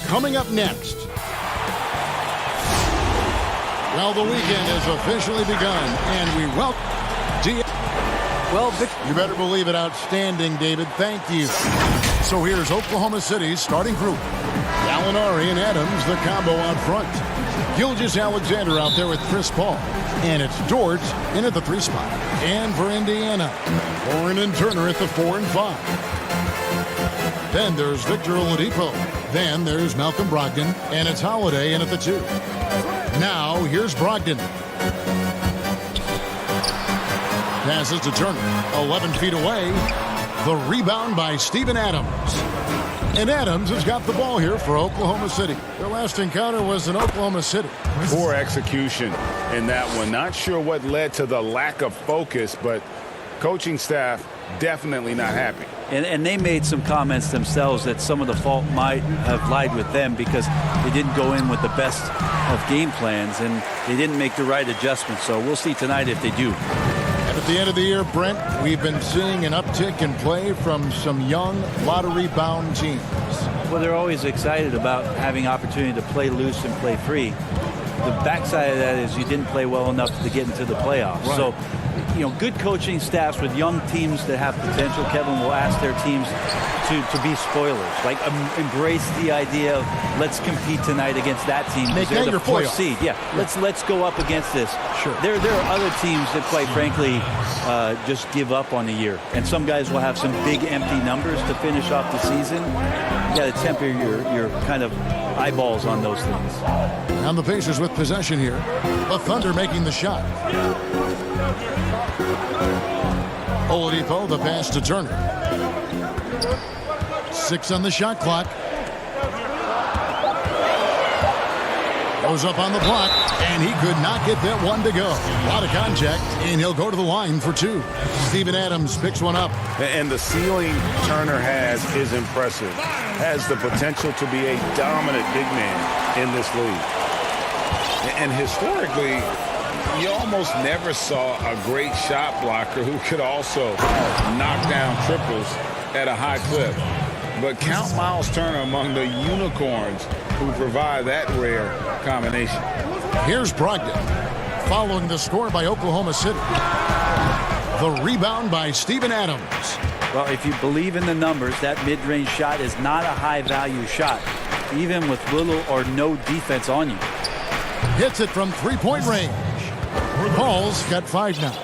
coming up next. Well, the weekend has officially begun, and we welcome you better believe it. Outstanding, David. Thank you. So here's Oklahoma City's starting group. Gallinari and Adams, the combo out front. Gilgeous-Alexander out there with Chris Paul. And it's Dort in at the 3 spot. And for Indiana, Warren and Turner at the 4 and 5. Then there's Victor Oladipo. Then there's Malcolm Brogdon. And it's Holiday in at the 2. Now here's Brogdon. Passes to Turner. 11 feet away. The rebound by Steven Adams. And Adams has got the ball here for Oklahoma City. Their last encounter was in Oklahoma City. Poor execution in that one. Not sure what led to the lack of focus, but coaching staff definitely not happy. And they made some comments themselves that some of the fault might have lied with them because they didn't go in with the best of game plans and they didn't make the right adjustments. So we'll see tonight if they do. At the end of the year, Brent, we've been seeing an uptick in play from some young, lottery-bound teams. Well, they're always excited about having opportunity to play loose and play free. The backside of that is you didn't play well enough to get into the playoffs. Right. So, good coaching staffs with young teams that have potential, Kevin, will ask their teams to be spoilers. Like, embrace the idea of let's compete tonight against that team. Make they're that the your 4th playoff. seed. Yeah, let's go up against this. Sure. There are other teams that, quite frankly, just give up on the year. And some guys will have some big empty numbers to finish off the season. You got to temper your kind of eyeballs on those things. And the Pacers with possession here. The Thunder making the shot. Oladipo, the pass to Turner. 6 on the shot clock. Goes up on the block, and he could not get that one to go. A lot of contact, and he'll go to the line for 2. Steven Adams picks one up. And the ceiling Turner has is impressive. Has the potential to be a dominant big man in this league. And historically, you almost never saw a great shot blocker who could also knock down triples at a high clip. But count Miles Turner among the unicorns who provide that rare combination. Here's Brogdon, following the score by Oklahoma City. The rebound by Steven Adams. Well, if you believe in the numbers, that mid-range shot is not a high-value shot, even with little or no defense on you. Hits it from 3-point range. Paul's got 5 now.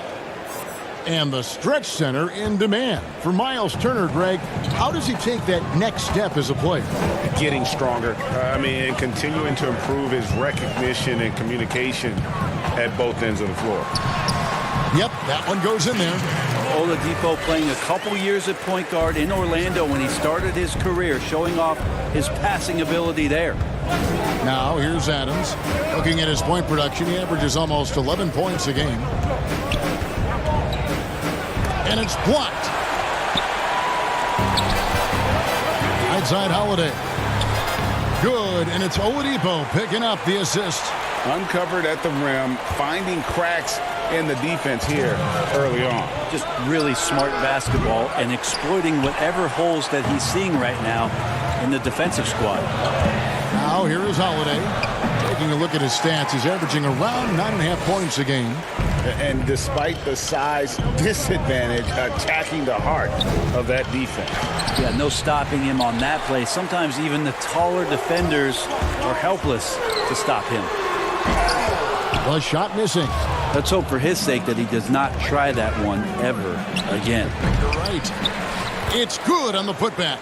And the stretch center in demand for Miles Turner. Greg, how does he take that next step as a player? Getting stronger. And continuing to improve his recognition and communication at both ends of the floor. Yep, that one goes in there. Oladipo playing a couple years at point guard in Orlando when he started his career, showing off his passing ability there. Now here's Adams. Looking at his point production, he averages almost 11 points a game. And it's blocked. Outside Holiday. Good, and it's Oladipo picking up the assist. Uncovered at the rim, finding cracks in the defense here early on. Just really smart basketball and exploiting whatever holes that he's seeing right now in the defensive squad. Now here is Holiday. Taking a look at his stats, he's averaging around 9.5 points a game. And despite the size disadvantage, attacking the heart of that defense. Yeah, no stopping him on that play. Sometimes even the taller defenders are helpless to stop him. The shot missing. Let's hope for his sake that he does not try that one ever again. You're right. It's good on the putback.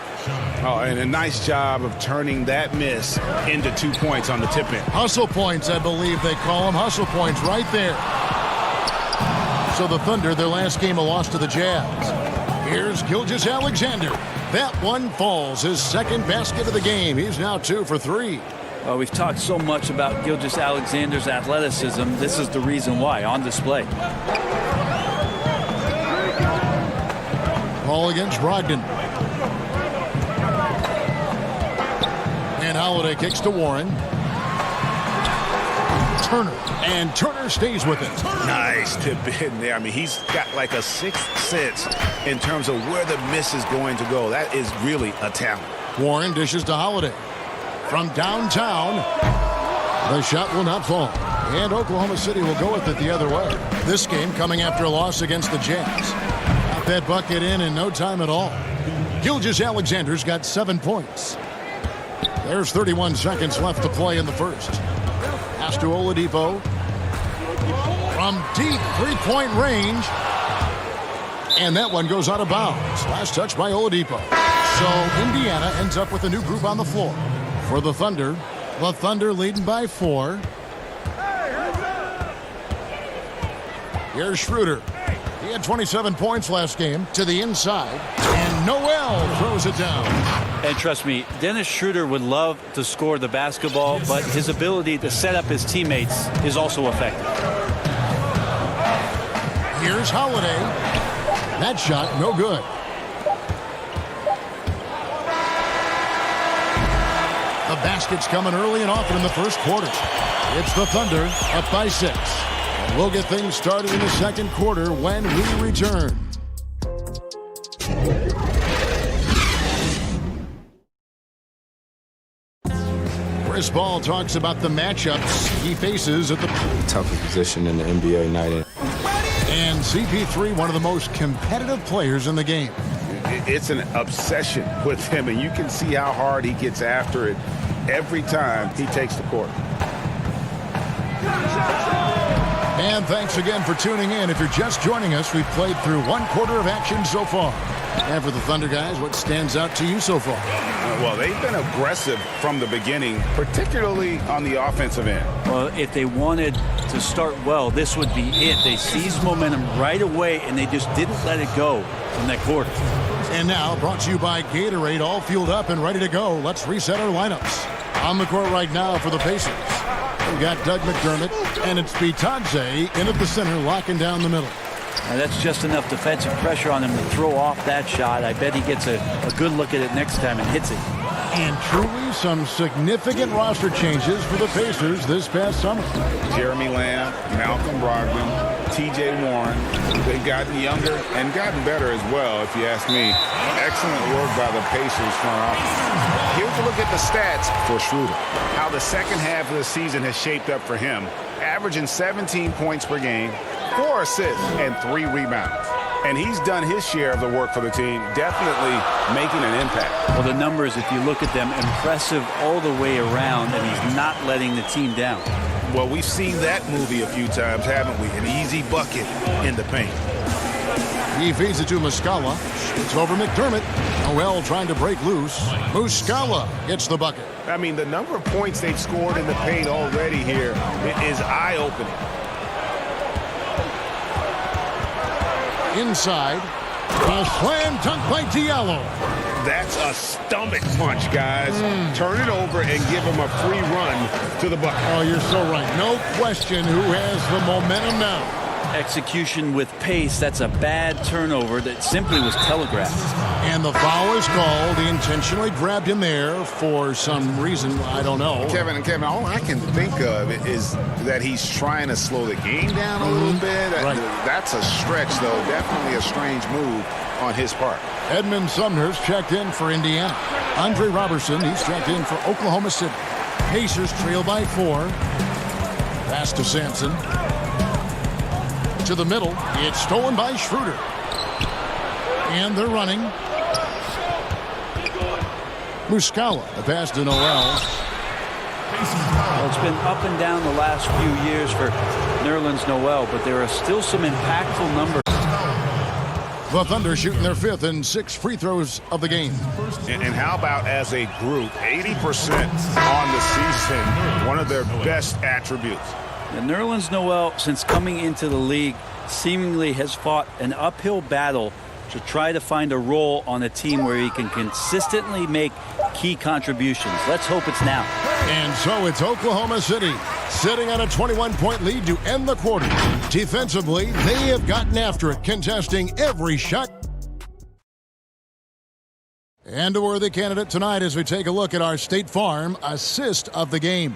Oh, and a nice job of turning that miss into 2 points on the tip-in. Hustle points, I believe they call them. Hustle points right there. So the Thunder, their last game, a loss to the Jazz. Here's Gilgeous-Alexander. That one falls. His second basket of the game. He's now 2 for 3. We've talked so much about Gilgeous-Alexander's athleticism. This is the reason why, on display. Ball against Brogdon. And Holiday kicks to Warren. Turner. And Turner stays with it. Nice tip in there. I mean, he's got like a sixth sense in terms of where the miss is going to go. That is really a talent. Warren dishes to Holiday. From downtown, the shot will not fall. And Oklahoma City will go with it the other way. This game coming after a loss against the Jazz. Got that bucket in no time at all. Gilgeous-Alexander's got 7 points. There's 31 seconds left to play in the first. Pass to Oladipo. From deep three-point range. And that one goes out of bounds. Last touch by Oladipo. So Indiana ends up with a new group on the floor. For the Thunder leading by 4. Here's Schroeder. He had 27 points last game to the inside. And Noel throws it down. And trust me, Dennis Schroeder would love to score the basketball, but his ability to set up his teammates is also effective. Here's Holiday. That shot, no good. The basket's coming early and often in the first quarter. It's the Thunder up by 6. And we'll get things started in the second quarter when we return. Chris Paul talks about the matchups he faces at the toughest position in the NBA night in. And CP3, one of the most competitive players in the game. It's an obsession with him, and you can see how hard he gets after it every time he takes the court. And thanks again for tuning in. If you're just joining us, we've played through 1 quarter of action so far. And for the Thunder guys, what stands out to you so far? Well, they've been aggressive from the beginning, particularly on the offensive end. Well, if they wanted to start well, this would be it. They seized momentum right away, and they just didn't let it go in that quarter. And now, brought to you by Gatorade, all fueled up and ready to go. Let's reset our lineups. On the court right now for the Pacers. We've got Doug McDermott, and it's Bitadze in at the center, locking down the middle. Now that's just enough defensive pressure on him to throw off that shot. I bet he gets a good look at it next time and hits it. And truly some significant roster changes for the Pacers this past summer. Jeremy Lamb, Malcolm Brogdon, T.J. Warren. They've gotten younger and gotten better as well, if you ask me. Excellent work by the Pacers front office. Here's a look at the stats for Schroeder. How the second half of the season has shaped up for him. Averaging 17 points per game, 4 assists, and 3 rebounds. And he's done his share of the work for the team, definitely making an impact. Well, the numbers, if you look at them, impressive all the way around, and he's not letting the team down. Well, we've seen that movie a few times, haven't we? An easy bucket in the paint. He feeds it to Muscala. It's over McDermott. Noel trying to break loose. Muscala gets the bucket. I mean, the number of points they've scored in the paint already here is eye-opening. Inside. A slam dunk by Diallo. That's a stomach punch, guys. Turn it over and give him a free run to the bucket. Oh, you're so right. No question who has the momentum now. Execution with pace, that's a bad turnover that simply was telegraphed. And the foul is called. He intentionally grabbed him there for some reason. I don't know. Kevin, all I can think of is that he's trying to slow the game down a little bit. Right. That's a stretch, though. Definitely a strange move on his part. Edmund Sumner's checked in for Indiana. Andre Robertson, he's checked in for Oklahoma City. Pacers trail by 4. Pass to Sampson. To the middle. It's stolen by Schroeder. And they're running. Muscala, the pass to Noel. Well, it's been up and down the last few years for Nerlens Noel, but there are still some impactful numbers. The Thunder shooting their 5th and 6th free throws of the game. And how about as a group, 80% on the season, one of their best attributes. And Nerlens Noel, since coming into the league, seemingly has fought an uphill battle to try to find a role on a team where he can consistently make key contributions. Let's hope it's now. And so it's Oklahoma City sitting on a 21-point lead to end the quarter. Defensively, they have gotten after it, contesting every shot. And a worthy candidate tonight as we take a look at our State Farm assist of the game.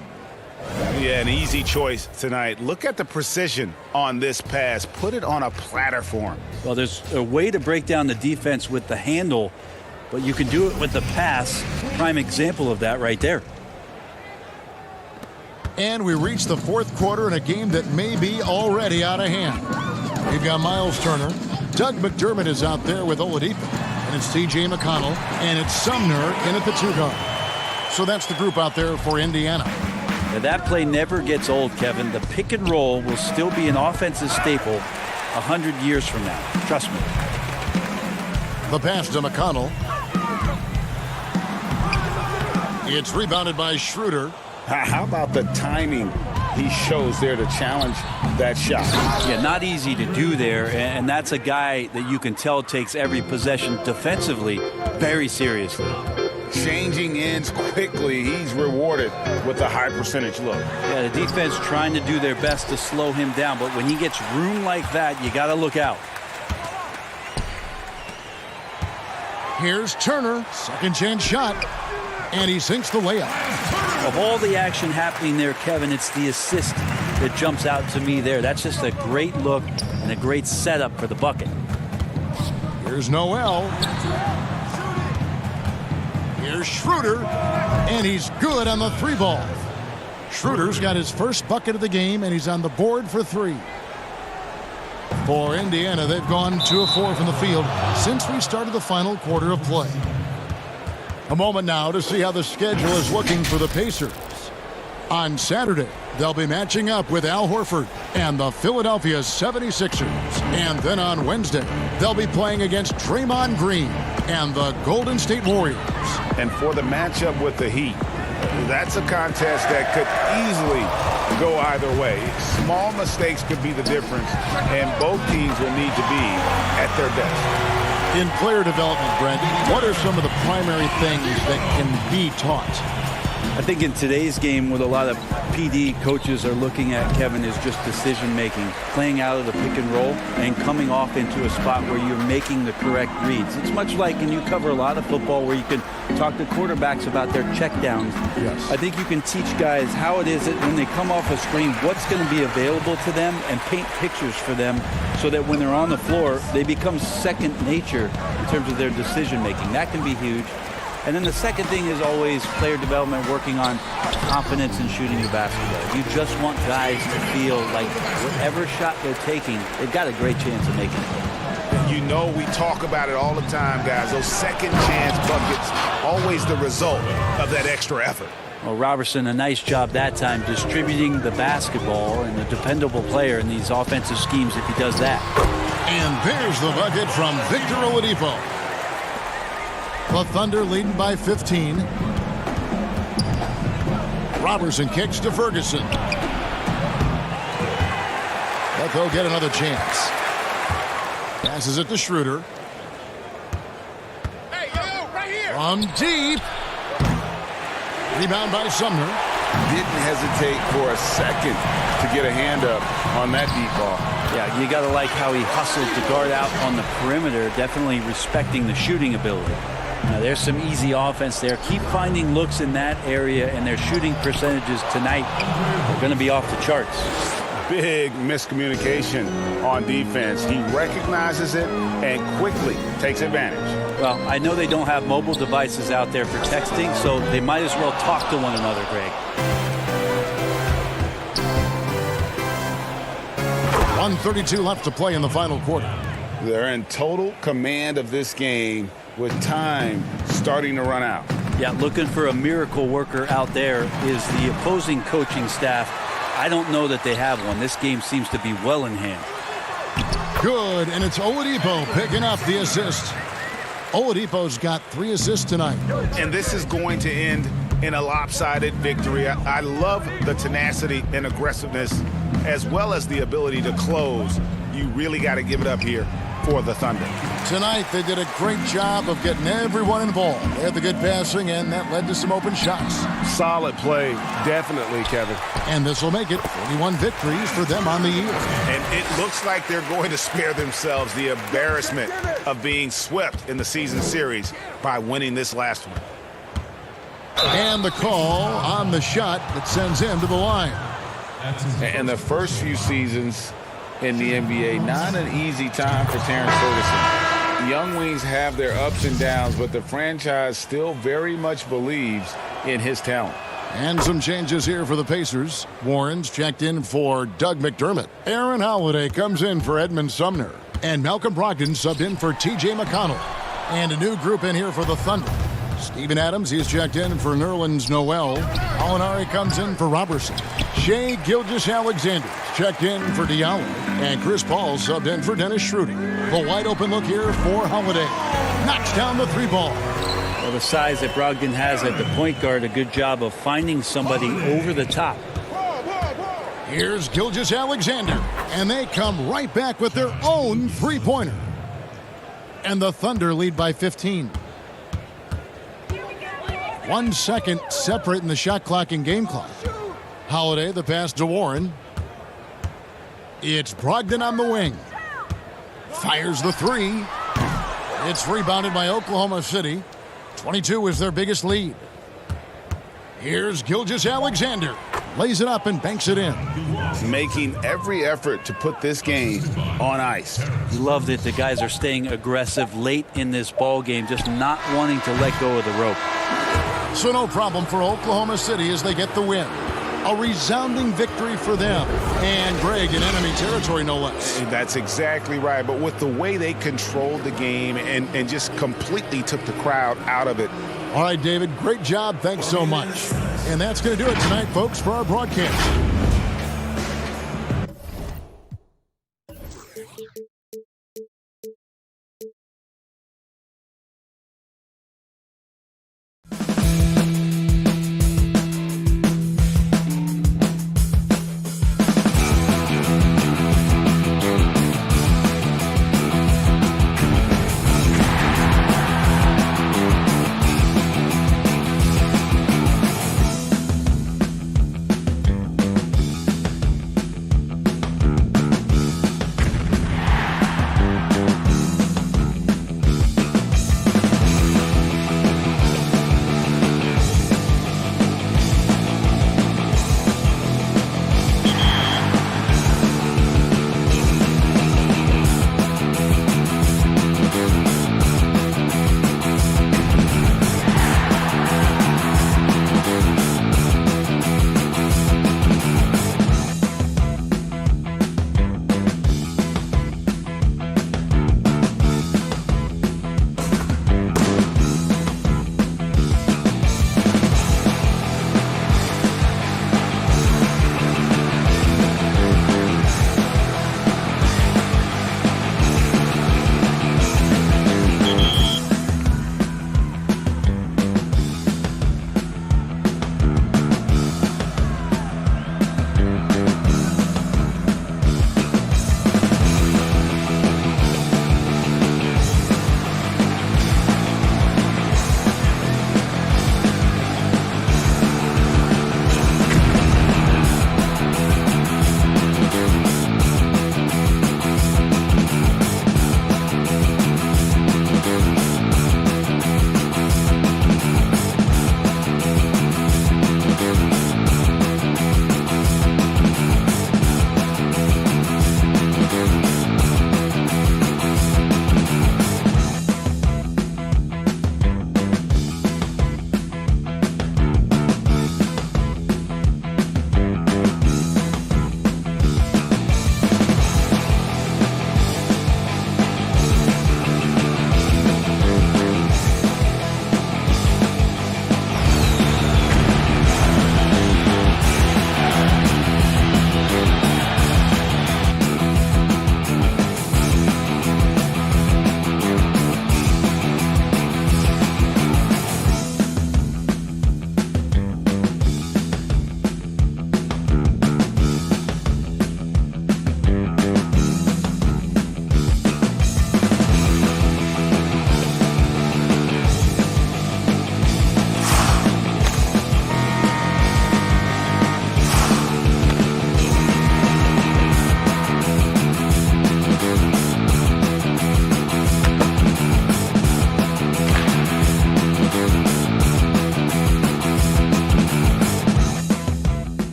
Yeah, an easy choice tonight. Look at the precision on this pass. Put it on a platter for him. Well, there's a way to break down the defense with the handle, but you can do it with the pass. Prime example of that right there. And we reach the fourth quarter in a game that may be already out of hand. We've got Miles Turner. Doug McDermott is out there with Oladipo. And it's T.J. McConnell. And it's Sumner in at the 2 guard. So that's the group out there for Indiana. Now that play never gets old, Kevin. The pick and roll will still be an offensive staple 100 years from now. Trust me. The pass to McConnell. It's rebounded by Schroeder. How about the timing he shows there to challenge that shot? Yeah, not easy to do there, and that's a guy that you can tell takes every possession defensively very seriously. Changing ends quickly. He's rewarded with a high percentage look. Yeah, the defense trying to do their best to slow him down, but when he gets room like that, you got to look out. Here's Turner. Second chance shot. And he sinks the layup. Of all the action happening there, Kevin, it's the assist that jumps out to me there. That's just a great look and a great setup for the bucket. Here's Noel. Here's Schroeder. And he's good on the 3 ball. Schroeder's got his first bucket of the game, and he's on the board for 3. For Indiana, they've gone 2 of 4 from the field since we started the final quarter of play. A moment now to see how the schedule is looking for the Pacers. On Saturday, they'll be matching up with Al Horford and the Philadelphia 76ers. And then on Wednesday, they'll be playing against Draymond Green and the Golden State Warriors. And for the matchup with the Heat, that's a contest that could easily go either way. Small mistakes could be the difference, and both teams will need to be at their best. In player development, Brent, what are some of the primary things that can be taught? I think in today's game, what a lot of PD coaches are looking at, Kevin, is just decision-making, playing out of the pick and roll and coming off into a spot where you're making the correct reads. It's much like, and you cover a lot of football, where you can talk to quarterbacks about their checkdowns. Yes. I think you can teach guys how it is that when they come off a screen, what's going to be available to them, and paint pictures for them so that when they're on the floor, they become second nature in terms of their decision-making. That can be huge. And then the second thing is always player development, working on confidence in shooting the basketball. You just want guys to feel like whatever shot they're taking, they've got a great chance of making it. You know, we talk about it all the time, guys. Those second chance buckets, always the result of that extra effort. Well, Robertson, a nice job that time distributing the basketball, and a dependable player in these offensive schemes if he does that. And there's the bucket from Victor Oladipo. The Thunder leading by 15. Robertson kicks to Ferguson. But they'll get another chance. Passes it to Schroeder. Hey, yo, right here. From deep. Rebound by Sumner. Didn't hesitate for a second to get a hand up on that deep ball. Yeah, you got to like how he hustled to guard out on the perimeter, definitely respecting the shooting ability. Now, there's some easy offense there. Keep finding looks in that area, and their shooting percentages tonight are going to be off the charts. Big miscommunication on defense. He recognizes it and quickly takes advantage. Well, I know they don't have mobile devices out there for texting, so they might as well talk to one another, Greg. 1:32 left to play in the final quarter. They're in total command of this game with time starting to run out. Yeah, looking for a miracle worker out there is the opposing coaching staff. I don't know that they have one. This game seems to be well in hand. Good, and it's Oladipo picking up the assist. Oladipo's got 3 assists tonight. And this is going to end in a lopsided victory. I love the tenacity and aggressiveness, as well as the ability to close. You really got to give it up here for the Thunder. Tonight, they did a great job of getting everyone involved. They had the good passing, and that led to some open shots. Solid play, definitely, Kevin. And this will make it 41 victories for them on the year. And it looks like they're going to spare themselves the embarrassment of being swept in the season series by winning this last one. And the call on the shot that sends him to the line. And the first few seasons in the NBA, not an easy time for Terrence Ferguson. Young wings have their ups and downs, but the franchise still very much believes in his talent. And some changes here for the Pacers. Warren's checked in for Doug McDermott. Aaron Holiday comes in for Edmund Sumner. And Malcolm Brogdon subbed in for T.J. McConnell. And a new group in here for the Thunder. Steven Adams, he's checked in for Nerlens Noel. Alinari comes in for Robertson. Shai Gilgeous-Alexander checked in for Diallo. And Chris Paul subbed in for Dennis Schroeder. The wide open look here for Holiday. Knocks down the three ball. Well, the size that Brogdon has at the point guard, a good job of finding somebody over the top. Here's Gilgeous-Alexander. And they come right back with their own three-pointer. And the Thunder lead by 15. 1 second separating the shot clock and game clock. Holiday, the pass to Warren. It's Brogdon on the wing. Fires the three. It's rebounded by Oklahoma City. 22 is their biggest lead. Here's Gilgeous-Alexander. Lays it up and banks it in. Making every effort to put this game on ice. You love that the guys are staying aggressive late in this ball game, just not wanting to let go of the rope. So no problem for Oklahoma City as they get the win. A resounding victory for them. And Greg in enemy territory, no less. That's exactly right. But with the way they controlled the game and just completely took the crowd out of it. All right, David, great job. Thanks so much. And that's going to do it tonight, folks, for our broadcast.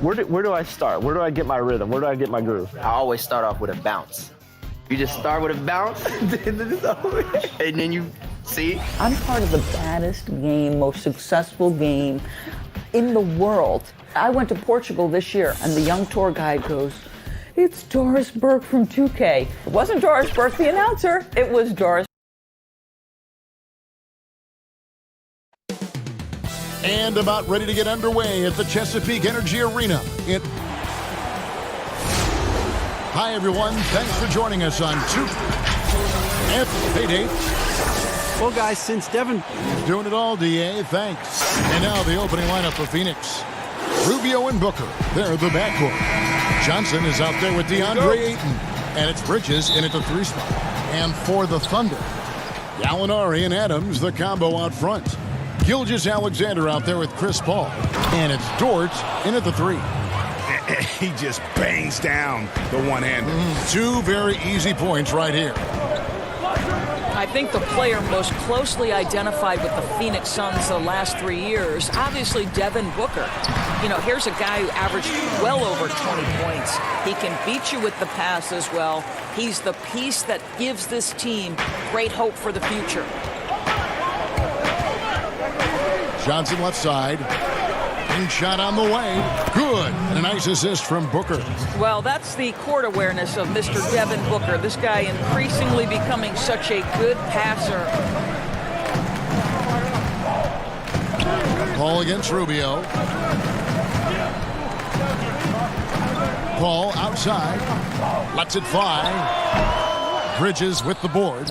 Where do I start? Where do I get my rhythm? Where do I get my groove? I always start off with a bounce. You just start with a bounce, and then you see. I'm part of the baddest game, most successful game in the world. I went to Portugal this year, and the young tour guide goes, "It's Doris Burke from 2K." It wasn't Doris Burke, the announcer. It was Doris. And about ready to get underway at the Chesapeake Energy Arena. Hi, everyone. Thanks for joining us on Payday. Well, guys, since Devin... Doing it all, DA. Thanks. And now the opening lineup for Phoenix. Rubio and Booker. They're the backcourt. Johnson is out there with DeAndre Ayton. And it's Bridges in at the 3 spot. And for the Thunder, Gallinari and Adams, the combo out front. Gilgeous-Alexander out there with Chris Paul. And it's Dort in at the 3. He just bangs down the one-hander. 2 very easy points right here. I think the player most closely identified with the Phoenix Suns the last 3 years, obviously Devin Booker. You know, here's a guy who averaged well over 20 points. He can beat you with the pass as well. He's the piece that gives this team great hope for the future. Johnson left side. King shot on the way. Good. And a nice assist from Booker. Well, that's the court awareness of Mr. Devin Booker. This guy increasingly becoming such a good passer. Paul against Rubio. Paul outside. Lets it fly. Bridges with the board.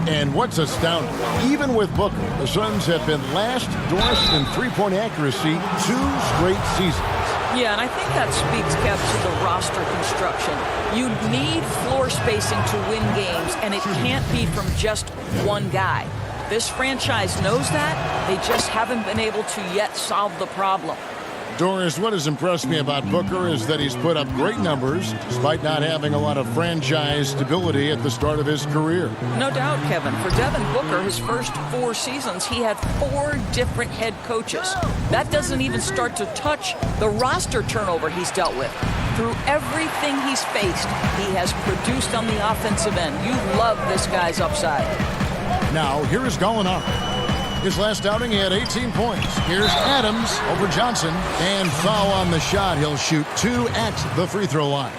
And what's astounding, even with Booker, the Suns have been last, Doris, in three-point accuracy 2 straight seasons. Yeah, and I think that speaks, Kev, to the roster construction. You need floor spacing to win games, and it can't be from just one guy. This franchise knows that. They just haven't been able to yet solve the problem. Doris, what has impressed me about Booker is that he's put up great numbers despite not having a lot of franchise stability at the start of his career. No doubt, Kevin. For Devin Booker, his first 4 seasons, he had 4 different head coaches. That doesn't even start to touch the roster turnover he's dealt with. Through everything he's faced, he has produced on the offensive end. You love this guy's upside. Now, here is Gallinari. His last outing, he had 18 points. Here's Adams over Johnson. And foul on the shot. He'll shoot 2 at the free throw line.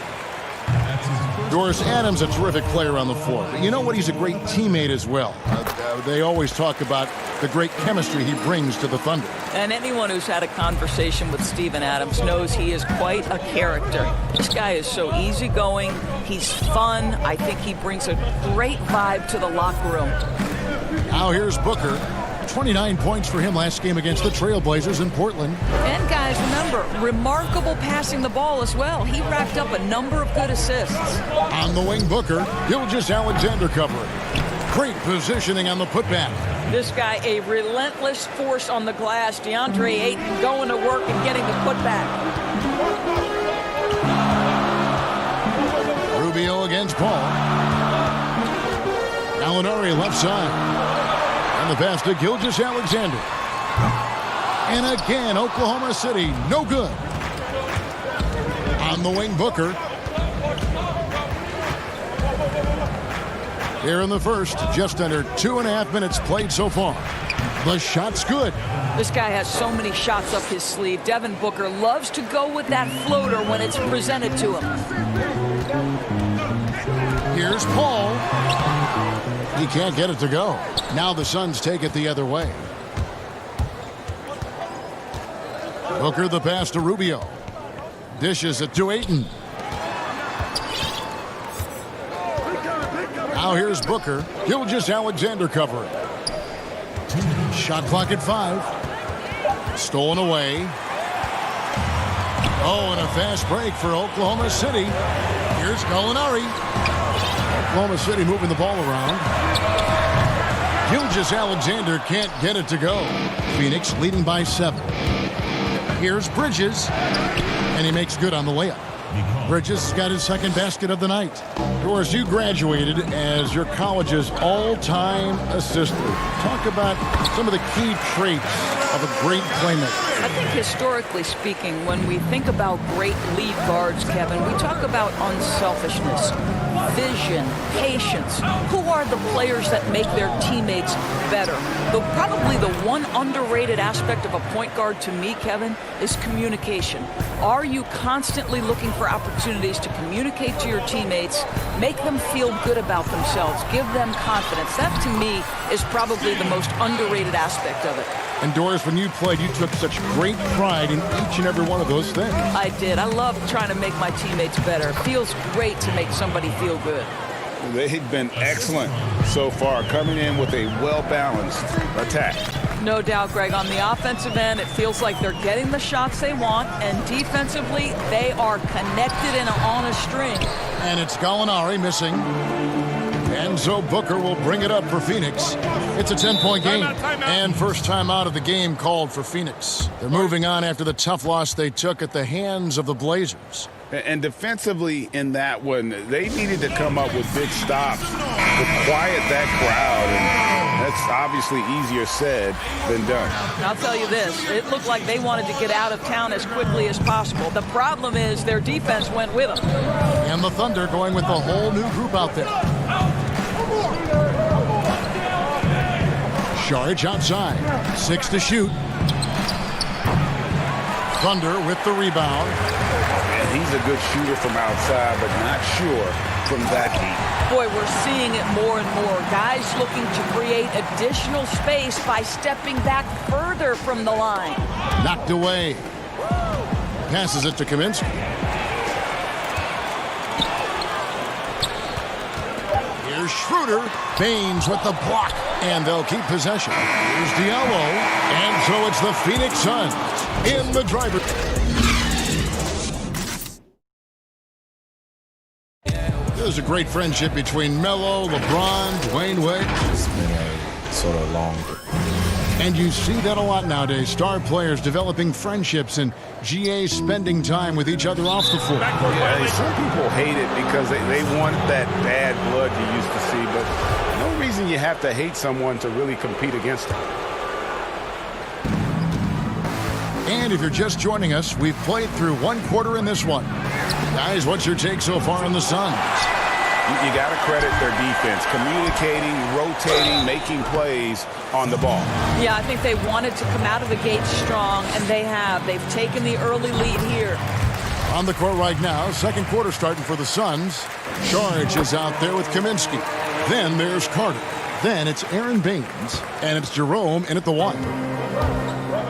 Doris Adams, a terrific player on the floor. But you know what? He's a great teammate as well. They always talk about the great chemistry he brings to the Thunder. And anyone who's had a conversation with Steven Adams knows he is quite a character. This guy is so easygoing. He's fun. I think he brings a great vibe to the locker room. Now here's Booker. 29 points for him last game against the Trailblazers in Portland. And guys, remember, remarkable passing the ball as well. He racked up a number of good assists. On the wing, Booker. Gilgeous-Alexander covering. Great positioning on the putback. This guy, a relentless force on the glass. DeAndre Ayton going to work and getting the putback. Rubio against Paul. Gallinari left side. And the pass to Gilgeous-Alexander. And again, Oklahoma City, no good. On the wing, Booker. Here in the first, just under 2.5 minutes played so far. The shot's good. This guy has so many shots up his sleeve. Devin Booker loves to go with that floater when it's presented to him. Here's Paul. He can't get it to go. Now the Suns take it the other way. Booker the pass to Rubio. Dishes it to Ayton. Now here's Booker. Gilgeous-Alexander covering. Shot clock at 5. Stolen away. Oh, and a fast break for Oklahoma City. Here's Gallinari. Oklahoma City moving the ball around. Gilgeous-Alexander can't get it to go. Phoenix leading by 7. Here's Bridges. And he makes good on the layup. Bridges has got his second basket of the night. Doris, you graduated as your college's all-time assistant. Talk about some of the key traits of a great playmaker. I think historically speaking, when we think about great lead guards, Kevin, we talk about unselfishness, vision, patience. Who are the players that make their teammates better? Probably the one underrated aspect of a point guard to me, Kevin, is communication. Are you constantly looking for opportunities to communicate to your teammates, make them feel good about themselves, give them confidence? That, to me, is probably the most underrated aspect of it. And Doris, when you played, you took such great pride in each and every one of those things. I did. I love trying to make my teammates better. It feels great to make somebody feel good. They've been excellent so far, coming in with a well-balanced attack. No doubt, Greg. On the offensive end, it feels like they're getting the shots they want, and defensively, they are connected and on a string. And it's Gallinari missing. Enzo Booker will bring it up for Phoenix. It's a 10-point game. And first time out of the game called for Phoenix. They're moving on after the tough loss they took at the hands of the Blazers. And defensively in that one, they needed to come up with big stops to quiet that crowd. And that's obviously easier said than done. I'll tell you this, it looked like they wanted to get out of town as quickly as possible. The problem is their defense went with them. And the Thunder going with the whole new group out there. Saric outside. 6 to shoot. Thunder with the rebound. And he's a good shooter from outside, but not sure from that deep. Boy, we're seeing it more and more. Guys looking to create additional space by stepping back further from the line. Knocked away. Passes it to Kaminsky. Here's Schroeder. Baines with the block. And they'll keep possession. Here's Diallo. And so it's the Phoenix Suns in the driver. There's a great friendship between Melo, LeBron, Dwayne Wade. It's been a sort of long. And you see that a lot nowadays. Star players developing friendships and GAs spending time with each other off the floor. Yeah, some people hate it because they want that bad blood you used to see, but no reason you have to hate someone to really compete against them. And if you're just joining us, we've played through one quarter in this one. Guys, what's your take so far on the Suns? You got to credit their defense, communicating, rotating, making plays on the ball. Yeah, I think they wanted to come out of the gate strong, and they have. They've taken the early lead here. On the court right now, second quarter starting for the Suns. Saric is out there with Kaminsky. Then there's Carter. Then it's Aaron Baines. And it's Jerome in at the 1.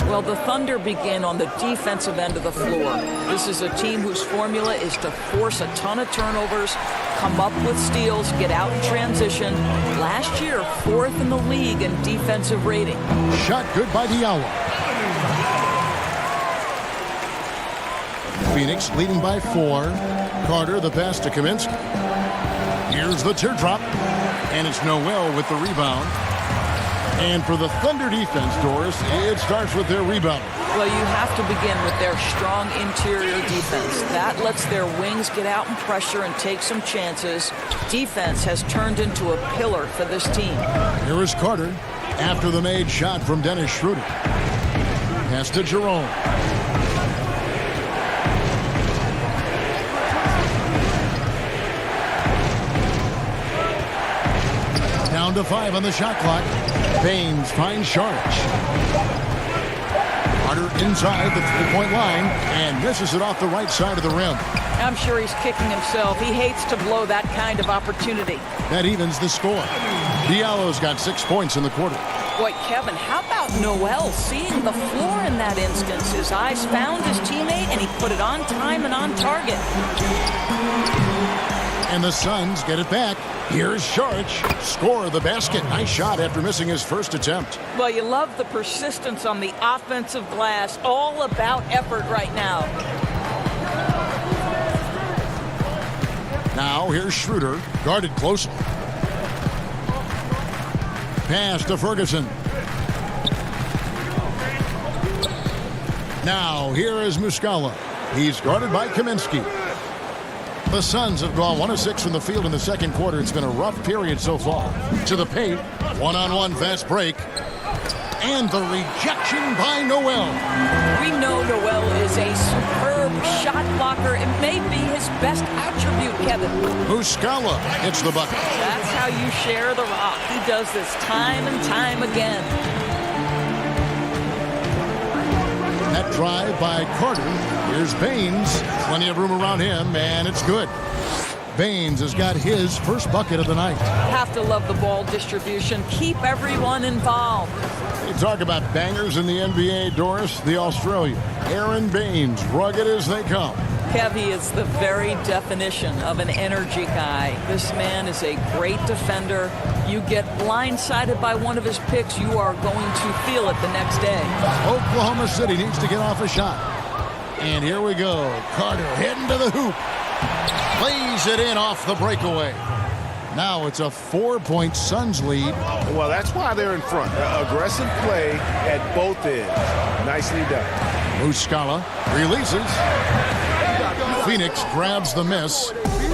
Well, the Thunder begin on the defensive end of the floor. This is a team whose formula is to force a ton of turnovers, come up with steals, get out in transition. Last year, 4th in the league in defensive rating. Shot good by Diallo. Phoenix leading by 4. Carter, the pass to Kaminsky. Here's the teardrop. And it's Noel with the rebound. And for the Thunder defense, Doris, it starts with their rebound. Well, you have to begin with their strong interior defense. That lets their wings get out and pressure and take some chances. Defense has turned into a pillar for this team. Here is Carter after the made shot from Dennis Schroeder. Pass to Jerome. Down to 5 on the shot clock. Baines finds Saric. Carter inside the three-point line and misses it off the right side of the rim. I'm sure he's kicking himself. He hates to blow that kind of opportunity. That evens the score. Diallo's got 6 points in the quarter. Boy, Kevin, how about Noel seeing the floor in that instance? His eyes found his teammate, and he put it on time and on target. And the Suns get it back. Here's Saric. Score the basket. Nice shot after missing his first attempt. Well, you love the persistence on the offensive glass. All about effort right now. Now here's Schroeder. Guarded closely. Pass to Ferguson. Now here is Muscala. He's guarded by Kaminsky. The Suns have gone 1 of 6 from the field in the second quarter. It's been a rough period so far. To the paint. One-on-one fast break. And the rejection by Noel. We know Noel is a superb shot blocker. It may be his best attribute, Kevin. Muscala hits the bucket. That's how you share the rock. He does this time and time again. That drive by Carter. Here's Baines. Plenty of room around him, and it's good. Baines has got his first bucket of the night. Have to love the ball distribution. Keep everyone involved. You talk about bangers in the NBA, Doris, the Australian. Aaron Baines, rugged as they come. Kev, he is the very definition of an energy guy. This man is a great defender. You get blindsided by one of his picks, you are going to feel it the next day. Oklahoma City needs to get off a shot. And here we go. Carter heading to the hoop. Plays it in off the breakaway. Now it's a 4-point Suns lead. Well, that's why they're in front. Aggressive play at both ends. Nicely done. Muscala releases. Phoenix grabs the miss.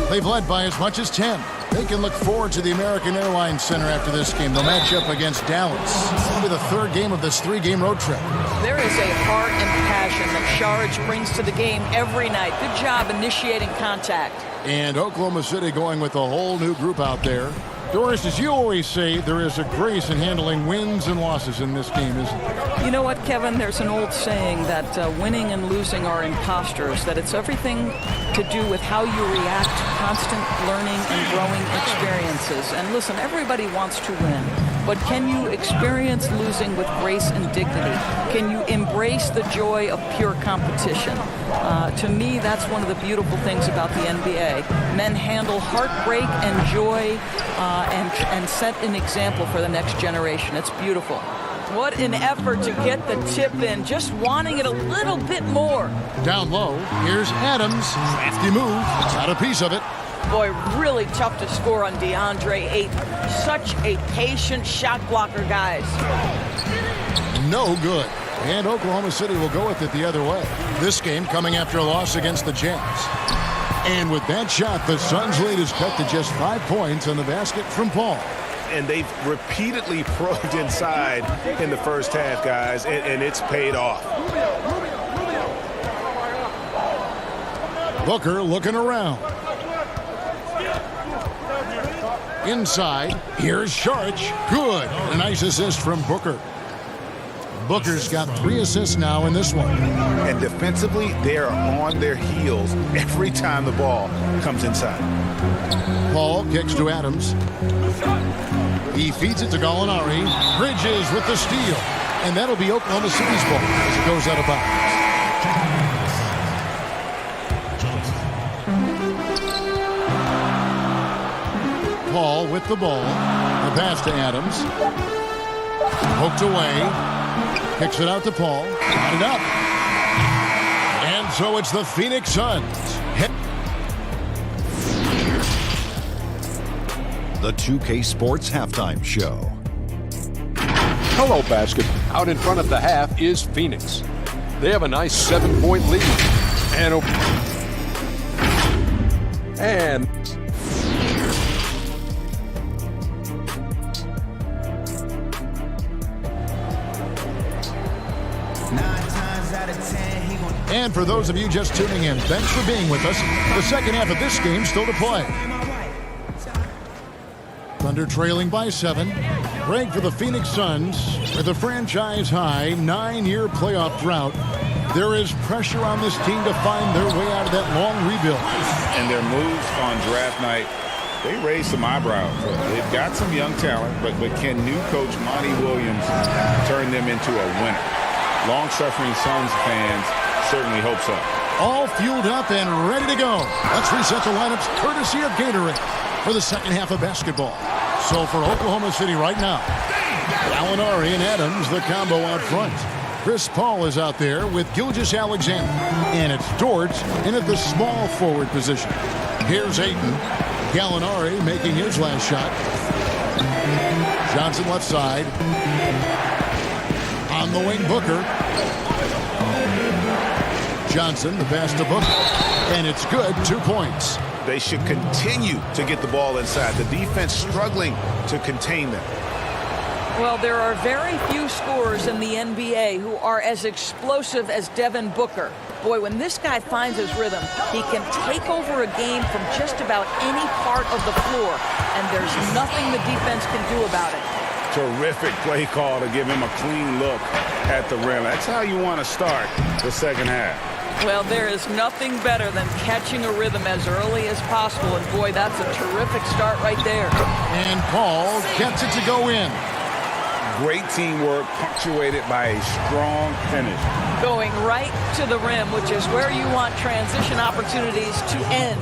They've led by as much as 10. They can look forward to the American Airlines Center after this game. They'll match up against Dallas. It'll be the third game of this 3-game road trip. There is a heart and passion that Sharge brings to the game every night. Good job initiating contact. And Oklahoma City going with a whole new group out there. Doris, as you always say, there is a grace in handling wins and losses in this game, isn't there? You know what, Kevin? There's an old saying that winning and losing are imposters, that it's everything to do with how you react to constant learning and growing experiences. And listen, everybody wants to win, but can you experience losing with grace and dignity? Can you embrace the joy of pure competition? To me, that's one of the beautiful things about the NBA. Men handle heartbreak and joy and set an example for the next generation. It's beautiful. What an effort to get the tip in, just wanting it a little bit more. Down low, here's Adams. Crafty move, got a piece of it. Boy, really tough to score on DeAndre Ayton. Such a patient shot blocker, guys. No good. And Oklahoma City will go with it the other way. This game coming after a loss against the Jazz. And with that shot, the Suns' lead is cut to just 5 points on the basket from Paul. And they've repeatedly probed inside in the first half, guys, and it's paid off. Booker looking around. Inside, here's Sharge. Good. A nice assist from Booker. Booker's got 3 assists now in this one. And defensively, they are on their heels every time the ball comes inside. Paul kicks to Adams. He feeds it to Gallinari. Bridges with the steal. And that'll be Oklahoma City's ball as it goes out of bounds. Paul with the ball. The pass to Adams. Poked away. Kicks it out to Paul. Got it up. And so it's the Phoenix Suns. The 2K Sports Halftime Show. Hello, basket. Out in front of the half is Phoenix. They have a nice 7-point lead. And And for those of you just tuning in, thanks for being with us. The second half of this game still to play. Thunder trailing by 7. Break for the Phoenix Suns with a franchise-high 9-year playoff drought. There is pressure on this team to find their way out of that long rebuild. And their moves on draft night, they raised some eyebrows. They've got some young talent, but can new coach Monty Williams turn them into a winner? Long-suffering Suns fans certainly hope so. All fueled up and ready to go. Let's reset the lineups courtesy of Gatorade for the second half of basketball. So for Oklahoma City right now, Gallinari and Adams, the combo out front. Chris Paul is out there with Gilgeous-Alexander. And it's Dort in at the small forward position. Here's Ayton. Gallinari making his last shot. Johnson left side. On the wing, Booker. Johnson, the pass to Booker. And it's good, 2 points. They should continue to get the ball inside. The defense struggling to contain them. Well, there are very few scorers in the NBA who are as explosive as Devin Booker. Boy, when this guy finds his rhythm, he can take over a game from just about any part of the floor, and there's nothing the defense can do about it. Terrific play call to give him a clean look at the rim. That's how you want to start the second half. Well, there is nothing better than catching a rhythm as early as possible, and boy, that's a terrific start right there. And Paul gets it to go in. Great teamwork punctuated by a strong finish. Going right to the rim, which is where you want transition opportunities to end.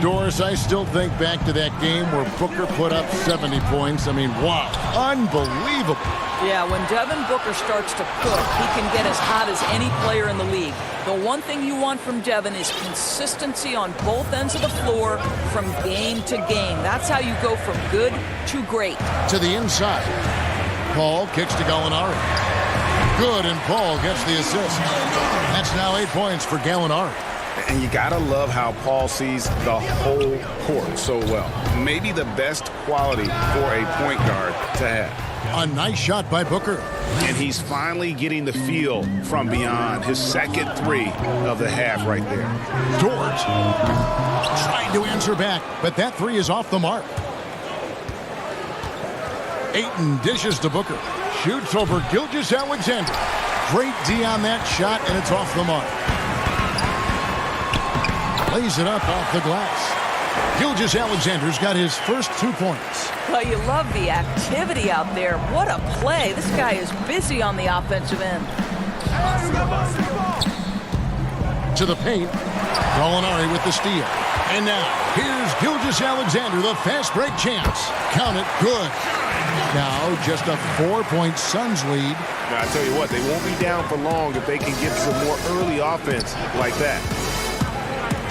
Doris, I still think back to that game where Booker put up 70 points. I mean, wow, unbelievable. Yeah, when Devin Booker starts to cook, he can get as hot as any player in the league. The one thing you want from Devin is consistency on both ends of the floor from game to game. That's how you go from good to great. To the inside. Paul kicks to Gallinari. Good, and Paul gets the assist. That's now 8 points for Gallinari. And you gotta love how Paul sees the whole court so well. Maybe the best quality for a point guard to have. A nice shot by Booker. And he's finally getting the feel from beyond. His second three of the half right there. George trying to answer back, but that three is off the mark. Ayton dishes to Booker. Shoots over Gilgeous-Alexander. Great D on that shot, and it's off the mark. Lays it up off the glass. Gilgeous-Alexander's got his first 2 points. Well, you love the activity out there. What a play. This guy is busy on the offensive end. To the paint. Gallinari with the steal. And now, here's Gilgeous-Alexander, the fast break champs. Count it, good. Now, just a 4-point Suns lead. Now, I tell you what, they won't be down for long if they can get some more early offense like that.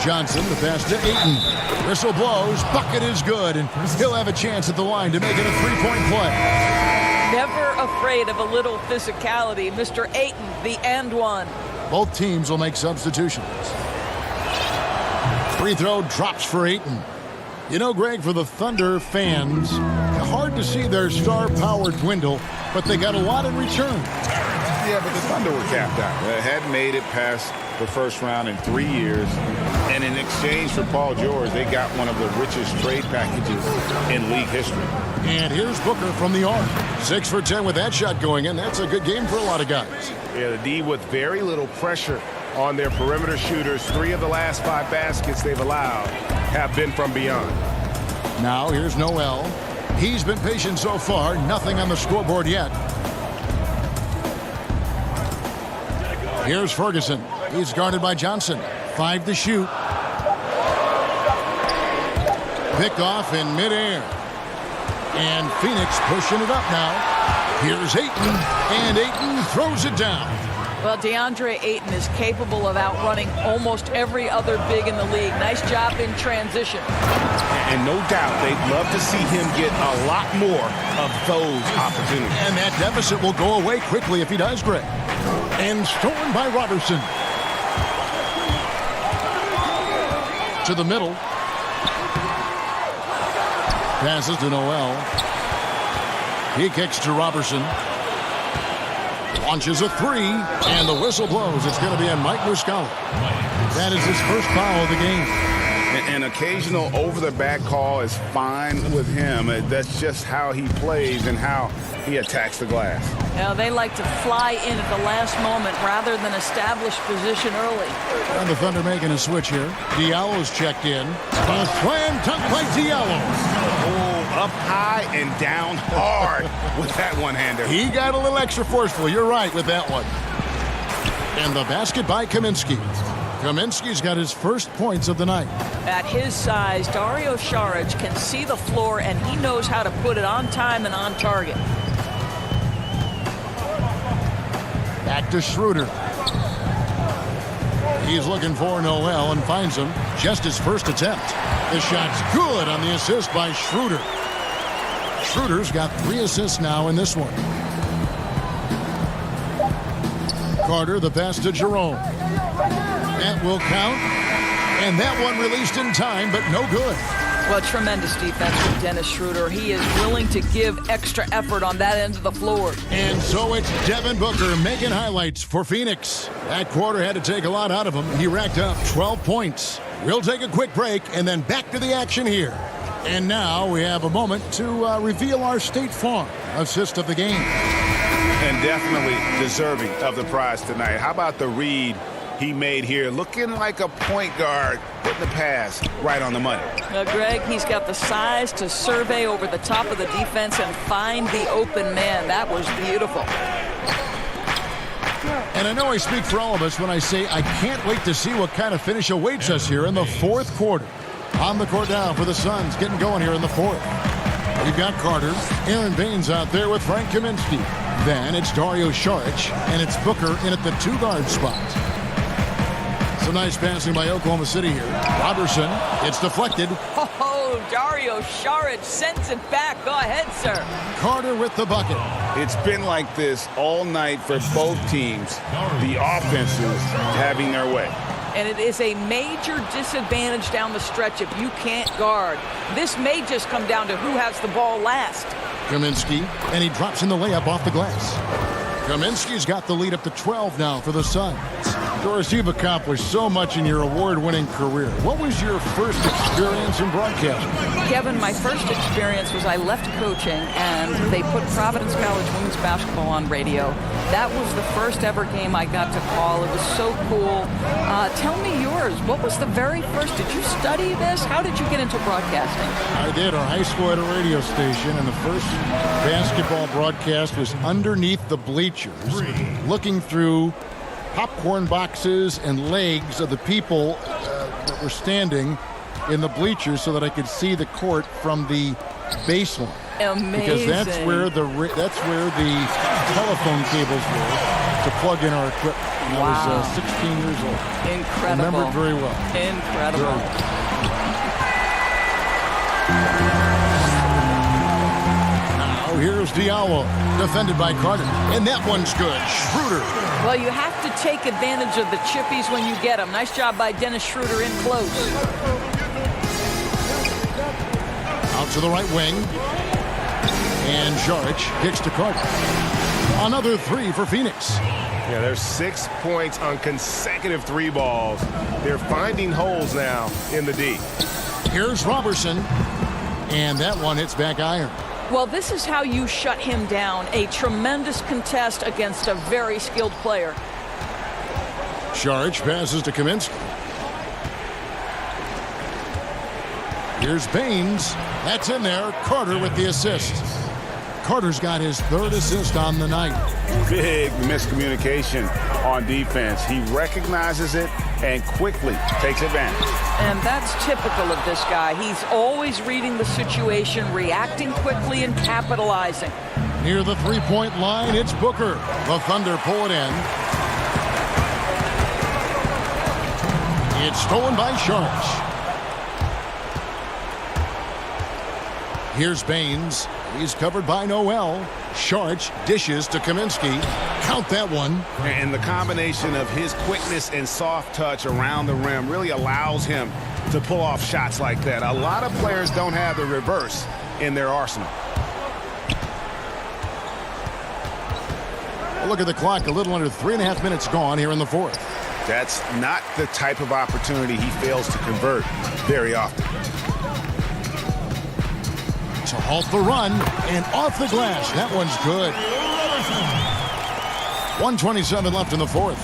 Johnson, the pass to Ayton. Whistle blows, bucket is good, and he'll have a chance at the line to make it a 3-point play. Never afraid of a little physicality. Mr. Ayton, the and one. Both teams will make substitutions. Free throw drops for Ayton. You know, Greg, for the Thunder fans, hard to see their star power dwindle, but they got a lot in return. Yeah, but the Thunder were capped out. They hadn't made it past the first round in 3 years. And in exchange for Paul George, they got one of the richest trade packages in league history. And here's Booker from the arc. 6 for 10 with that shot going in. That's a good game for a lot of guys. Yeah, the D with very little pressure on their perimeter shooters. 3 of the last 5 baskets they've allowed have been from beyond. Now here's Noel. He's been patient so far. Nothing on the scoreboard yet. Here's Ferguson. He's guarded by Johnson. 5 to shoot. Pick off in midair. And Phoenix pushing it up now. Here's Ayton. And Ayton throws it down. Well, DeAndre Ayton is capable of outrunning almost every other big in the league. Nice job in transition. And no doubt they'd love to see him get a lot more of those opportunities. And that deficit will go away quickly if he does, Greg. And stolen by Robertson. To the middle. Passes to Noel. He kicks to Robertson. Launches a 3, and the whistle blows. It's going to be on Mike Muscala. That is his first foul of the game. An occasional over-the-back call is fine with him. That's just how he plays and how he attacks the glass. Now, they like to fly in at the last moment rather than establish position early. And the Thunder making a switch here. Diallo's checked in. A slam dunk by Diallo. Oh, up high and down hard with that one-hander. He got a little extra forceful. You're right with that one. And the basket by Kaminsky. Kaminsky's got his first points of the night. At his size, Dario Saric can see the floor, and he knows how to put it on time and on target. Back to Schroeder. He's looking for Noel and finds him. Just his first attempt. The shot's good on the assist by Schroeder. Schroeder's got 3 assists now in this one. Carter, the pass to Jerome. That will count. And that one released in time, but no good. Well, tremendous defense from Dennis Schroeder. He is willing to give extra effort on that end of the floor. And so it's Devin Booker making highlights for Phoenix. That quarter had to take a lot out of him. He racked up 12 points. We'll take a quick break and then back to the action here. And now we have a moment to reveal our State Farm assist of the game. And definitely deserving of the prize tonight. How about the read he made here? Looking like a point guard, putting the pass right on the money. Greg, he's got the size to survey over the top of the defense and find the open man. That was beautiful. And I know I speak for all of us when I say I can't wait to see what kind of finish awaits us here in the fourth quarter. On the court now for the Suns, getting going here in the fourth. We've got Carter, Aaron Baines out there with Frank Kaminsky. Then it's Dario Saric, and it's Booker in at the two-guard spot. Some nice passing by Oklahoma City here. Robertson, it's deflected. Oh, Dario Saric sends it back. Go ahead, sir. Carter with the bucket. It's been like this all night for both teams. The offenses having their way. And it is a major disadvantage down the stretch if you can't guard. This may just come down to who has the ball last. Kaminsky, and he drops in the layup off the glass. Kaminsky's got the lead up to 12 now for the Suns. Doris, you've accomplished so much in your award-winning career. What was your first experience in broadcasting? Kevin, my first experience was I left coaching and they put Providence College women's basketball on radio. That was the first ever game I got to call. It was so cool. Tell me yours. What was the very first? Did you study this? How did you get into broadcasting? I did. Our high school had a radio station, and the first basketball broadcast was underneath the bleachers, looking through popcorn boxes and legs of the people that were standing in the bleachers so that I could see the court from the baseline. Amazing. Because that's where the telephone cables were to plug in our equipment. I was 16 years old. Incredible. Remember it very well. Incredible. Now here's Diallo, defended by Carter, and that one's good. Schroeder. Well, you have to take advantage of the chippies when you get them. Nice job by Dennis Schroeder in close. Out to the right wing. And Saric kicks to Carter. Another three for Phoenix. Yeah, there's 6 points on consecutive three balls. They're finding holes now in the D. Here's Robertson. And that one hits back iron. Well, this is how you shut him down. A tremendous contest against a very skilled player. Saric passes to Kaminsky. Here's Baines. That's in there. Carter with the assist. Carter's got his third assist on the night. Big miscommunication on defense. He recognizes it and quickly takes advantage. And that's typical of this guy. He's always reading the situation, reacting quickly, and capitalizing. Near the three-point line, it's Booker. The Thunder pull it in. It's stolen by Saric. Here's Baines. He's covered by Noel. Saric dishes to Kaminsky. Count that one. And the combination of his quickness and soft touch around the rim really allows him to pull off shots like that. A lot of players don't have the reverse in their arsenal. Look at the clock. A little under 3.5 minutes gone here in the fourth. That's not the type of opportunity he fails to convert very often. To halt the run, and off the glass. That one's good. 1:27 left in the fourth.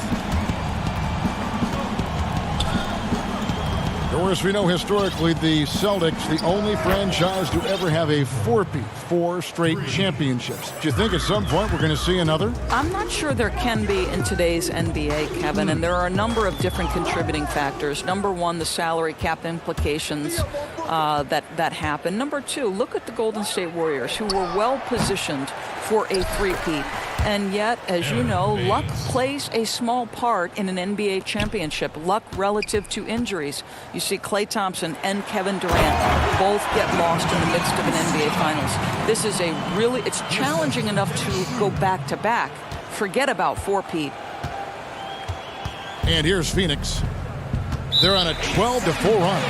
Doris, we know historically the Celtics, the only franchise to ever have a four-peat, 4 straight championships. Do you think at some point we're going to see another? I'm not sure there can be in today's NBA, Kevin, and there are a number of different contributing factors. Number one, the salary cap implications that happen. Number two, look at the Golden State Warriors, who were well positioned for a three-peat. And yet, as you know, luck plays a small part in an NBA championship, luck relative to injuries. You see Klay Thompson and Kevin Durant both get lost in the midst of an NBA Finals. This is it's challenging enough to go back-to-back. Forget about four-peat. And here's Phoenix. They're on a 12-4 run.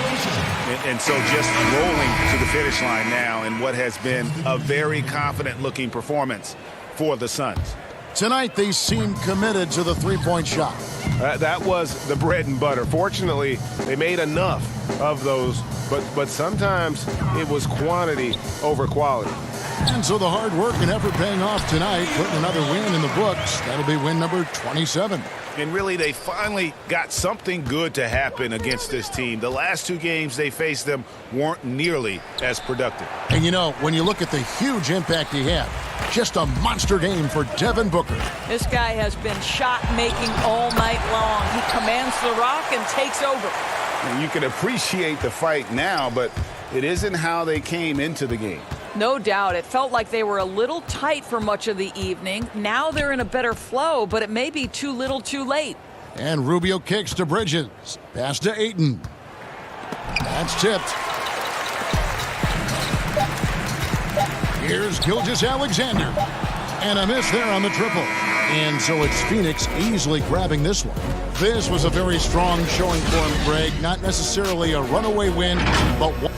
And so just rolling to the finish line now in what has been a very confident-looking performance for the Suns. Tonight, they seem committed to the three-point shot. That was the bread and butter. Fortunately, they made enough of those, but sometimes it was quantity over quality. And so the hard work and effort paying off tonight, putting another win in the books. That'll be win number 27. And really, they finally got something good to happen against this team. The last two games they faced them weren't nearly as productive. And you know, when you look at the huge impact he had, just a monster game for Devin Booker. This guy has been shot-making all night long. He commands the rock and takes over. And you can appreciate the fight now, but it isn't how they came into the game. No doubt. It felt like they were a little tight for much of the evening. Now they're in a better flow, but it may be too little too late. And Rubio kicks to Bridges. Pass to Ayton. That's tipped. Here's Gilgeous-Alexander. And a miss there on the triple. And so it's Phoenix easily grabbing this one. This was a very strong showing for him, Greg. Not necessarily a runaway win, but one.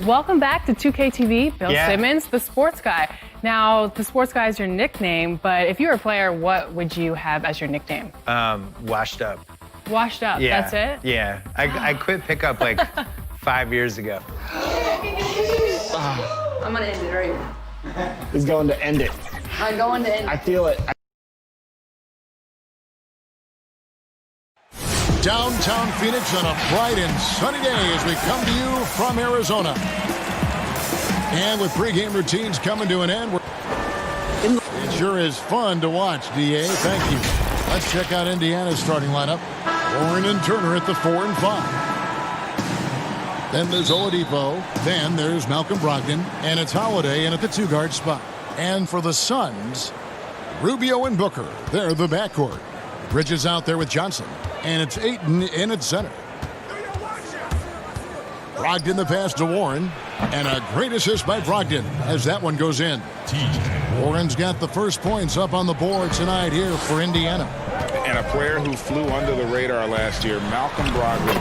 Welcome back to 2K TV. Bill Yeah. Simmons, the sports guy. Now, the sports guy is your nickname, but if you were a player, what would you have as your nickname? Washed up. Washed up, Yeah. that's it? Yeah. I quit pickup like 5 years ago. I'm gonna end it right here. He's going to end it. I'm going to end it. I feel it. Downtown Phoenix on a bright and sunny day as we come to you from Arizona. And with pregame routines coming to an end, it sure is fun to watch, DA. Thank you. Let's check out Indiana's starting lineup. Warren and Turner at the 4 and 5. Then there's Oladipo. Then there's Malcolm Brogdon. And it's Holiday in at the 2-guard spot. And for the Suns, Rubio and Booker. They're the backcourt. Bridges out there with Johnson. And it's Ayton in at center. Brogdon the pass to Warren. And a great assist by Brogdon as that one goes in. Warren's got the first points up on the board tonight here for Indiana. And a player who flew under the radar last year, Malcolm Brogdon.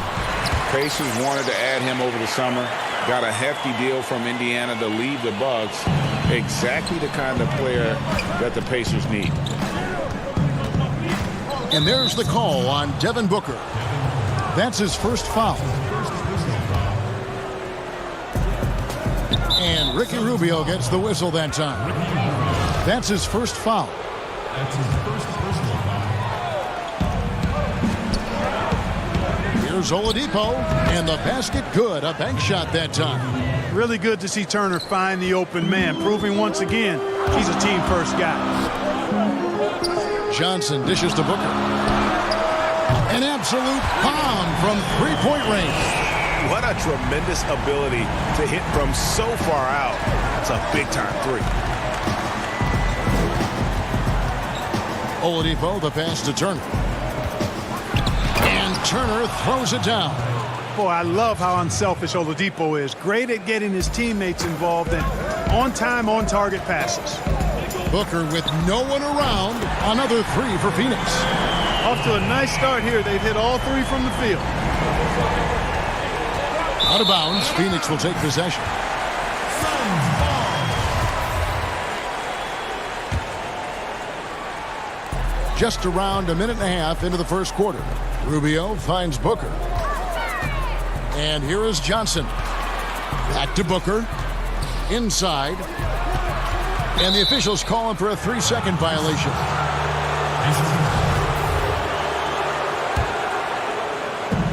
Pacers wanted to add him over the summer. Got a hefty deal from Indiana to leave the Bucks. Exactly the kind of player that the Pacers need. And there's the call on Devin Booker. That's his first foul. And Ricky Rubio gets the whistle that time. That's his first foul. Here's Oladipo, and the basket good. A bank shot that time. Really good to see Turner find the open man, proving once again he's a team-first guy. Johnson dishes to Booker. An absolute bomb from three-point range. What a tremendous ability to hit from so far out. It's a big-time three. Oladipo, the pass to Turner. And Turner throws it down. Boy, I love how unselfish Oladipo is. Great at getting his teammates involved and on-time, on-target passes. Booker with no one around. Another three for Phoenix. Off to a nice start here. They've hit all three from the field. Out of bounds, Phoenix will take possession. Just around a minute and a half into the first quarter. Rubio finds Booker. And here is Johnson. Back to Booker. Inside. And the officials call him for a 3-second violation.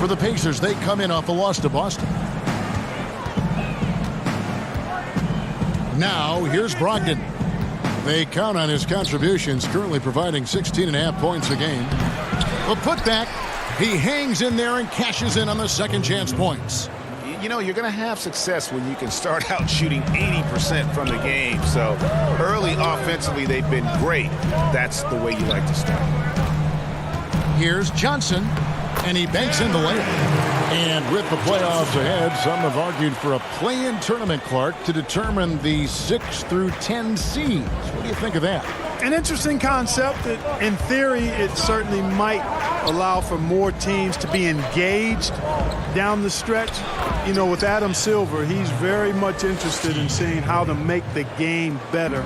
For the Pacers, they come in off a loss to Boston. Now, here's Brogdon. They count on his contributions, currently providing 16.5 points a game. But put back, he hangs in there and cashes in on the second chance points. You know, you're going to have success when you can start out shooting 80% from the game. So early offensively, they've been great. That's the way you like to start. Here's Johnson, and he banks in the layup. And with the playoffs ahead, some have argued for a play-in tournament, Clark, to determine the 6 through 10 seeds. What do you think of that? An interesting concept that, in theory, it certainly might allow for more teams to be engaged down the stretch. You know, with Adam Silver, he's very much interested in seeing how to make the game better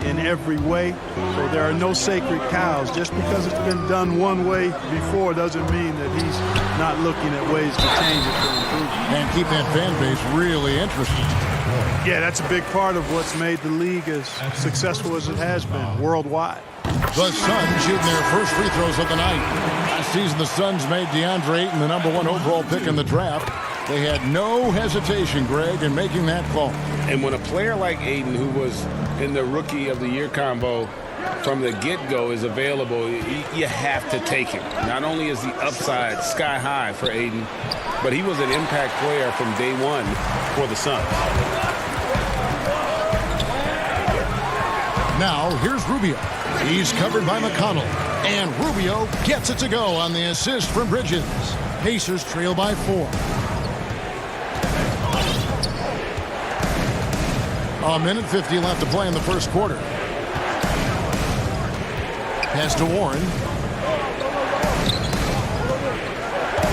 in every way. So there are no sacred cows. Just because it's been done one way before doesn't mean that he's not looking at ways to change it to improve it. And keep that fan base really interested. Yeah, that's a big part of what's made the league as successful as it has been worldwide. The Suns shooting their first free throws of the night. Last season, the Suns made DeAndre Ayton the #1 overall pick in the draft. They had no hesitation, Greg, in making that call. And when a player like Ayton, who was in the Rookie of the Year combo from the get-go, is available, you have to take him. Not only is the upside sky high for Ayton, but he was an impact player from day one for the Suns. Now, here's Rubio. He's covered by McConnell. And Rubio gets it to go on the assist from Bridges. Pacers trail by 4. A minute 50 left to play in the first quarter. Pass to Warren.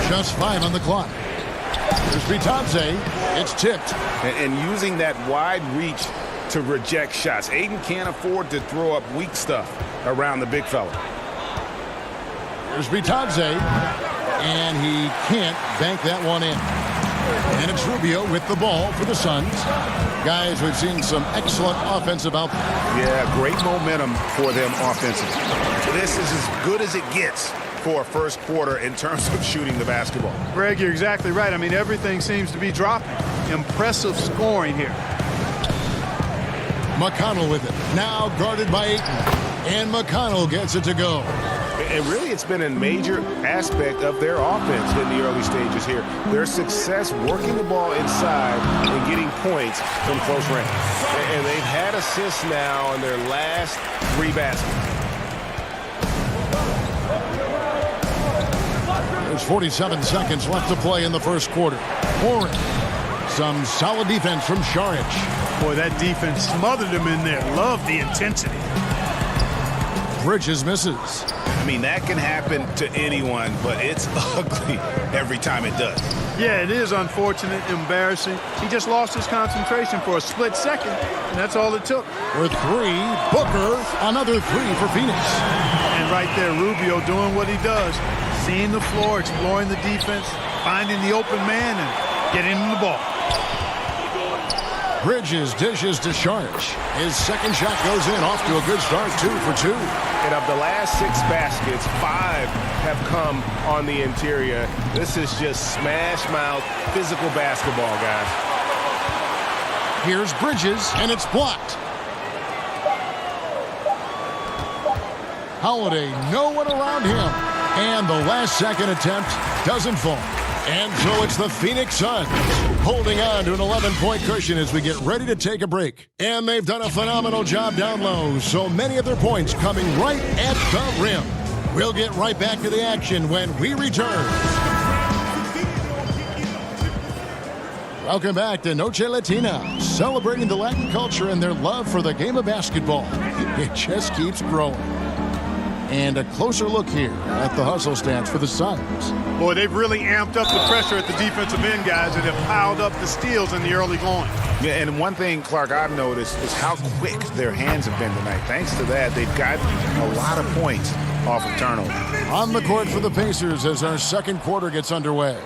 Just 5 on the clock. Here's Vitadze. It's tipped. And using that wide reach to reject shots. Aiden can't afford to throw up weak stuff around the big fella. Here's Vitadze. And he can't bank that one in. And it's Rubio with the ball for the Suns. Guys, we've seen some excellent offensive output. Yeah, great momentum for them offensively. This is as good as it gets for a first quarter in terms of shooting the basketball. Greg, you're exactly right. I mean, everything seems to be dropping. Impressive scoring here. McConnell with it. Now guarded by Ayton. And McConnell gets it to go. And really, it's been a major aspect of their offense in the early stages here. Their success working the ball inside and getting points from close range. And they've had assists now in their last 3 baskets. There's 47 seconds left to play in the first quarter. Warren. Some solid defense from Šarić. Boy, that defense smothered him in there. Love the intensity. Bridges misses. I mean, that can happen to anyone, but it's ugly every time it does. Yeah, it is unfortunate, embarrassing. He just lost his concentration for a split second, and that's all it took. For 3, Booker, another 3 for Phoenix. And right there, Rubio doing what he does. Seeing the floor, exploring the defense, finding the open man, and getting him the ball. Bridges dishes to Šarić. His second shot goes in, off to a good start, 2 for 2. And of the last 6 baskets, 5 have come on the interior. This is just smash mouth physical basketball, guys. Here's Bridges, and it's blocked. Holiday, no one around him. And the last second attempt doesn't fall. And so it's the Phoenix Suns holding on to an 11-point cushion as we get ready to take a break. And they've done a phenomenal job down low, so many of their points coming right at the rim. We'll get right back to the action when we return. Welcome back to Noche Latina, celebrating the Latin culture and their love for the game of basketball. It just keeps growing. And a closer look here at the hustle stats for the Suns. Boy, they've really amped up the pressure at the defensive end, guys, and have piled up the steals in the early going. Yeah, and one thing, Clark, I've noticed is how quick their hands have been tonight. Thanks to that, they've gotten a lot of points off of turnover. On the court for the Pacers as our second quarter gets underway.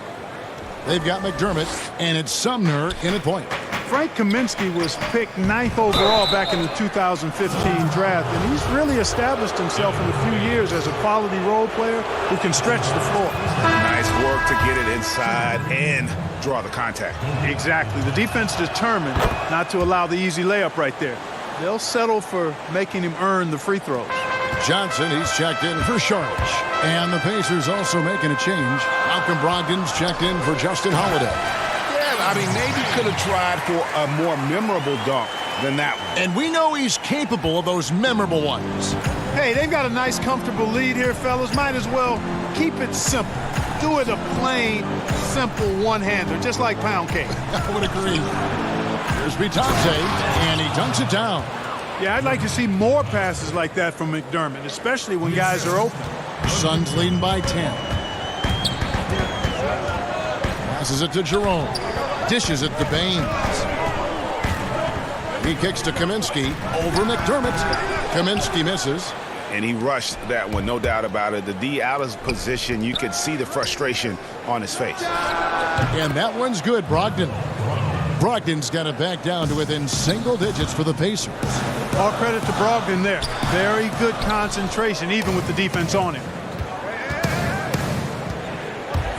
They've got McDermott, and it's Sumner in at point. Frank Kaminsky was picked 9th overall back in the 2015 draft, and he's really established himself in a few years as a quality role player who can stretch the floor. Nice work to get it inside and draw the contact. Exactly. The defense determined not to allow the easy layup right there. They'll settle for making him earn the free throws. Johnson, he's checked in for Šarić. And the Pacers also making a change. Malcolm Brogdon's checked in for Justin Holiday. I mean, maybe could have tried for a more memorable dunk than that one. And we know he's capable of those memorable ones. Hey, they've got a nice, comfortable lead here, fellas. Might as well keep it simple. Do it a plain, simple one-hander, just like pound cake. I would agree. Here's Vitadze, and he dunks it down. Yeah, I'd like to see more passes like that from McDermott, especially when guys are open. Suns leading by 10. Passes it to Jerome. Dishes it to Baines. He kicks to Kaminsky. Over McDermott. Kaminsky misses. And he rushed that one, no doubt about it. The D out of position, you could see the frustration on his face. And that one's good, Brogdon. Brogdon's got it back down to within single digits for the Pacers. All credit to Brogdon there. Very good concentration, even with the defense on him.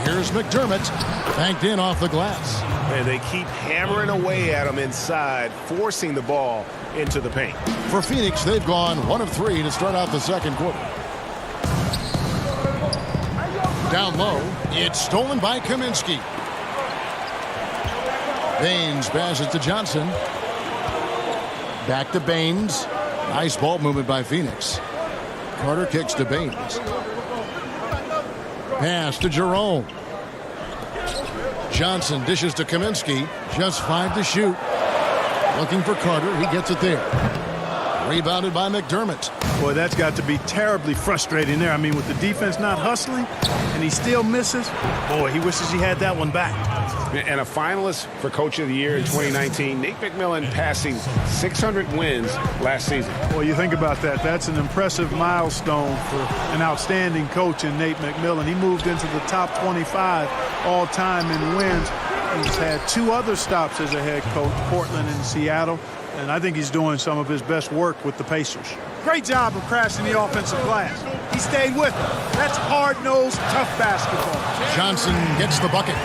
Here's McDermott, banked in off the glass. And they keep hammering away at him inside, forcing the ball into the paint. For Phoenix, they've gone 1 of 3 to start out the second quarter. Down low, it's stolen by Kaminsky. Baines passes to Johnson. Back to Baines. Nice ball movement by Phoenix. Carter kicks to Baines. Pass to Jerome. Johnson dishes to Kaminsky. Just 5 to shoot. Looking for Carter. He gets it there. Rebounded by McDermott. Boy, that's got to be terribly frustrating there. I mean, with the defense not hustling and he still misses, boy, he wishes he had that one back. And a finalist for Coach of the Year in 2019, Nate McMillan passing 600 wins last season. Well, you think about that. That's an impressive milestone for an outstanding coach in Nate McMillan. He moved into the top 25 all-time in wins. He's had 2 other stops as a head coach, Portland and Seattle, and I think he's doing some of his best work with the Pacers. Great job of crashing the offensive glass. He stayed with it. That's hard-nosed, tough basketball. Johnson gets the bucket.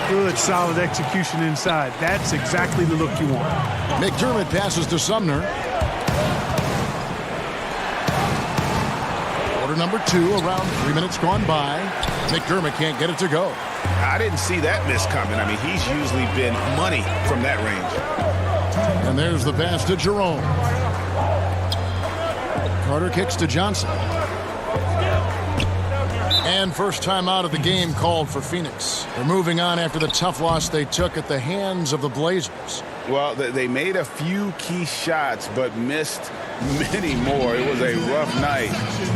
Good, solid execution inside. That's exactly the look you want. McDermott passes to Sumner. Quarter number 2, around 3 minutes gone by. McDermott can't get it to go. I didn't see that miss coming. I mean, he's usually been money from that range. And there's the pass to Jerome. Carter kicks to Johnson. And first time out of the game called for Phoenix. They're moving on after the tough loss they took at the hands of the Blazers. Well, they made a few key shots, but missed many more. It was a rough night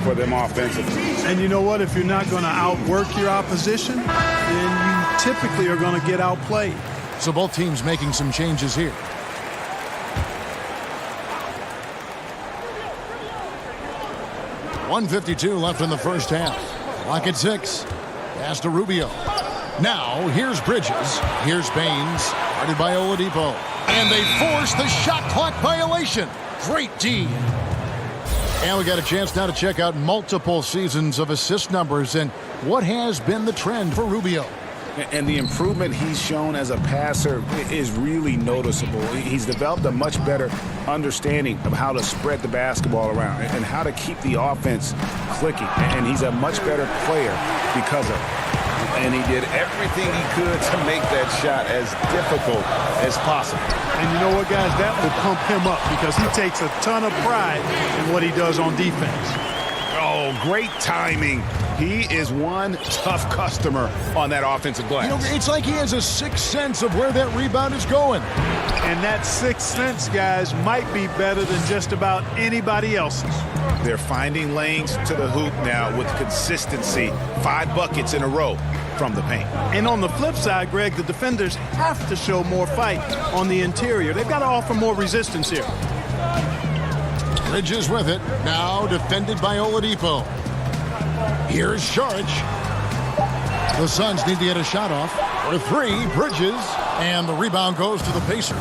for them offensively. And you know what? If you're not going to outwork your opposition, then you typically are going to get outplayed. So both teams making some changes here. .152 left in the first half. Clock at 6. Pass to Rubio. Now, here's Bridges. Here's Baines. Guarded by Oladipo. And they force the shot clock violation. Great D. And we got a chance now to check out multiple seasons of assist numbers and what has been the trend for Rubio. And the improvement he's shown as a passer is really noticeable. He's developed a much better understanding of how to spread the basketball around and how to keep the offense clicking. And he's a much better player because of it. And he did everything he could to make that shot as difficult as possible. And you know what, guys? That will pump him up because he takes a ton of pride in what he does on defense. Oh, great timing. He is one tough customer on that offensive glass. You know, it's like he has a sixth sense of where that rebound is going. And that sixth sense, guys, might be better than just about anybody else's. They're finding lanes to the hoop now with consistency. 5 buckets in a row from the paint. And on the flip side, Greg, the defenders have to show more fight on the interior. They've got to offer more resistance here. Bridges with it. Now defended by Oladipo. Here's Saric. The Suns need to get a shot off. For 3, Bridges. And the rebound goes to the Pacers.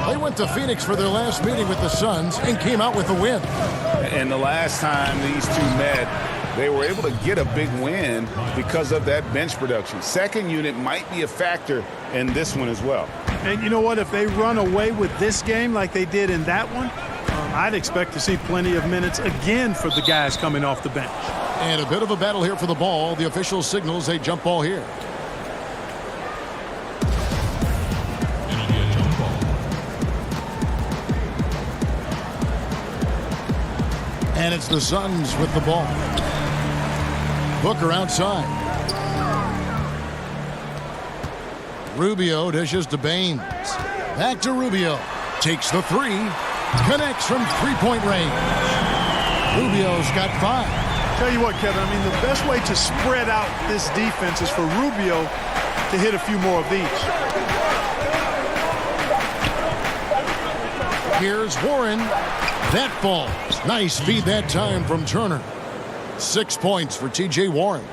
They went to Phoenix for their last meeting with the Suns and came out with a win. And the last time these two met, they were able to get a big win because of that bench production. Second unit might be a factor in this one as well. And you know what? If they run away with this game like they did in that one, I'd expect to see plenty of minutes again for the guys coming off the bench. And a bit of a battle here for the ball. The official signals a jump ball here. And it's the Suns with the ball. Booker outside. Rubio dishes to Baines. Back to Rubio. Takes the 3. Connects from 3-point range. Rubio's got 5. Tell you what, Kevin, I mean, the best way to spread out this defense is for Rubio to hit a few more of these. Here's Warren. That falls. Nice feed that time from Turner. 6 points for T.J. Warren.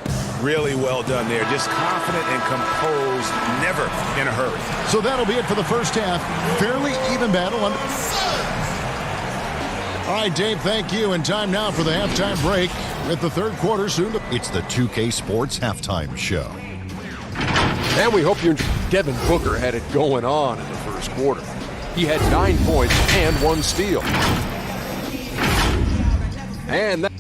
Really well done there. Just confident and composed, never in a hurry. So that'll be it for the first half. Fairly even battle. All right, Dave, thank you. And time now for the halftime break with the third quarter soon. It's the 2K Sports Halftime Show. And we hope you enjoy. Devin Booker had it going on in the first quarter. He had 9 points and 1 steal. And that.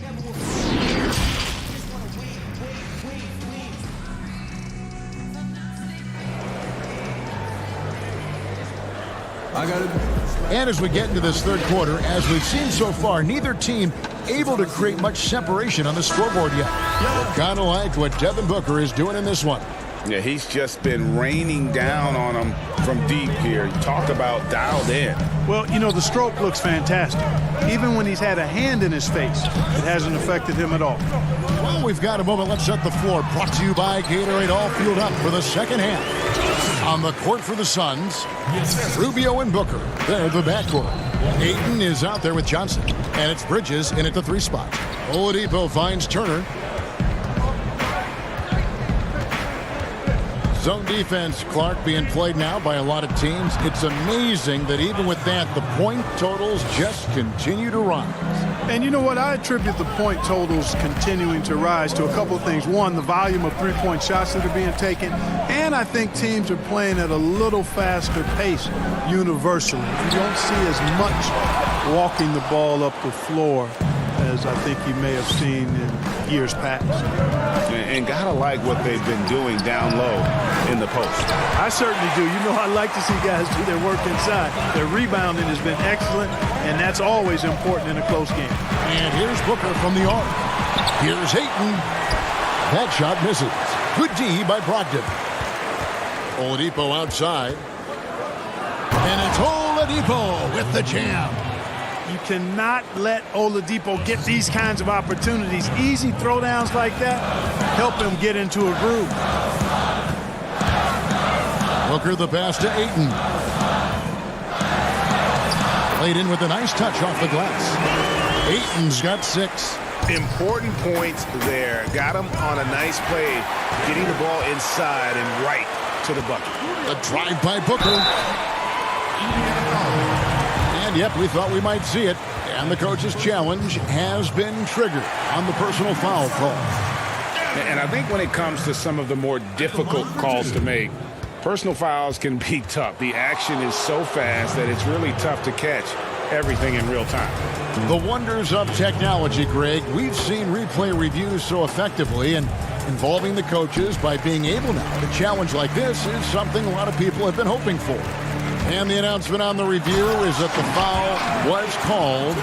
And as we get into this third quarter, as we've seen so far, neither team able to create much separation on the scoreboard yet. Kind of like what Devin Booker is doing in this one. Yeah, he's just been raining down on them from deep here. Talk about dialed in. Well, you know, the stroke looks fantastic. Even when he's had a hand in his face, it hasn't affected him at all. Well, we've got a moment. Let's set the floor. Brought to you by Gatorade. All fueled up for the second half. On the court for the Suns, Rubio and Booker. They're the backcourt. Ayton is out there with Johnson. And it's Bridges in at the 3 spot. Oladipo finds Turner. Zone defense, Clark, being played now by a lot of teams. It's amazing that even with that, the point totals just continue to rise. And you know what? I attribute the point totals continuing to rise to a couple of things. One, the volume of three-point shots that are being taken. And I think teams are playing at a little faster pace universally. You don't see as much walking the ball up the floor as I think you may have seen in years past. And gotta like what they've been doing down low in the post. I certainly do. You know, I like to see guys do their work inside. Their rebounding has been excellent, and that's always important in a close game. And here's Booker from the arc. Here's Ayton. That shot misses. Good D by Brogdon. Oladipo outside. And it's Oladipo with the jam. You cannot let Oladipo get these kinds of opportunities. Easy throwdowns like that help him get into a groove. Booker the pass to Ayton. Played in with a nice touch off the glass. Ayton's got 6. Important points there. Got him on a nice play, getting the ball inside and right to the bucket. A drive by Booker. And yep, we thought we might see it. And the coach's challenge has been triggered on the personal foul call. And I think when it comes to some of the more difficult calls to make, personal fouls can be tough. The action is so fast that it's really tough to catch everything in real time. The wonders of technology, Greg. We've seen replay reviews so effectively, and involving the coaches by being able now to challenge like this is something a lot of people have been hoping for. And the announcement on the review is that the foul was called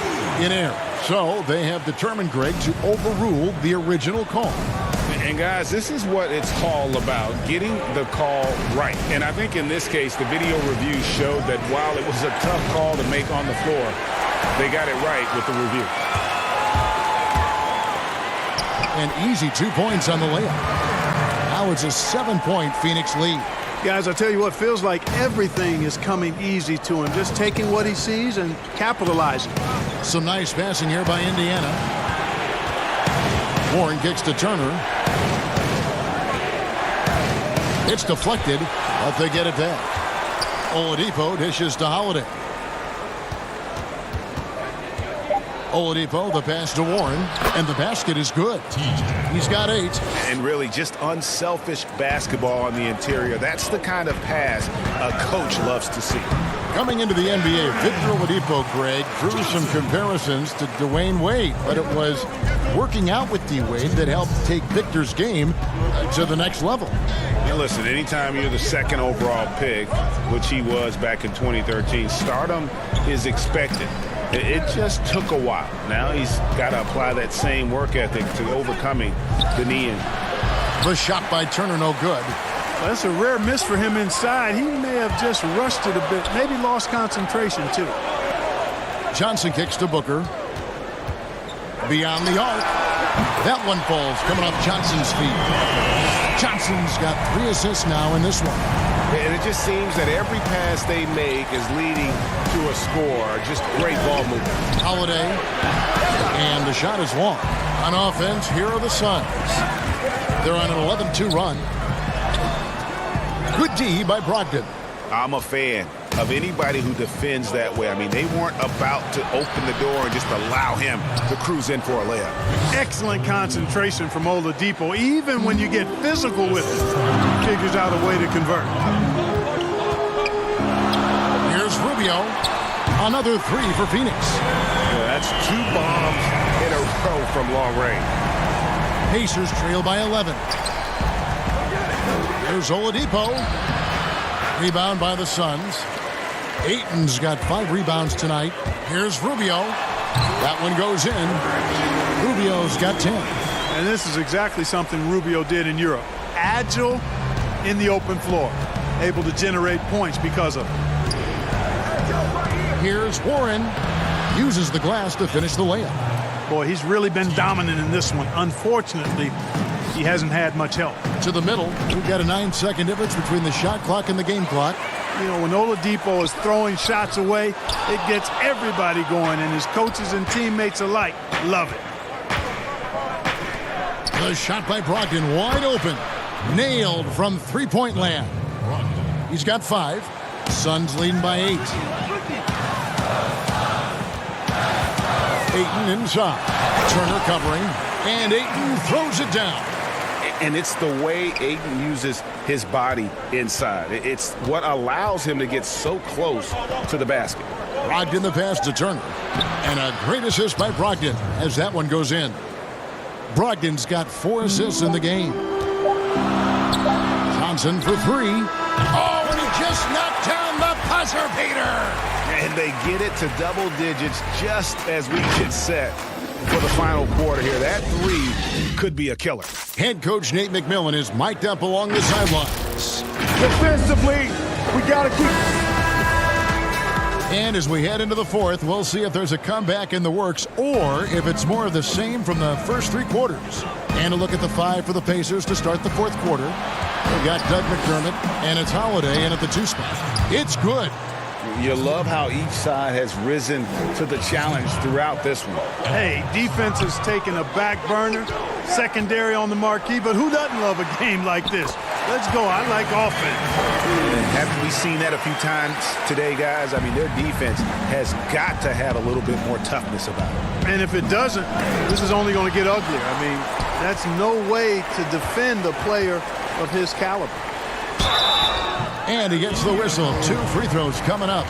in error. So they have determined, Greg, to overrule the original call. And guys, this is what it's all about, getting the call right. And I think in this case, the video review showed that while it was a tough call to make on the floor, they got it right with the review. An easy 2 points on the layup. Now it's a 7-point Phoenix lead. Guys, I tell you what, feels like everything is coming easy to him. Just taking what he sees and capitalizing. Some nice passing here by Indiana. Warren kicks to Turner. It's deflected, but they get it back. Oladipo dishes to Holiday. Oladipo, the pass to Warren, and the basket is good. He's got 8. And really just unselfish basketball on the interior. That's the kind of pass a coach loves to see. Coming into the NBA, Victor Oladipo, Greg, drew some comparisons to Dwayne Wade, but it was working out with D-Wade that helped take Victor's game to the next level. And listen, anytime you're the second overall pick, which he was back in 2013, stardom is expected. It just took a while. Now he's got to apply that same work ethic to overcoming the knee injury. The shot by Turner, no good. Well, that's a rare miss for him inside. He may have just rushed it a bit, maybe lost concentration too. Johnson kicks to Booker. Beyond the arc. That one falls, coming off Johnson's feet. Johnson's got 3 assists now in this one. And it just seems that every pass they make is leading to a score. Just great ball movement. Holiday. And the shot is long. On offense, here are the Suns. They're on an 11-2 run. Good D by Brogdon. I'm a fan of anybody who defends that way. I mean, they weren't about to open the door and just allow him to cruise in for a layup. Excellent concentration from Oladipo. Even when you get physical with him, he figures out a way to convert. Here's Rubio. Another 3 for Phoenix. Yeah, that's 2 bombs in a row from long range. Pacers trail by 11. Here's Oladipo. Rebound by the Suns. Ayton's got 5 rebounds tonight. Here's Rubio. That one goes in. Rubio's got 10. And this is exactly something Rubio did in Europe. Agile in the open floor. able to generate points because of it. Here's Warren. Uses the glass to finish the layup. Boy, he's really been dominant in this one. Unfortunately, he hasn't had much help. To the middle, we've got a 9-second difference between the shot clock and the game clock. You know, when Oladipo is throwing shots away, it gets everybody going, and his coaches and teammates alike love it. The shot by Brogdon, wide open. Nailed from three-point land. He's got 5. Suns leading by 8. Ayton inside. Turner covering. And Ayton throws it down. And it's the way Ayton uses his body inside. It's what allows him to get so close to the basket. Brogdon the pass to Turner. And a great assist by Brogdon as that one goes in. Brogdon's got 4 assists in the game. Johnson for 3. Oh, and he just knocked down the buzzer beater. And they get it to double digits just as we get set for the final quarter here. That 3 could be a killer. Head coach Nate McMillan is mic'd up along the sidelines. Defensively, we got to keep. And as we head into the 4th, we'll see if there's a comeback in the works or if it's more of the same from the first 3 quarters. And a look at the 5 for the Pacers to start the 4th quarter. We've got Doug McDermott and it's Holiday in at the 2 spot. It's good. You love how each side has risen to the challenge throughout this one. Hey, defense has taken a back burner, secondary on the marquee, but who doesn't love a game like this? Let's go. I like offense. Haven't we seen that a few times today, guys? I mean, their defense has got to have a little bit more toughness about it. And if it doesn't, this is only going to get uglier. I mean, that's no way to defend a player of his caliber. And he gets the whistle. 2 free throws coming up.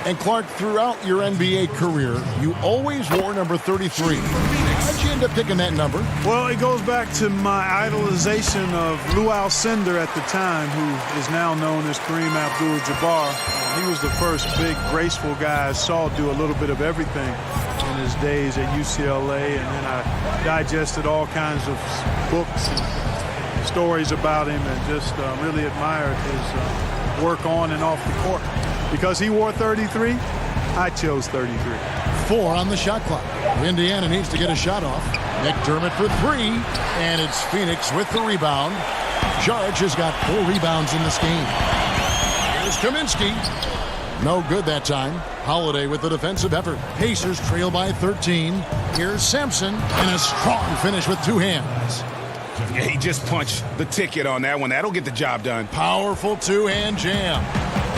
And Clark, throughout your NBA career, you always wore number 33. How'd you end up picking that number? Well, it goes back to my idolization of Lou Alcindor at the time, who is now known as Kareem Abdul-Jabbar. He was the first big, graceful guy I saw do a little bit of everything in his days at UCLA. And then I digested all kinds of books and stories about him and just really admired his work on and off the court. Because he wore 33, I chose 33. 4 on the shot clock. Indiana needs to get a shot off. McDermott for 3, and it's Phoenix with the rebound. Jarge has got 4 rebounds in this game. Here's Kaminsky. No good that time. Holiday with the defensive effort. Pacers trail by 13. Here's Sampson, and a strong finish with 2 hands. Yeah, he just punched the ticket on that one. That'll get the job done. Powerful 2-hand jam.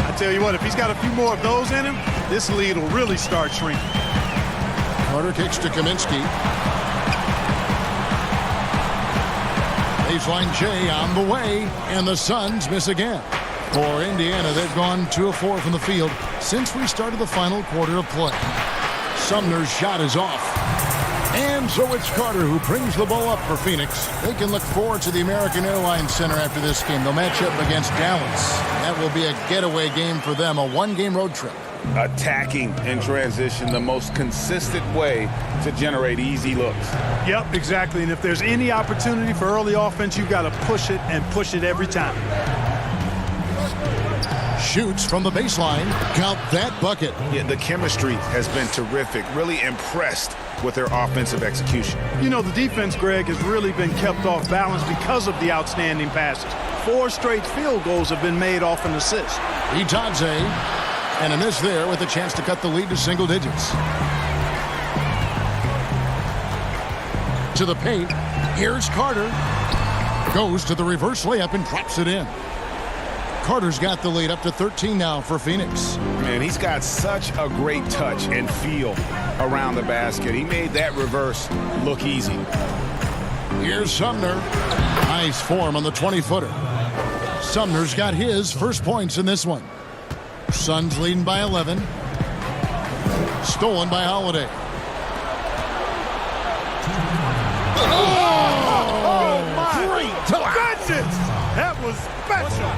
I tell you what, if he's got a few more of those in him, this lead will really start shrinking. Carter kicks to Kaminsky. Baseline J on the way, and the Suns miss again. For Indiana, they've gone 2 of 4 from the field since we started the final quarter of play. Sumner's shot is off. And so it's Carter who brings the ball up for Phoenix. They can look forward to the American Airlines Center after this game. They'll match up against Dallas. That will be a getaway game for them, a 1-game road trip. Attacking in transition, the most consistent way to generate easy looks. Yep, exactly. And if there's any opportunity for early offense, you've got to push it and push it every time. Shoots from the baseline. Count that bucket. Yeah, the chemistry has been terrific. Really impressed with their offensive execution. You know, the defense, Greg, has really been kept off balance because of the outstanding passes. 4 straight field goals have been made off an assist. Itadze, and a miss there with a chance to cut the lead to single digits. To the paint. Here's Carter. Goes to the reverse layup and drops it in. Carter's got the lead up to 13 now for Phoenix. Man, he's got such a great touch and feel around the basket. He made that reverse look easy. Here's Sumner. Nice form on the 20-footer. Sumner's got his first points in this one. Suns leading by 11. Stolen by Holiday. Oh my goodness! That was special.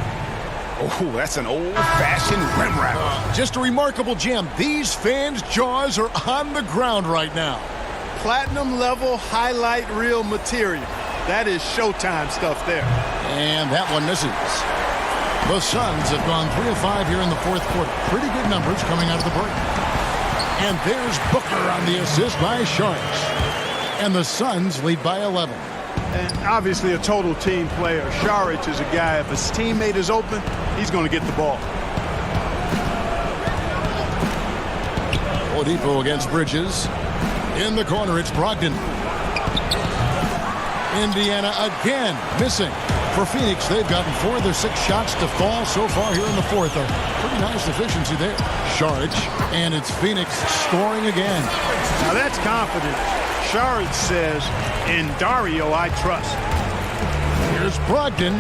Oh, that's an old-fashioned rim wrap. Just a remarkable jam. These fans' jaws are on the ground right now. Platinum level highlight reel material. That is Showtime stuff there. And that one misses. The Suns have gone 3 of 5 here in the fourth quarter. Pretty good numbers coming out of the break. And there's Booker on the assist by Sharks. And the Suns lead by 11. And obviously a total team player. Saric is a guy, if his teammate is open, he's going to get the ball. Oladipo against Bridges. In the corner, it's Brogdon. Indiana again missing. For Phoenix, they've gotten 4 of their 6 shots to fall so far here in the fourth. A pretty nice efficiency there. Saric, and it's Phoenix scoring again. Now that's confident. Saric says, in Dario, I trust. Here's Brogdon,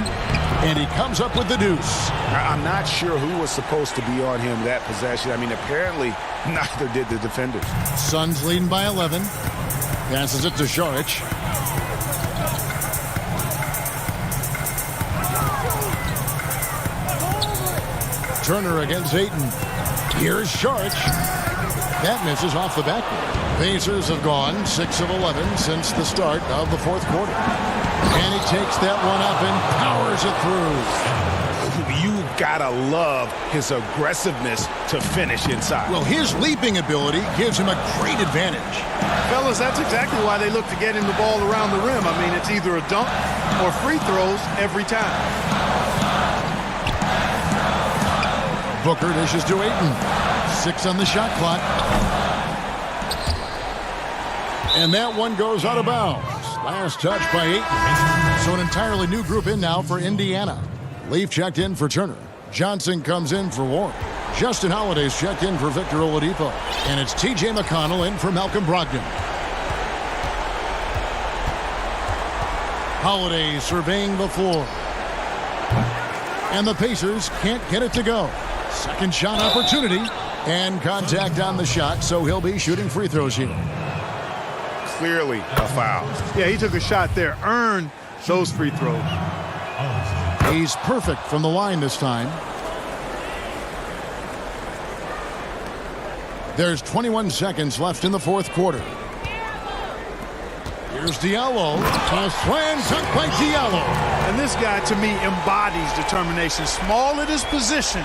and he comes up with the deuce. I'm not sure who was supposed to be on him that possession. I mean, apparently neither did the defenders. Suns leading by 11. Passes it to Saric. Turner against Ayton. Here's Saric. That misses off the backboard. Pacers have gone 6 of 11 since the start of the fourth quarter. And he takes that one up and powers it through. You gotta love his aggressiveness to finish inside. Well, his leaping ability gives him a great advantage. Fellas, that's exactly why they look to get him the ball around the rim. I mean, it's either a dunk or free throws every time. Booker dishes to Ayton. 6 on the shot clock. And that one goes out of bounds. Last touch by Ayton. So an entirely new group in now for Indiana. Leaf checked in for Turner. Johnson comes in for Warren. Justin Holiday's checked in for Victor Oladipo. And it's T.J. McConnell in for Malcolm Brogdon. Holiday surveying the floor. And the Pacers can't get it to go. Second shot opportunity. And contact on the shot, so he'll be shooting free throws here. Clearly a foul. Yeah, he took a shot there. Earned those free throws. He's perfect from the line this time. There's 21 seconds left in the fourth quarter. Here's Diallo. A slam dunk by Diallo. And this guy, to me, embodies determination. Small at his position,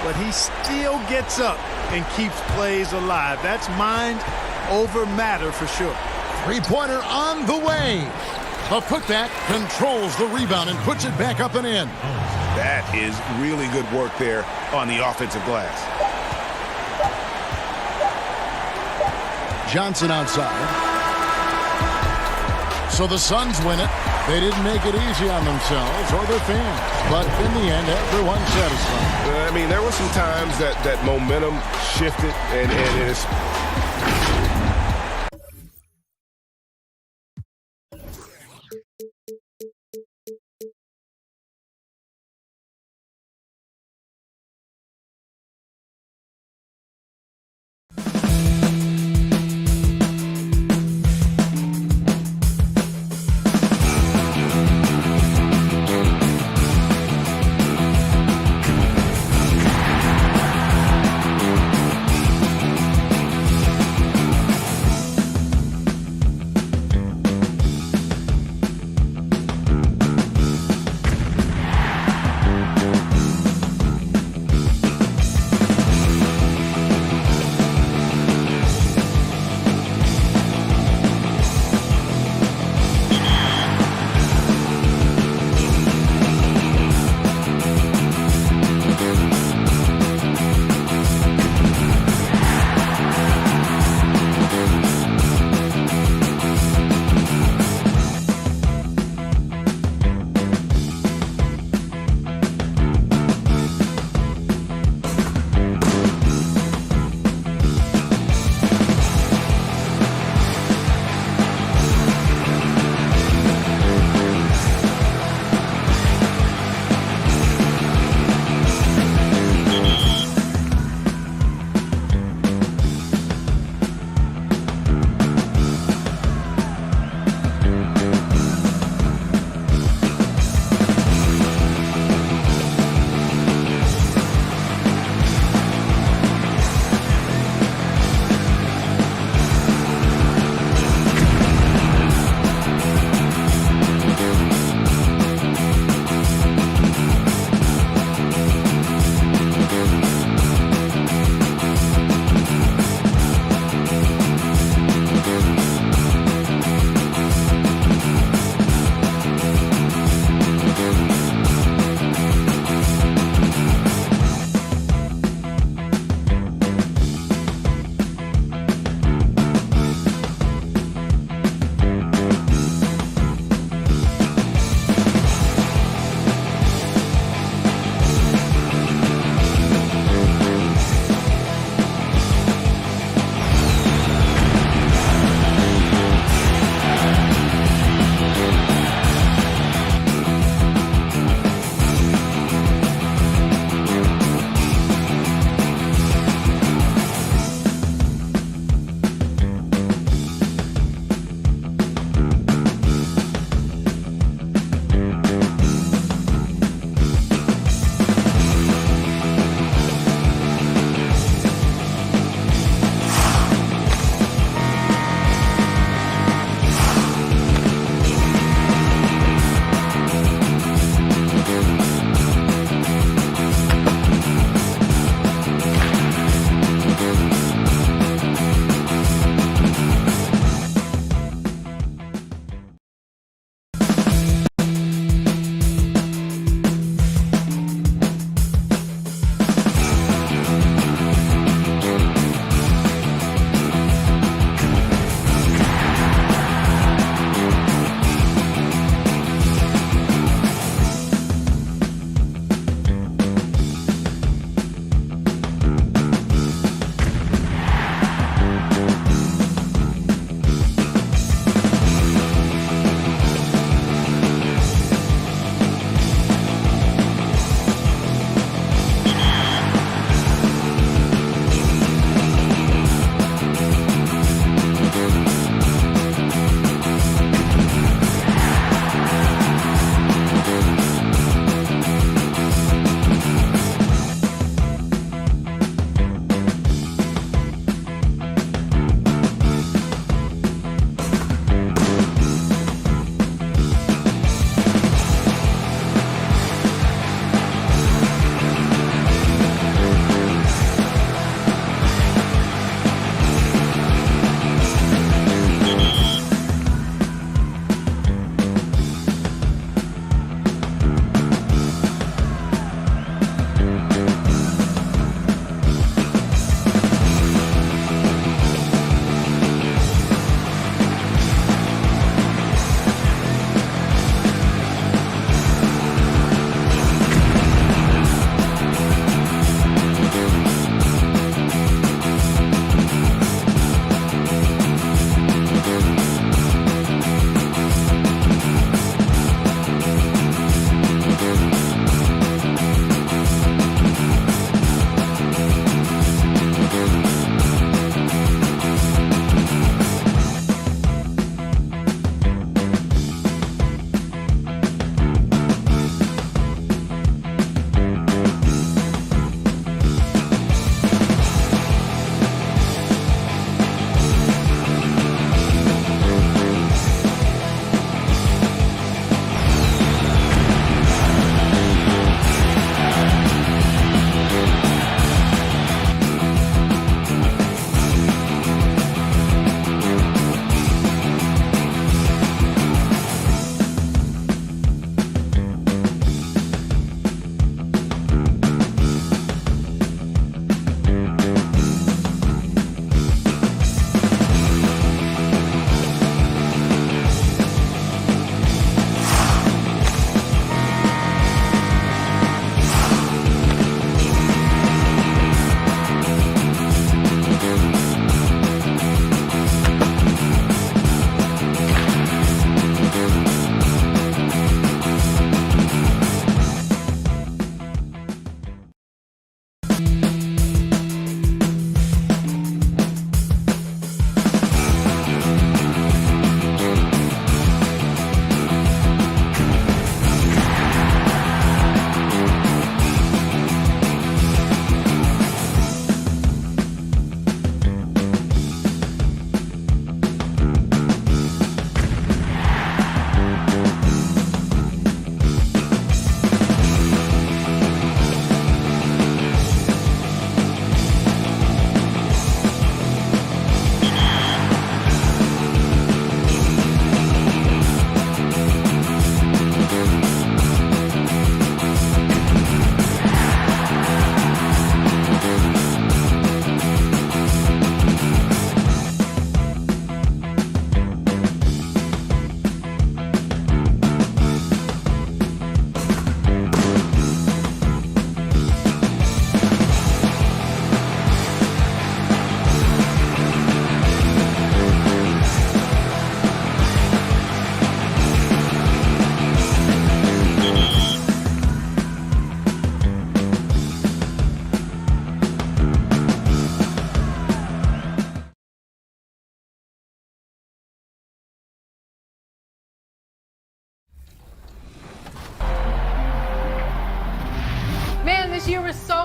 but he still gets up and keeps plays alive. That's mind over matter for sure. Three-pointer on the way. A putback controls the rebound and puts it back up and in. That is really good work there on the offensive glass. Johnson outside. So the Suns win it. They didn't make it easy on themselves or their fans. But in the end, everyone's satisfied. I mean, there were some times that momentum shifted and it's...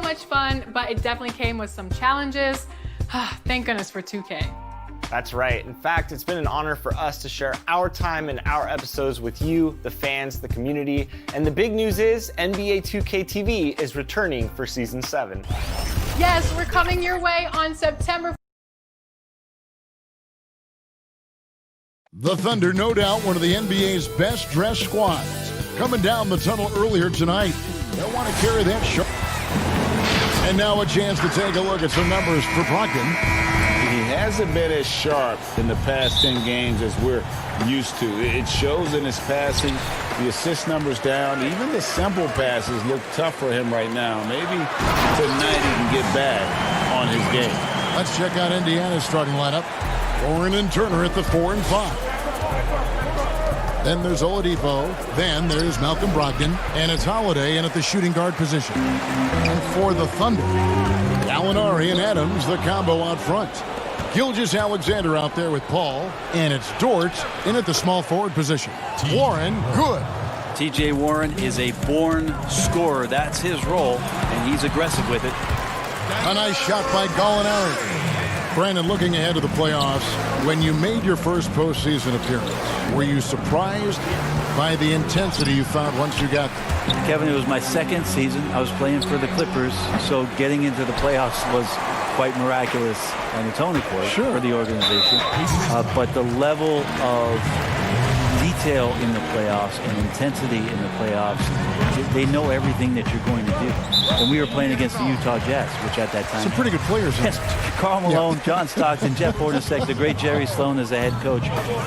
much fun, but it definitely came with some challenges. Thank goodness for 2K. That's right. In fact, it's been an honor for us to share our time and our episodes with you, the fans, the community. And the big news is NBA 2K TV is returning for Season 7. Yes, we're coming your way on September. The Thunder, no doubt, one of the NBA's best-dressed squads. Coming down the tunnel earlier tonight. They'll want to carry that show. And now a chance to take a look at some numbers for Brogdon. He hasn't been as sharp in the past 10 games as we're used to. It shows in his passing, the assist numbers down. Even the simple passes look tough for him right now. Maybe tonight he can get back on his game. Let's check out Indiana's starting lineup. Warren and Turner at the 4 and 5. Then there's Oladipo. Then there's Malcolm Brogdon. And it's Holiday in at the shooting guard position. And for the Thunder, Gallinari and Adams, the combo out front. Gilgeous-Alexander out there with Paul. And it's Dort in at the small forward position. Warren, good. T.J. Warren is a born scorer. That's his role, and he's aggressive with it. A nice shot by Gallinari. Brandon, looking ahead to the playoffs, when you made your first postseason appearance, were you surprised by the intensity you found once you got there? Kevin, it was my second season. I was playing for the Clippers, so getting into the playoffs was quite miraculous on its own accord for the organization. But the level of detail in the playoffs and intensity in the playoffs, they know everything that you're going to do. And we were playing against the Utah Jazz, which at that time... Some pretty good players. Yes, Karl Malone, John Stockton, Jeff Hornacek, the great Jerry Sloan as the head coach.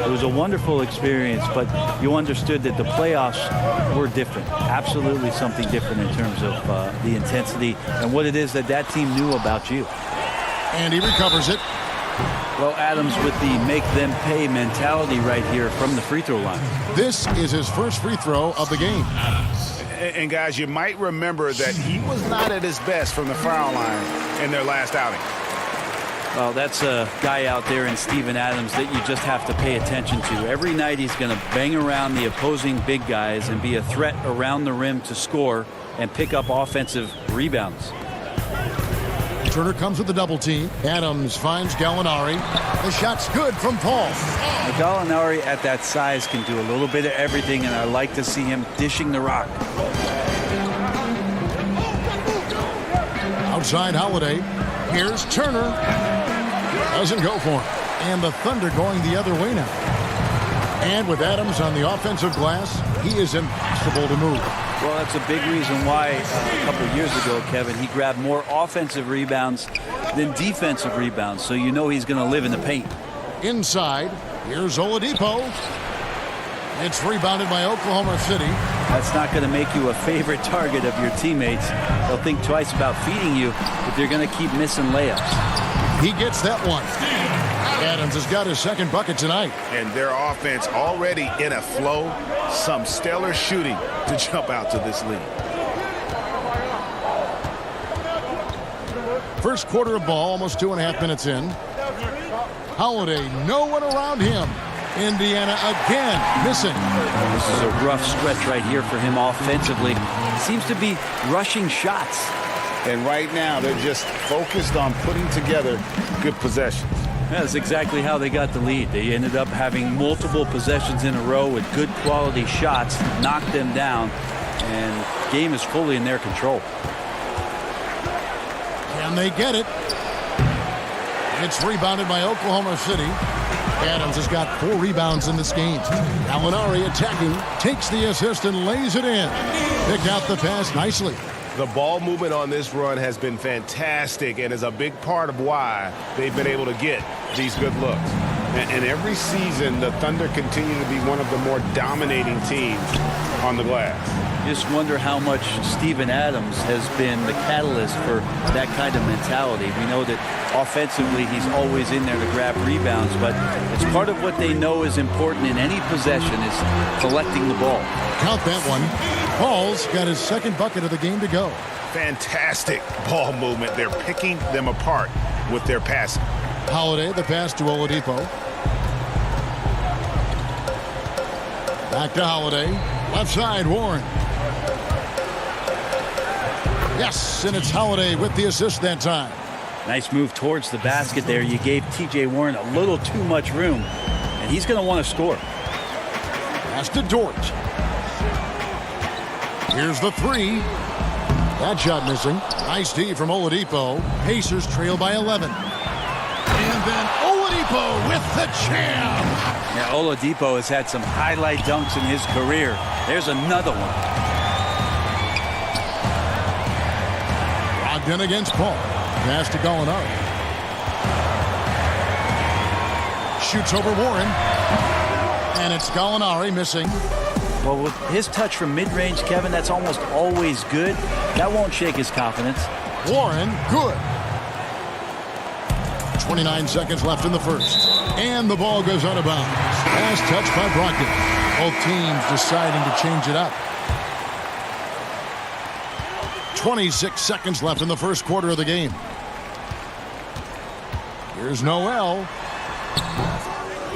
It was a wonderful experience, but you understood that the playoffs were different. Absolutely something different in terms of the intensity and what it is that that team knew about you. And he recovers it. Well, Adams with the make them pay mentality right here from the free throw line. This is his first free throw of the game. And guys, you might remember that he was not at his best from the foul line in their last outing. Well, that's a guy out there in Steven Adams that you just have to pay attention to. Every night he's going to bang around the opposing big guys and be a threat around the rim to score and pick up offensive rebounds. Turner comes with the double team. Adams finds Gallinari. The shot's good from Paul. Now, Gallinari at that size can do a little bit of everything, and I like to see him dishing the rock. Outside Holiday. Here's Turner. Doesn't go for him. And the Thunder going the other way now. And with Adams on the offensive glass, he is impossible to move. Well, that's a big reason why a couple of years ago, Kevin, he grabbed more offensive rebounds than defensive rebounds. So you know he's going to live in the paint. Inside, here's Oladipo. It's rebounded by Oklahoma City. That's not going to make you a favorite target of your teammates. They'll think twice about feeding you if they're going to keep missing layups. He gets that one. Adams has got his second bucket tonight. And their offense already in a flow. Some stellar shooting to jump out to this lead. First quarter of ball, almost 2.5 minutes in. Holiday, no one around him. Indiana again missing. This is a rough stretch right here for him offensively. He seems to be rushing shots. And right now, they're just focused on putting together good possessions. That's exactly how they got the lead. They ended up having multiple possessions in a row with good quality shots, knocked them down, and game is fully in their control. Can they get it? It's rebounded by Oklahoma City. Adams has got 4 rebounds in this game. Gallinari attacking, takes the assist and lays it in. Picked out the pass nicely. The ball movement on this run has been fantastic and is a big part of why they've been able to get these good looks. And every season, the Thunder continue to be one of the more dominating teams on the glass. Just wonder how much Steven Adams has been the catalyst for that kind of mentality. We know that offensively he's always in there to grab rebounds, but it's part of what they know is important in any possession is collecting the ball. Count that one. Paul's got his second bucket of the game to go. Fantastic ball movement. They're picking them apart with their passing. Holiday, the pass to Oladipo. Back to Holiday. Left side, Warren. Yes, and it's Holiday with the assist that time. Nice move towards the basket there. You gave T.J. Warren a little too much room, and he's going to want to score. Pass to Dort. Here's the three. That shot missing. Nice D from Oladipo. Pacers trail by 11. And then Oladipo with the jam. Yeah, Oladipo has had some highlight dunks in his career. There's another one. Brogdon against Paul. Pass to Gallinari. Shoots over Warren. And it's Gallinari missing. Well, with his touch from mid-range, Kevin, that's almost always good. That won't shake his confidence. Warren, good. 29 seconds left in the first. And the ball goes out of bounds. Last touch by Brogdon. Both teams deciding to change it up. 26 seconds left in the first quarter of the game. Here's Noel.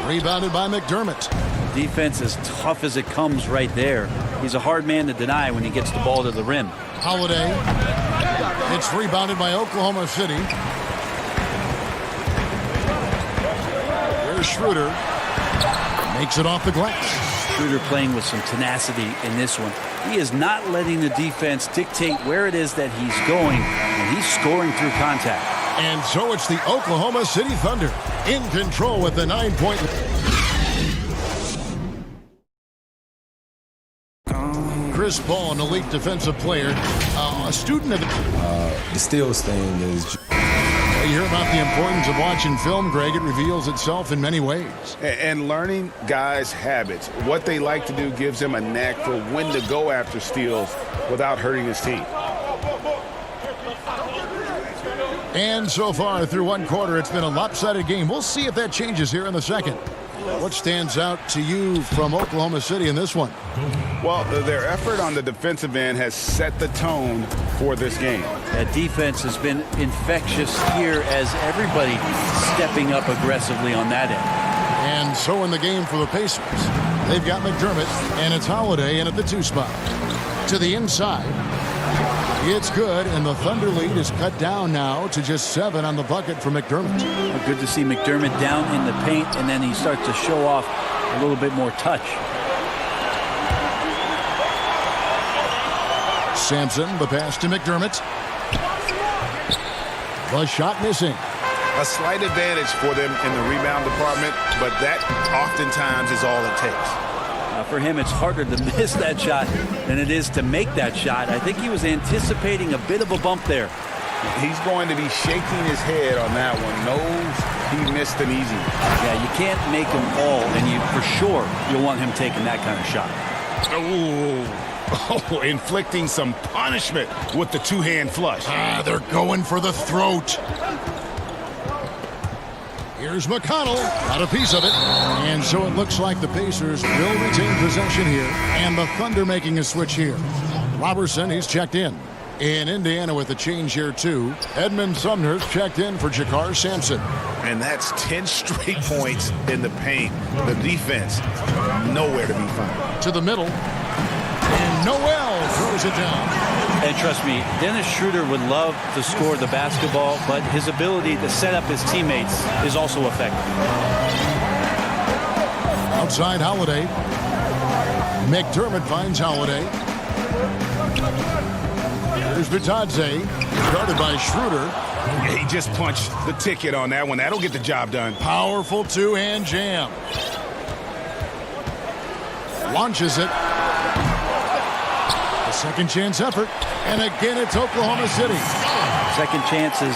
Rebounded by McDermott. Defense as tough as it comes right there. He's a hard man to deny when he gets the ball to the rim. Holiday. It's rebounded by Oklahoma City. Here's Schroeder. Makes it off the glass. Schroeder playing with some tenacity in this one. He is not letting the defense dictate where it is that he's going, and he's scoring through contact. And so it's the Oklahoma City Thunder in control with the 9-point lead. Chris Paul, an elite defensive player, a student of the steals thing is. You hear about the importance of watching film, Greg. It reveals itself in many ways. And learning guys' habits, what they like to do, gives them a knack for when to go after steals without hurting his team. And so far through one quarter, it's been a lopsided game. We'll see if that changes here in the second. What stands out to you from Oklahoma City in this one? Well, their effort on the defensive end has set the tone for this game. That defense has been infectious here as everybody stepping up aggressively on that end. And so in the game for the Pacers, they've got McDermott, and it's Holiday in at the 2 spot. To the inside. It's good, and the Thunder lead is cut down now to just 7 on the bucket for McDermott. Well, good to see McDermott down in the paint, and then he starts to show off a little bit more touch. Sampson, the pass to McDermott. The shot missing. A slight advantage for them in the rebound department, but that oftentimes is all it takes. For him, it's harder to miss that shot than it is to make that shot. I think he was anticipating a bit of a bump there. He's going to be shaking his head on that one. Knows he missed an easy one. Yeah, you can't make them all, and you for sure you'll want him taking that kind of shot. Oh, inflicting some punishment with the two-hand flush. They're going for the throat. Here's McConnell, got a piece of it. And so it looks like the Pacers will retain possession here. And the Thunder making a switch here. Robertson, he's checked in. In Indiana with a change here too. Edmund Sumner's checked in for Jakar Sampson. And that's 10 straight points in the paint. The defense, nowhere to be found. To the middle. And Noel throws it down. And trust me, Dennis Schroeder would love to score the basketball, but his ability to set up his teammates is also effective. Outside Holiday. McDermott finds Holiday. Here's Vitadze, guarded by Schroeder. He just punched the ticket on that one. That'll get the job done. Powerful two-hand jam. Launches it. A second chance effort. And again, it's Oklahoma City. Second chances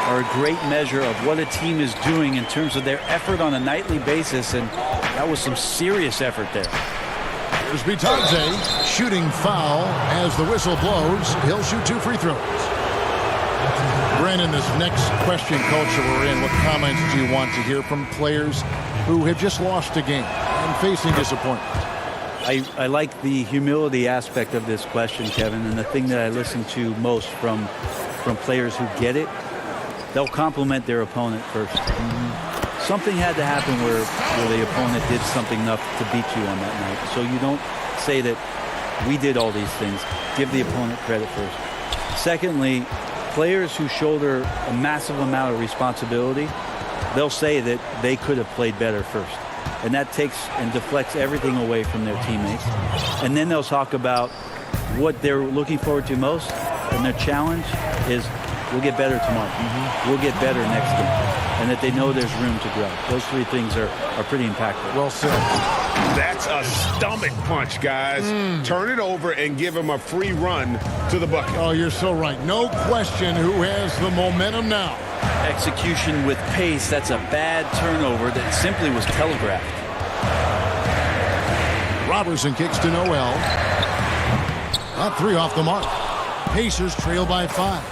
are a great measure of what a team is doing in terms of their effort on a nightly basis, and that was some serious effort there. Here's Vitadze, shooting foul as the whistle blows. He'll shoot 2 free throws. Brandon, this next question culture we're in, what comments do you want to hear from players who have just lost a game and facing disappointment? I like the humility aspect of this question, Kevin, and the thing that I listen to most from players who get it, they'll compliment their opponent first. Something had to happen where the opponent did something enough to beat you on that night. So you don't say that we did all these things. Give the opponent credit first. Secondly, players who shoulder a massive amount of responsibility, they'll say that they could have played better first. And that takes and deflects everything away from their teammates. And then they'll talk about what they're looking forward to most, and their challenge is we'll get better tomorrow. We'll get better next game. And that they know there's room to grow. Those three things are pretty impactful. Well said. That's a stomach punch, guys. Turn it over and give him a free run to the bucket. Oh, you're so right. No question who has the momentum now. Execution with pace, that's a bad turnover that simply was telegraphed. Robertson kicks to Noel. That three off the mark. Pacers trail by 5.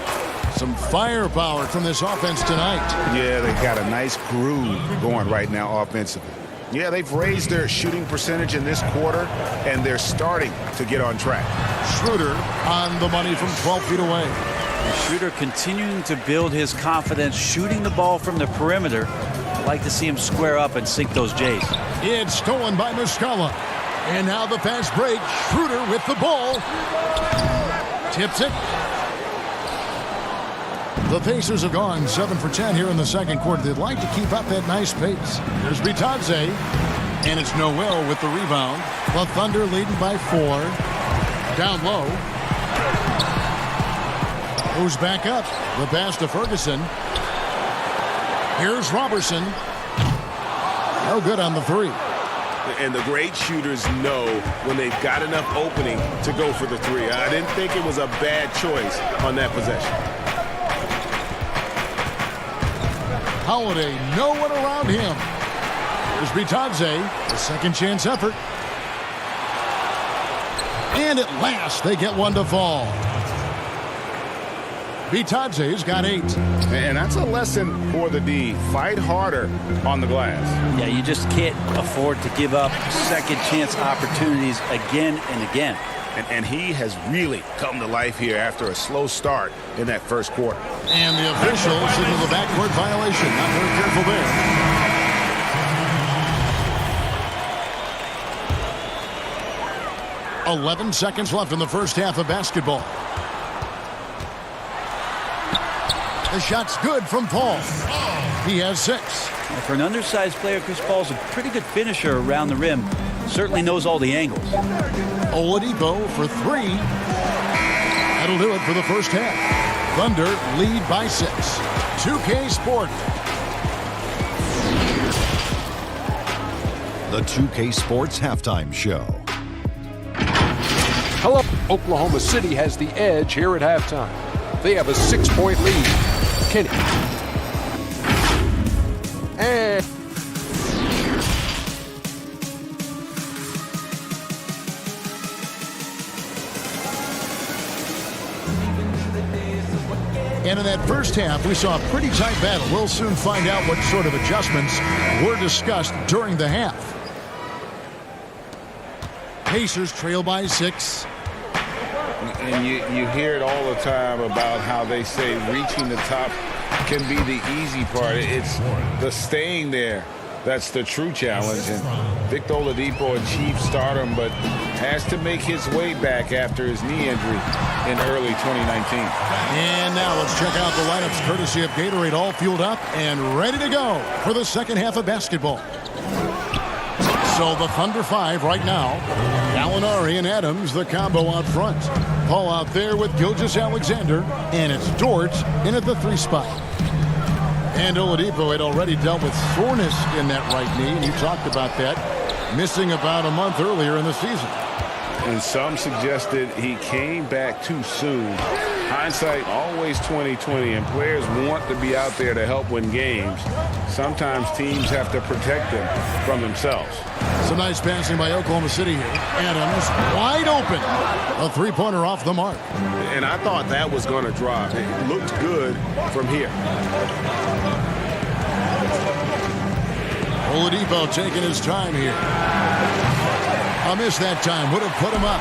Some firepower from this offense tonight. Yeah, they got a nice groove going right now offensively. Yeah, they've raised their shooting percentage in this quarter, and they're starting to get on track. Schroeder on the money from 12 feet away. Schroeder continuing to build his confidence, shooting the ball from the perimeter. I'd like to see him square up and sink those J's. It's stolen by Muscala. And now the fast break. Schroeder with the ball. Tips it. The Pacers have gone 7 for 10 here in the second quarter. They'd like to keep up that nice pace. There's Bitadze. And it's Noel with the rebound. The Thunder leading by 4. Down low. Goes back up. The pass to Ferguson. Here's Robertson. No good on the 3. And the great shooters know when they've got enough opening to go for the 3. I didn't think it was a bad choice on that possession. Holiday, no one around him. Here's Bitadze, a second chance effort. And at last, they get one to fall. Bitadze's got 8. And that's a lesson for the D. Fight harder on the glass. Yeah, you just can't afford to give up second chance opportunities again and again. And he has really come to life here after a slow start in that first quarter. And the official signals a backcourt violation. Not very careful there. 11 seconds left in the first half of basketball. The shot's good from Paul. He has 6. For an undersized player, Chris Paul's a pretty good finisher around the rim. Certainly knows all the angles. Oladipo for 3. That'll do it for the first half. Thunder lead by 6. 2K Sport. The 2K Sports Halftime Show. Hello. Oklahoma City has the edge here at halftime. They have a 6-point lead. Kenny. And And in that first half, we saw a pretty tight battle. We'll soon find out what sort of adjustments were discussed during the half. Pacers trail by 6. And you hear it all the time about how they say reaching the top can be the easy part. It's the staying there that's the true challenge. And Victor Oladipo achieved stardom, but has to make his way back after his knee injury in early 2019. And now let's check out the lineups courtesy of Gatorade, all fueled up and ready to go for the second half of basketball. So the Thunder 5 right now. Gallinari and Adams, the combo out front. Paul out there with Gilgeous-Alexander, and it's Dort in at the 3 spot. And Oladipo had already dealt with soreness in that right knee, and you talked about that, missing about a month earlier in the season. And some suggested he came back too soon. Hindsight, always 20/20, and players want to be out there to help win games. Sometimes teams have to protect them from themselves. Some nice passing by Oklahoma City here. Adams wide open. A 3-pointer off the mark. And I thought that was going to drop. It looked good from here. Oladipo taking his time here. A miss that time would have put him up.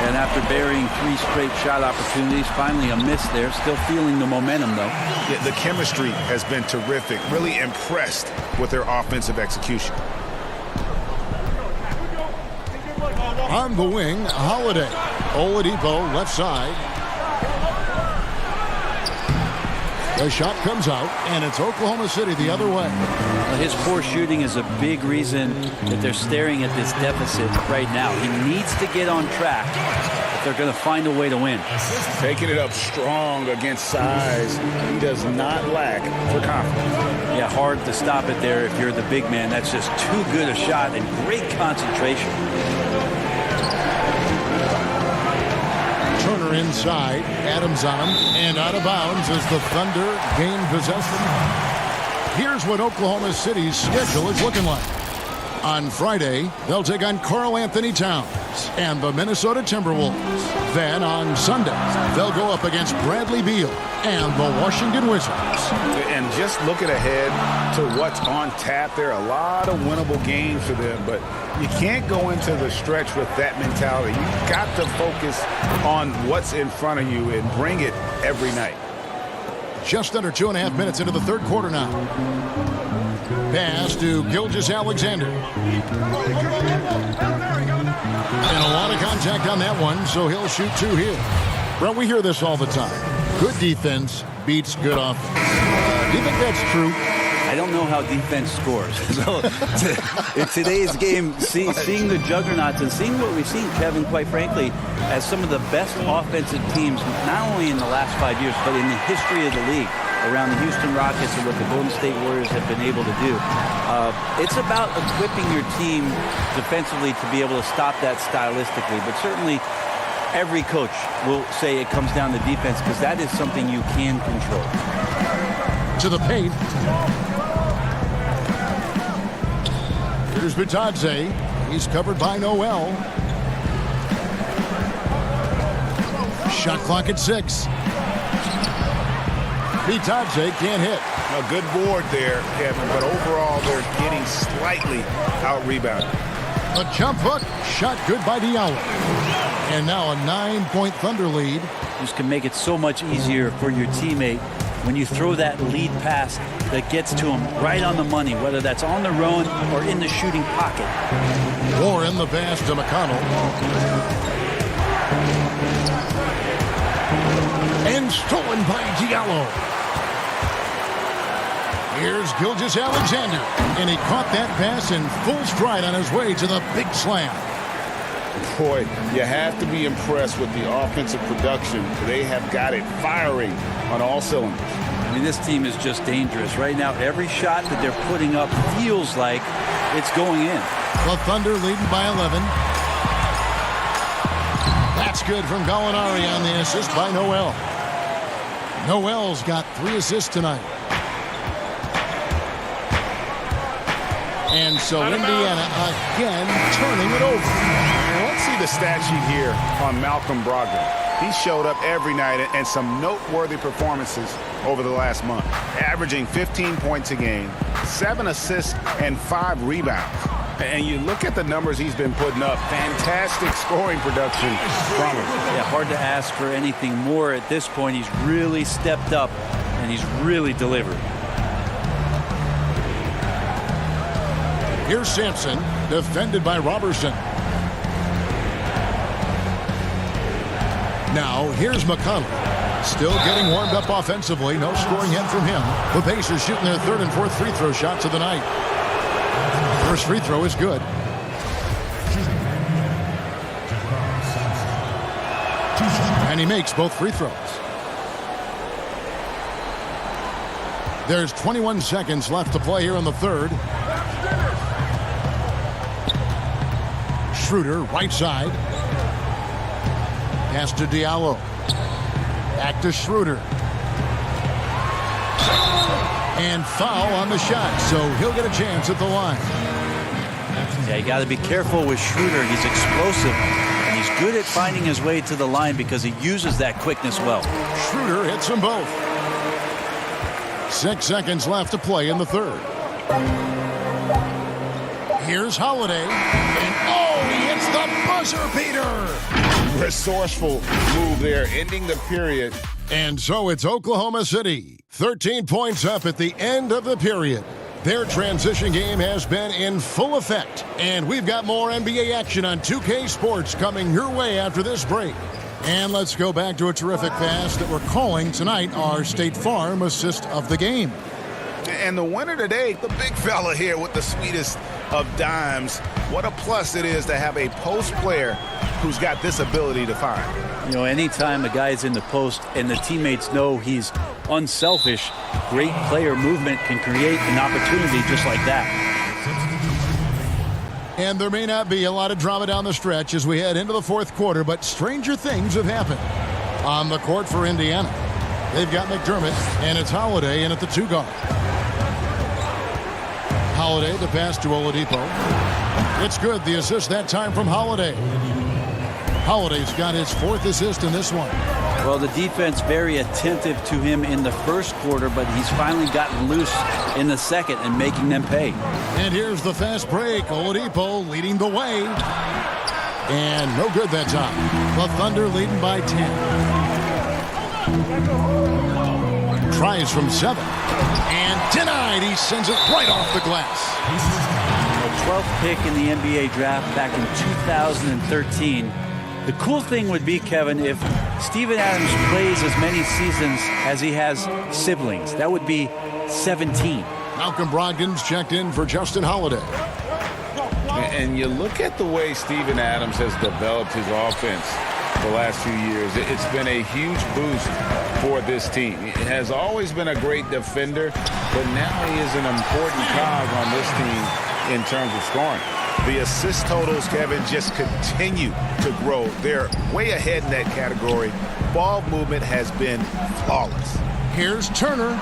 And after burying 3 straight shot opportunities, finally a miss there. Still feeling the momentum, though. Yeah, the chemistry has been terrific. Really impressed with their offensive execution. On the wing, Holiday. Oladipo left side. The shot comes out, and it's Oklahoma City the other way. His poor shooting is a big reason that they're staring at this deficit right now. He needs to get on track if they're going to find a way to win. Taking it up strong against size. He does not lack for confidence. Yeah, hard to stop it there if you're the big man. That's just too good a shot and great concentration. Turner inside, Adams on him, and out of bounds as the Thunder gain possession. Here's what Oklahoma City's schedule is looking like. On Friday, they'll take on Karl Anthony Towns and the Minnesota Timberwolves. Then on Sunday, they'll go up against Bradley Beal and the Washington Wizards. And just looking ahead to what's on tap, there are a lot of winnable games for them, but you can't go into the stretch with that mentality. You've got to focus on what's in front of you and bring it every night. Just under 2.5 minutes into the third quarter now. Pass to Gilgeous-Alexander. And a lot of contact on that one, so he'll shoot two here. Brett, we hear this all the time. Good defense beats good offense. Do you think that's true? I don't know how defense scores. So in today's game, seeing the juggernauts and seeing what we've seen, Kevin, quite frankly, as some of the best offensive teams, not only in the last 5 years, but in the history of the league, around the Houston Rockets and what the Golden State Warriors have been able to do. It's about equipping your team defensively to be able to stop that stylistically, but certainly every coach will say it comes down to defense because that is something you can control. To the paint. Here's Bitadze. He's covered by Noel. Shot clock at 6. Bitadze can't hit. A good board there, Kevin, but overall they're getting slightly out-rebounded. A jump hook. Shot good by Diallo. And now a 9-point Thunder lead. Just can make it so much easier for your teammate when you throw that lead pass that gets to him right on the money, whether that's on the run or in the shooting pocket. Warren the pass to McConnell. And stolen by Diallo. Here's Gilgeous-Alexander. And he caught that pass in full stride on his way to the big slam. Boy, you have to be impressed with the offensive production. They have got it firing on all cylinders. I mean, this team is just dangerous. Right now, every shot that they're putting up feels like it's going in. The Thunder leading by 11. That's good from Gallinari on the assist by Noel. Noel's got 3 assists tonight. And so Indiana again turning it over. Let's see the stat sheet here on Malcolm Brogdon. He showed up every night and some noteworthy performances over the last month. Averaging 15 points a game, 7 assists, and 5 rebounds. And you look at the numbers he's been putting up. Fantastic scoring production from him. Yeah, hard to ask for anything more at this point. He's really stepped up, and he's really delivered. Here's Sampson, defended by Robertson. Now, here's McConnell. Still getting warmed up offensively. No scoring yet from him. The Pacers shooting their 3rd and 4th free throw shots of the night. First free throw is good. And he makes both free throws. There's 21 seconds left to play here in the third. Schroeder, right side. Pass to Diallo. Back to Schroeder. And foul on the shot, so he'll get a chance at the line. Yeah, you got to be careful with Schroeder. He's explosive, and he's good at finding his way to the line because he uses that quickness well. Schroeder hits them both. 6 seconds left to play in the third. Here's Holiday. And he hits the buzzer beater. Resourceful move there, ending the period. And so it's Oklahoma City. 13 points up at the end of the period. Their transition game has been in full effect. And we've got more NBA action on 2K Sports coming your way after this break. And let's go back to a terrific pass that we're calling tonight our State Farm assist of the game. And the winner today, the big fella here with the sweetest of dimes. What a plus it is to have a post player who's got this ability to find. You know, anytime a guy's in the post and the teammates know he's unselfish, great player movement can create an opportunity just like that. And there may not be a lot of drama down the stretch as we head into the fourth quarter, but stranger things have happened. On the court for Indiana, they've got McDermott, and it's Holiday in at the 2 guard. Holiday, the pass to Oladipo. It's good, the assist that time from Holiday. Holiday's got his 4th assist in this one. Well, the defense very attentive to him in the first quarter, but he's finally gotten loose in the second and making them pay. And here's the fast break. Oladipo leading the way. And no good that time. The Thunder leading by 10. Tries from 7. And denied. He sends it right off the glass. The 12th pick in the NBA draft back in 2013. The cool thing would be, Kevin, if Steven Adams plays as many seasons as he has siblings. That would be 17. Malcolm Brogdon's checked in for Justin Holiday. And you look at the way Steven Adams has developed his offense the last few years. It's been a huge boost for this team. He has always been a great defender, but now he is an important cog on this team in terms of scoring. The assist totals, Kevin, just continue to grow. They're way ahead in that category. Ball movement has been flawless. Here's Turner.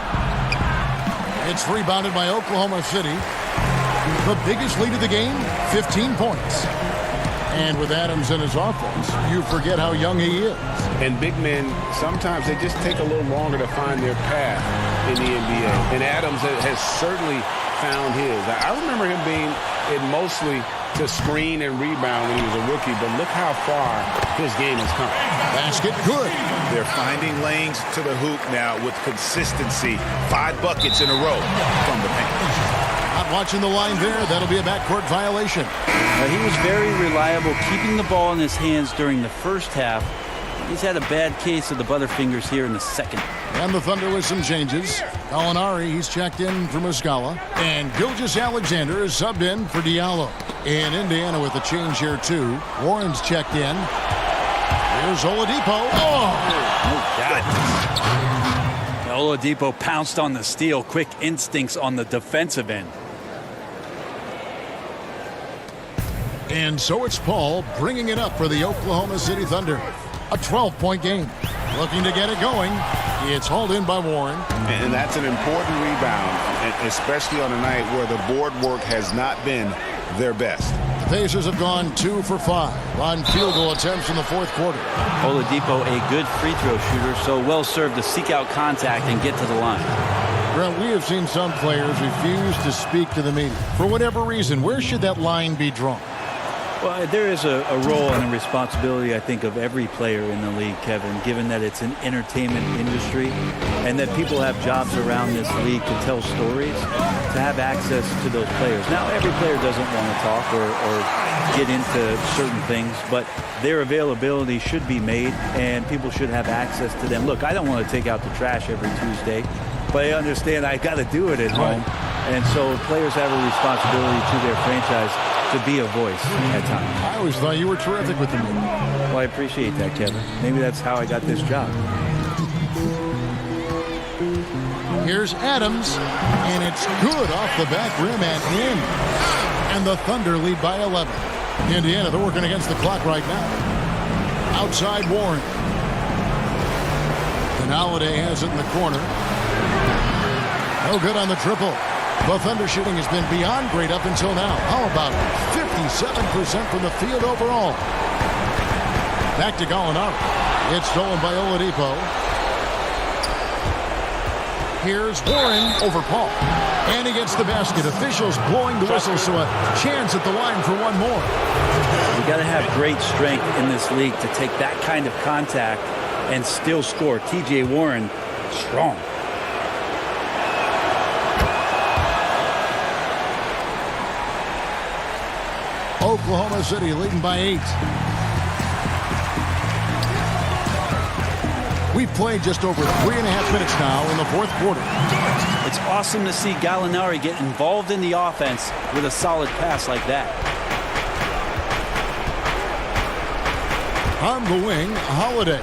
It's rebounded by Oklahoma City. The biggest lead of the game, 15 points. And with Adams in his offense, you forget how young he is. And big men, sometimes they just take a little longer to find their path in the NBA. And Adams has certainly found his. I remember him being in mostly to screen and rebound when he was a rookie, but look how far his game has come. Basket good. They're finding lanes to the hoop now with consistency. 5 buckets in a row from the paint. Not watching the line there. That'll be a backcourt violation. He was very reliable, keeping the ball in his hands during the first half. He's had a bad case of the butterfingers here in the second. And the Thunder with some changes. Gallinari, he's checked in for Muscala. And Gilgeous-Alexander is subbed in for Diallo. And Indiana with a change here, too. Warren's checked in. Here's Oladipo. Oh! Oladipo pounced on the steal. Quick instincts on the defensive end. And so it's Paul bringing it up for the Oklahoma City Thunder. A 12-point game. Looking to get it going. It's hauled in by Warren. And that's an important rebound, especially on a night where the board work has not been their best. The Pacers have gone 2 for 5 on field goal attempts in the fourth quarter. Oladipo, a good free throw shooter, so well served to seek out contact and get to the line. Brent, we have seen some players refuse to speak to the media. For whatever reason, where should that line be drawn? Well, there is a role and a responsibility, I think, of every player in the league, Kevin, given that it's an entertainment industry and that people have jobs around this league to tell stories, to have access to those players. Now, every player doesn't want to talk or get into certain things, but their availability should be made and people should have access to them. Look, I don't want to take out the trash every Tuesday, but I understand I got to do it at home. And so players have a responsibility to their franchise to be a voice at times. I always thought you were terrific with the media. Well, I appreciate that, Kevin. Maybe that's how I got this job. Here's Adams, and it's good off the back rim and in. And the Thunder lead by 11. Indiana, they're working against the clock right now. Outside Warren. And Holiday has it in the corner. No good on the triple. The Thunder shooting has been beyond great up until now. How about 57% from the field overall? Back to Gallinari. It's stolen by Oladipo. Here's Warren over Paul. And he gets the basket. Officials blowing the whistle, so a chance at the line for one more. You got to have great strength in this league to take that kind of contact and still score. T.J. Warren, strong. Oklahoma City leading by 8. We've played just over 3.5 minutes now in the fourth quarter. It's awesome to see Gallinari get involved in the offense with a solid pass like that. On the wing, Holiday.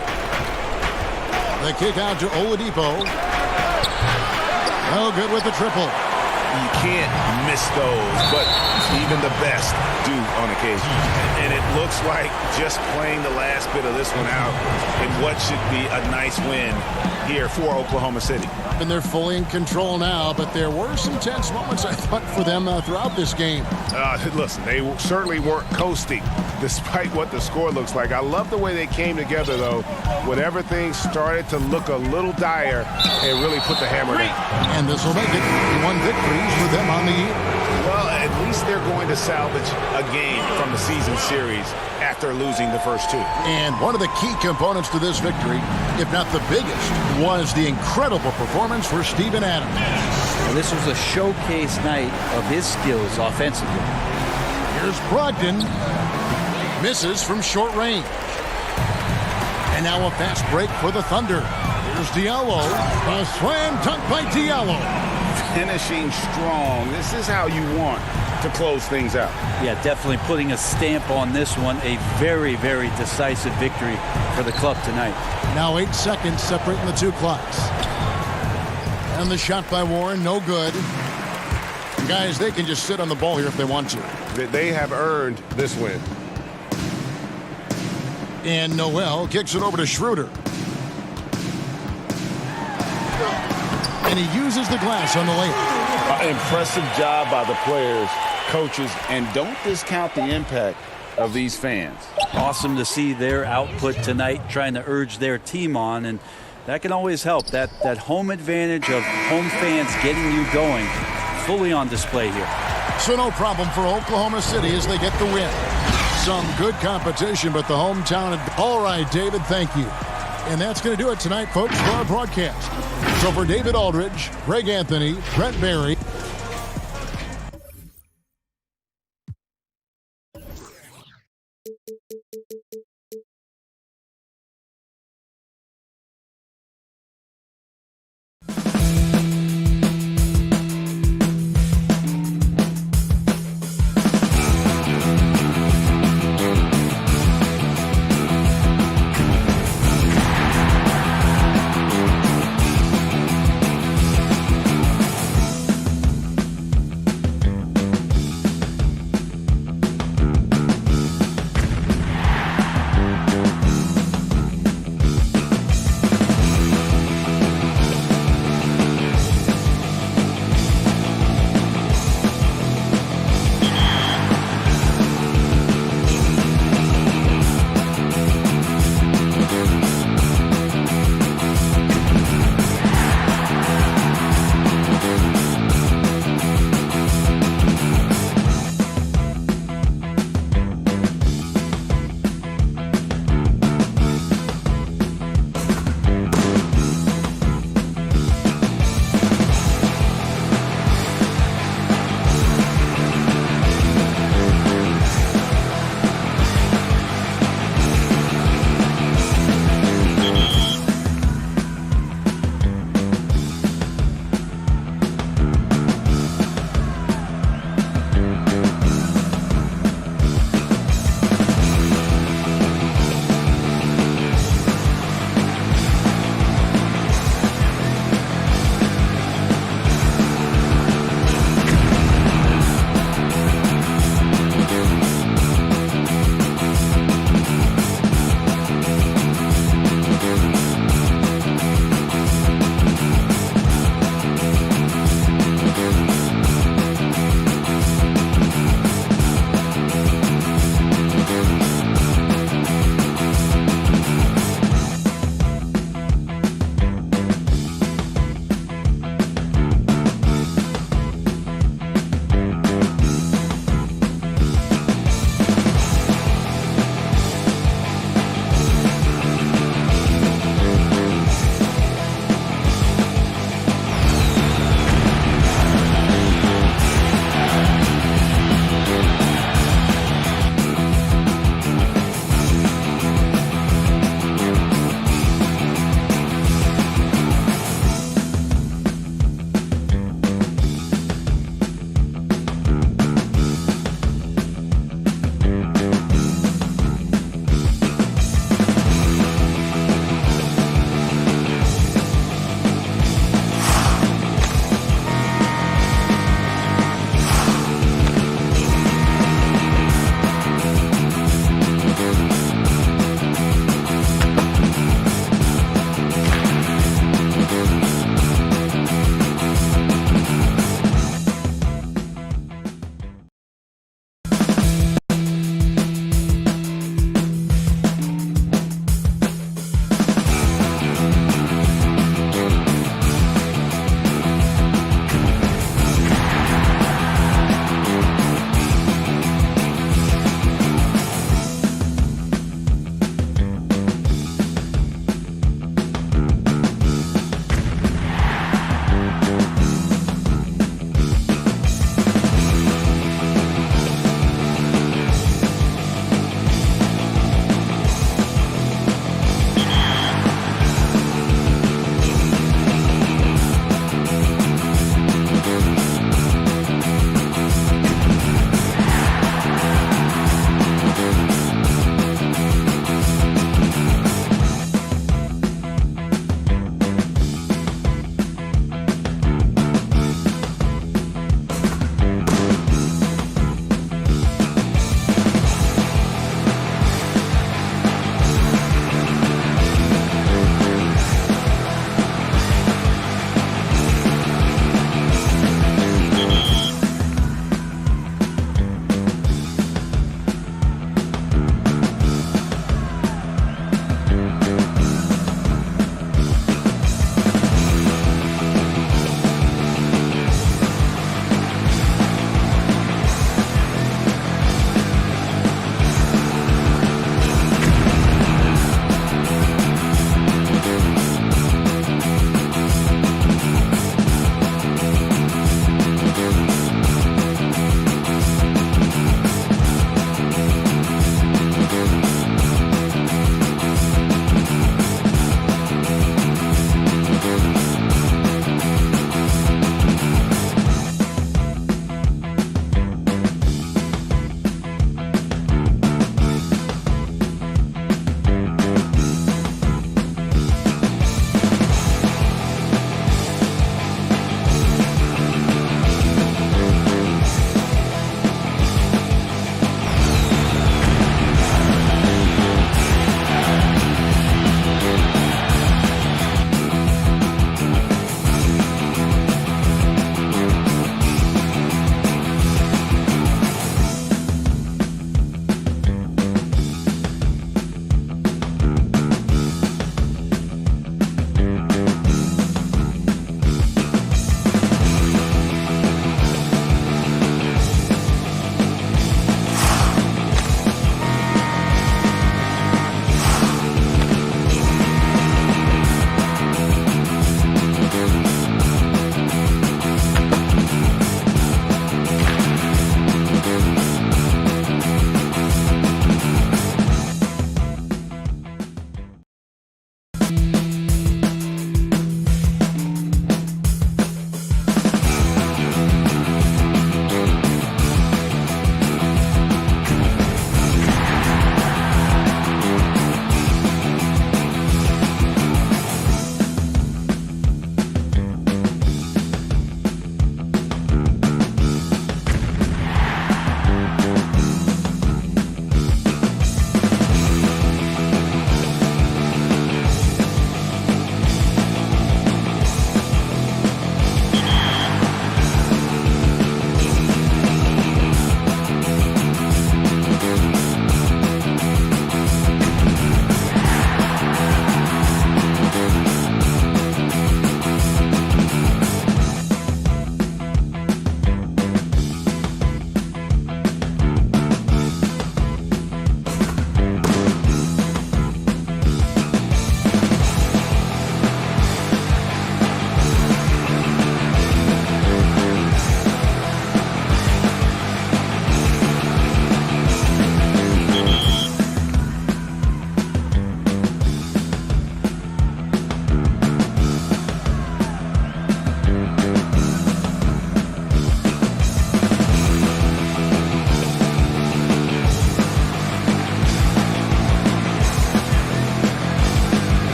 The kick out to Oladipo. Oh, good with the triple. You can't miss those, but even the best do on occasion. And it looks like just playing the last bit of this one out in what should be a nice win here for Oklahoma City. And they're fully in control now, but there were some tense moments, I thought, for them throughout this game. Listen, they certainly weren't coasting despite what the score looks like. I love the way they came together, though, when everything started to look a little dire and really put the hammer down. And this will make it 1 victories for them on the year. Well, at least they're going to salvage a game from the season series after losing the first 2. And one of the key components to this victory, if not the biggest, was the incredible performance for Steven Adams. Well, this was a showcase night of his skills offensively. Here's Brogdon. Misses from short range. And now a fast break for the Thunder. Here's Diallo. A slam dunk by Diallo. Finishing strong. This is how you want to close things out. Yeah, definitely putting a stamp on this one. A very, very decisive victory for the club tonight. Now 8 seconds separating the two clocks. And the shot by Warren, no good. Guys, they can just sit on the ball here if they want to. They have earned this win. And Noel kicks it over to Schroeder. And he uses the glass on the layup. Impressive job by the players, coaches, and don't discount the impact of these fans. Awesome to see their output tonight, trying to urge their team on, and that can always help. That home advantage of home fans getting you going, fully on display here. So no problem for Oklahoma City as they get the win. Some good competition, but the hometown. All right, David, thank you. And that's going to do it tonight, folks, for our broadcast. So for David Aldridge, Greg Anthony, Brent Barry,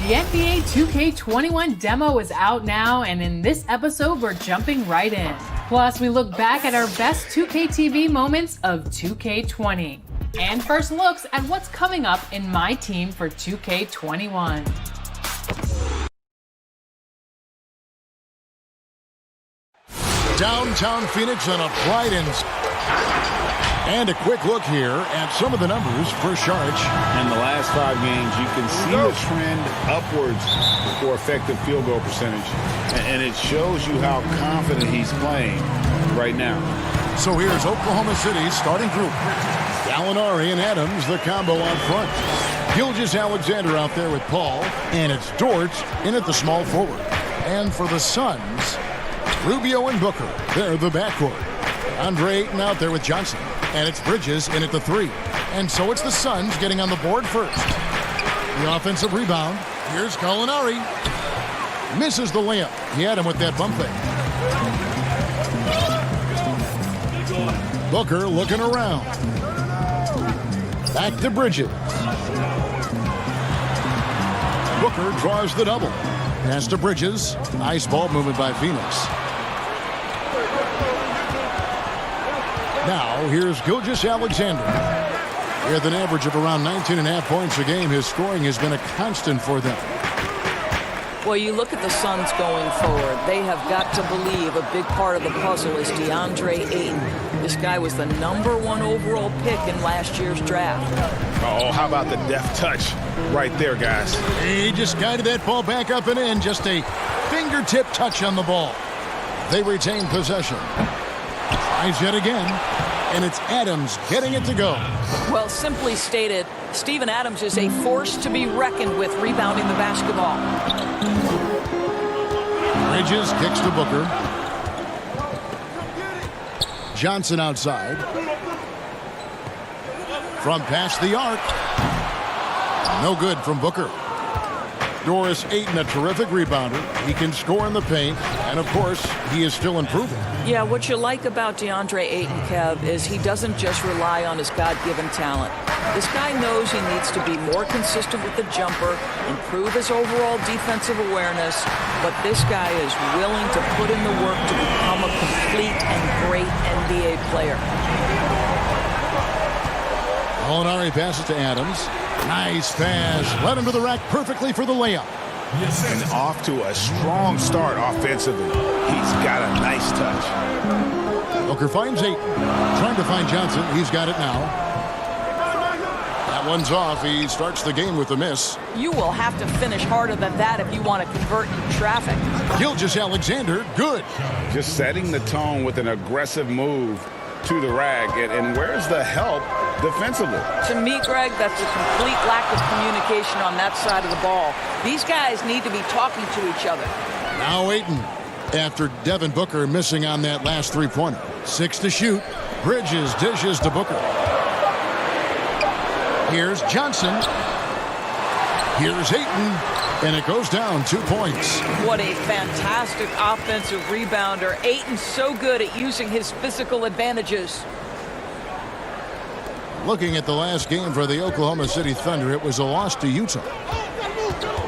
The NBA 2K21 demo is out now, and in this episode, we're jumping right in. Plus, we look back at our best 2K TV moments of 2K20. And first looks at what's coming up in my team for 2K21. Downtown Phoenix on a pride and a quick look here at some of the numbers for Sharch. In the last 5 games, you can see the trend upwards for effective field goal percentage. And it shows you how confident he's playing right now. So here's Oklahoma City's starting group. Gallinari and Adams, the combo out front. Gilgeous-Alexander out there with Paul. And it's Dort in at the small forward. And for the Suns, Rubio and Booker. They're the backcourt. Andre Ayton out there with Johnson. And it's Bridges in at the 3. And so it's the Suns getting on the board first. The offensive rebound. Here's Gallinari. Misses the layup. He had him with that bump fake. Booker looking around. Back to Bridges. Booker draws the double. Pass to Bridges. Nice ball movement by Phoenix. Now, here's Gilgeous-Alexander. With an average of around 19.5 points a game, his scoring has been a constant for them. Well, you look at the Suns going forward. They have got to believe a big part of the puzzle is DeAndre Ayton. This guy was the #1 overall pick in last year's draft. Oh, how about the deft touch right there, guys? He just guided that ball back up and in. Just a fingertip touch on the ball. They retain possession. Tries yet again. And it's Adams getting it to go. Well, simply stated, Steven Adams is a force to be reckoned with rebounding the basketball. Bridges kicks to Booker. Johnson outside. From past the arc. No good from Booker. Doris Ayton, a terrific rebounder. He can score in the paint. And, of course, he is still improving. Yeah, what you like about DeAndre Ayton, Kev, is he doesn't just rely on his God-given talent. This guy knows he needs to be more consistent with the jumper, improve his overall defensive awareness, but this guy is willing to put in the work to become a complete and great NBA player. Gallinari passes to Adams. Nice pass. Led him to the rack perfectly for the layup. And off to a strong start offensively. He's got a nice touch. Booker finds Ayton. Trying to find Johnson. He's got it now. That one's off. He starts the game with a miss. You will have to finish harder than that if you want to convert in traffic. Gilgeous-Alexander, good. Just setting the tone with an aggressive move to the rack. And where's the help defensively? To me, Greg, that's a complete lack of communication on that side of the ball. These guys need to be talking to each other. Now Ayton, after Devin Booker missing on that last three-pointer. 6 to shoot. Bridges dishes to Booker. Here's Johnson. Here's Ayton. And it goes down 2 points. What a fantastic offensive rebounder. Ayton's so good at using his physical advantages. Looking at the last game for the Oklahoma City Thunder, it was a loss to Utah.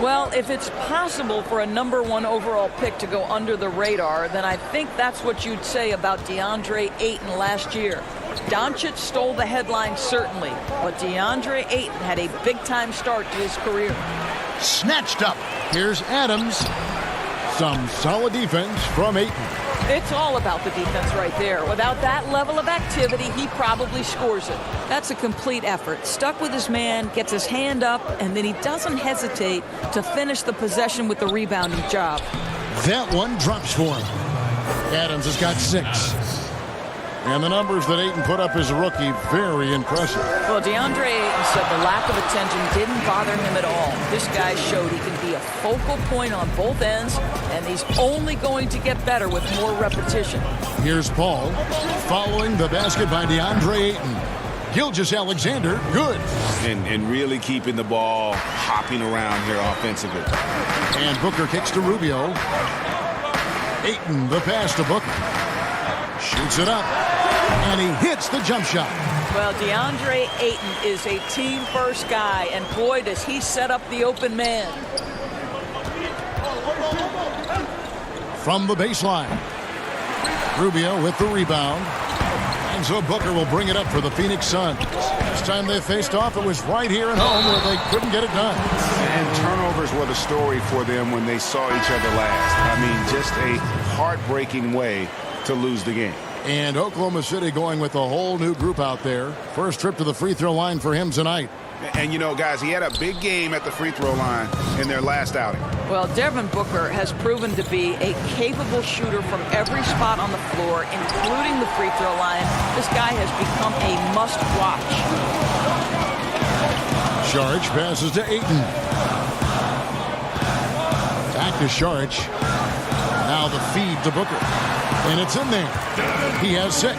Well, if it's possible for a #1 overall pick to go under the radar, then I think that's what you'd say about DeAndre Ayton last year. Doncic stole the headline, certainly, but DeAndre Ayton had a big-time start to his career. Snatched up. Here's Adams. Some solid defense from Ayton. It's all about the defense right there. Without that level of activity, he probably scores it. That's a complete effort. Stuck with his man, gets his hand up, and then he doesn't hesitate to finish the possession with the rebounding job. That one drops for him. Adams has got 6. And the numbers that Ayton put up as a rookie, very impressive. Well, DeAndre Ayton said the lack of attention didn't bother him at all. This guy showed he can be a focal point on both ends, and he's only going to get better with more repetition. Here's Paul, following the basket by DeAndre Ayton. Gilgeous-Alexander, good. And really keeping the ball hopping around here offensively. And Booker kicks to Rubio. Ayton, the pass to Booker. Shoots it up. And he hits the jump shot. Well, DeAndre Ayton is a team-first guy, and boy, does he set up the open man. from the baseline. Rubio with the rebound. And so Booker will bring it up for the Phoenix Suns. Last time they faced off, it was right here at home where they couldn't get it done. And turnovers were the story for them when they saw each other last. I mean, just a heartbreaking way to lose the game. And Oklahoma City going with a whole new group out there. First trip to the free throw line for him tonight. And, you know, guys, he had a big game at the free throw line in their last outing. Well, Devin Booker has proven to be a capable shooter from every spot on the floor, including the free throw line. This guy has become a must-watch. Saric passes to Ayton. Back to Saric. Now the feed to Booker. And it's in there. He has 6.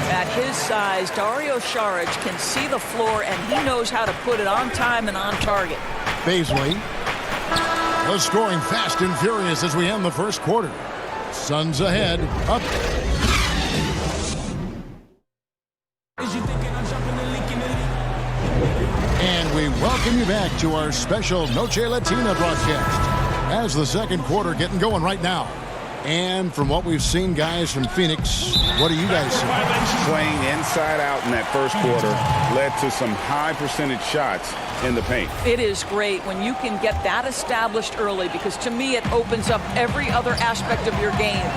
At his size, Dario Saric can see the floor, and he knows how to put it on time and on target. Baisley was scoring fast and furious as we end the first quarter. Suns ahead. Up. And we welcome you back to our special Noche Latina broadcast. As the second quarter getting going right now. And from what we've seen, guys, from Phoenix, what do you guys see? Playing inside out in that first quarter led to some high percentage shots in the paint. It is great when you can get that established early, because to me it opens up every other aspect of your game.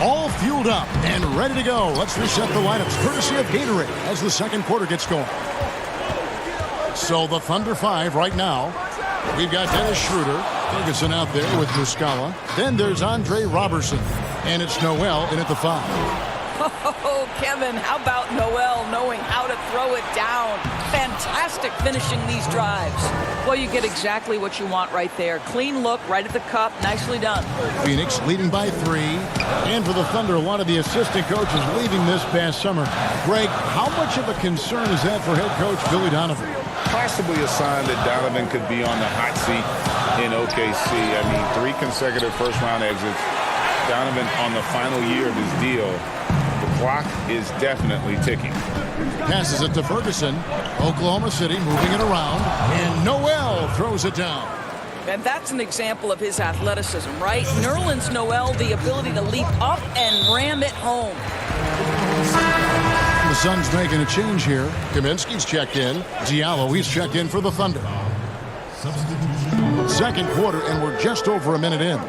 All fueled up and ready to go. Let's reset the lineups courtesy of Gatorade as the second quarter gets going. So the Thunder 5 right now. We've got Dennis Schroeder. Ferguson out there with Muscala. Then there's Andre Robertson. And it's Noel in at the 5. Oh, Kevin, how about Noel knowing how to throw it down? Fantastic finishing these drives. Well, you get exactly what you want right there. Clean look, right at the cup. Nicely done. Phoenix leading by 3. And for the Thunder, a lot of the assistant coaches leaving this past summer. Greg, how much of a concern is that for head coach Billy Donovan? Possibly a sign that Donovan could be on the hot seat in OKC. I mean, 3 consecutive first-round exits. Donovan on the final year of his deal. The clock is definitely ticking. Passes it to Ferguson. Oklahoma City moving it around. And Noel throws it down. And that's an example of his athleticism, right? Nerlens Noel, the ability to leap up and ram it home. The Suns making a change here. Kaminsky's checked in. Diallo, he's checked in for the Thunder. Second quarter, and we're just over a minute in.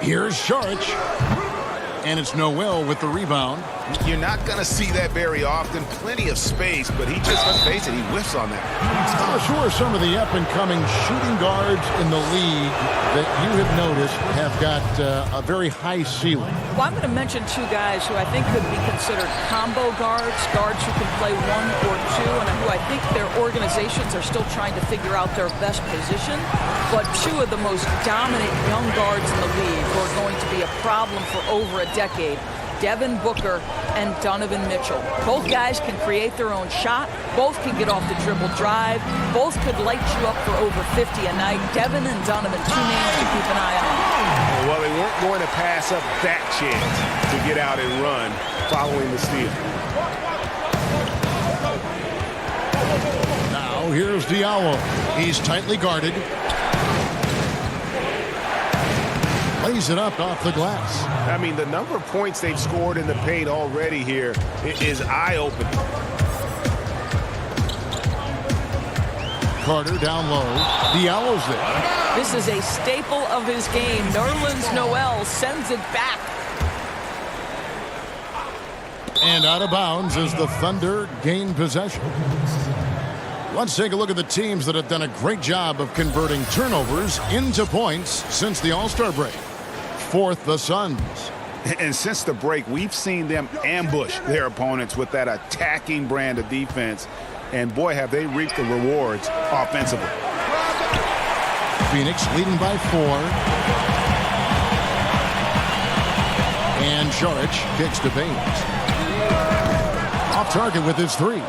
Here's Saric. And it's Noel with the rebound. You're not going to see that very often. Plenty of space, but he just, let's face it, he whiffs on that. Who are some of the up-and-coming shooting guards in the league that you have noticed have got a very high ceiling? Well, I'm going to mention 2 guys who I think could be considered combo guards who can play 1 or 2, and who I think their organizations are still trying to figure out their best position. But 2 of the most dominant young guards in the league who are going to be a problem for over a decade. Devin Booker and Donovan Mitchell. Both guys can create their own shot. Both can get off the dribble drive. Both could light you up for over 50 a night. Devin and Donovan, 2 names to keep an eye on. Well, they weren't going to pass up that chance to get out and run following the steal. Now here's Diallo. He's tightly guarded. Lays it up off the glass. I mean, the number of points they've scored in the paint already here is eye-opening. Carter down low. Diallo's there. This is a staple of his game. Nerlens Noel sends it back. And out of bounds as the Thunder gain possession. Let's take a look at the teams that have done a great job of converting turnovers into points since the All-Star break. 4th, the Suns. And since the break, we've seen them ambush their opponents with that attacking brand of defense. And boy, have they reaped the rewards offensively. Phoenix leading by 4. And Saric kicks to Baines. Off target with his 3.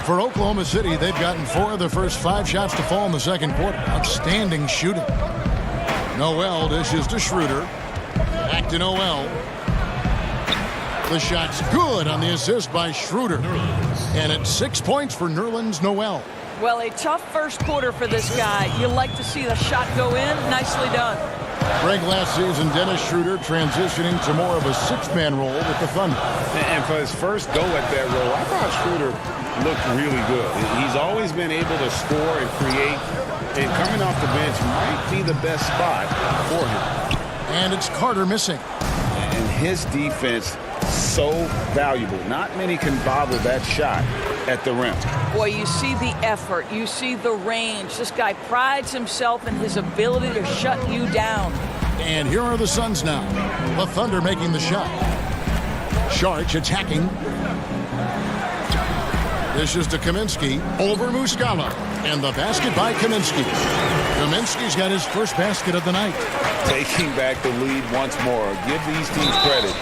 For Oklahoma City, they've gotten 4 of the first 5 shots to fall in the second quarter. Outstanding shooting. Noel dishes to Schroeder. Back to Noel. The shot's good on the assist by Schroeder. And it's 6 points for Nerlens Noel. Well, a tough first quarter for this guy. You like to see the shot go in. Nicely done. Greg, last season, Dennis Schroeder transitioning to more of a six-man role with the Thunder. And for his first go at that role, I thought Schroeder looked really good. He's always been able to score and create, and coming off the bench might be the best spot for him. And it's Carter missing. And his defense so valuable. Not many can bother that shot at the rim. Boy, you see the effort. You see the range. This guy prides himself in his ability to shut you down. And here are the Suns now. The Thunder making the shot. Sharch attacking. This is to Kaminsky over Muscala. And the basket by Kaminsky. Kaminsky's got his first basket of the night. Taking back the lead once more. Give these teams credit.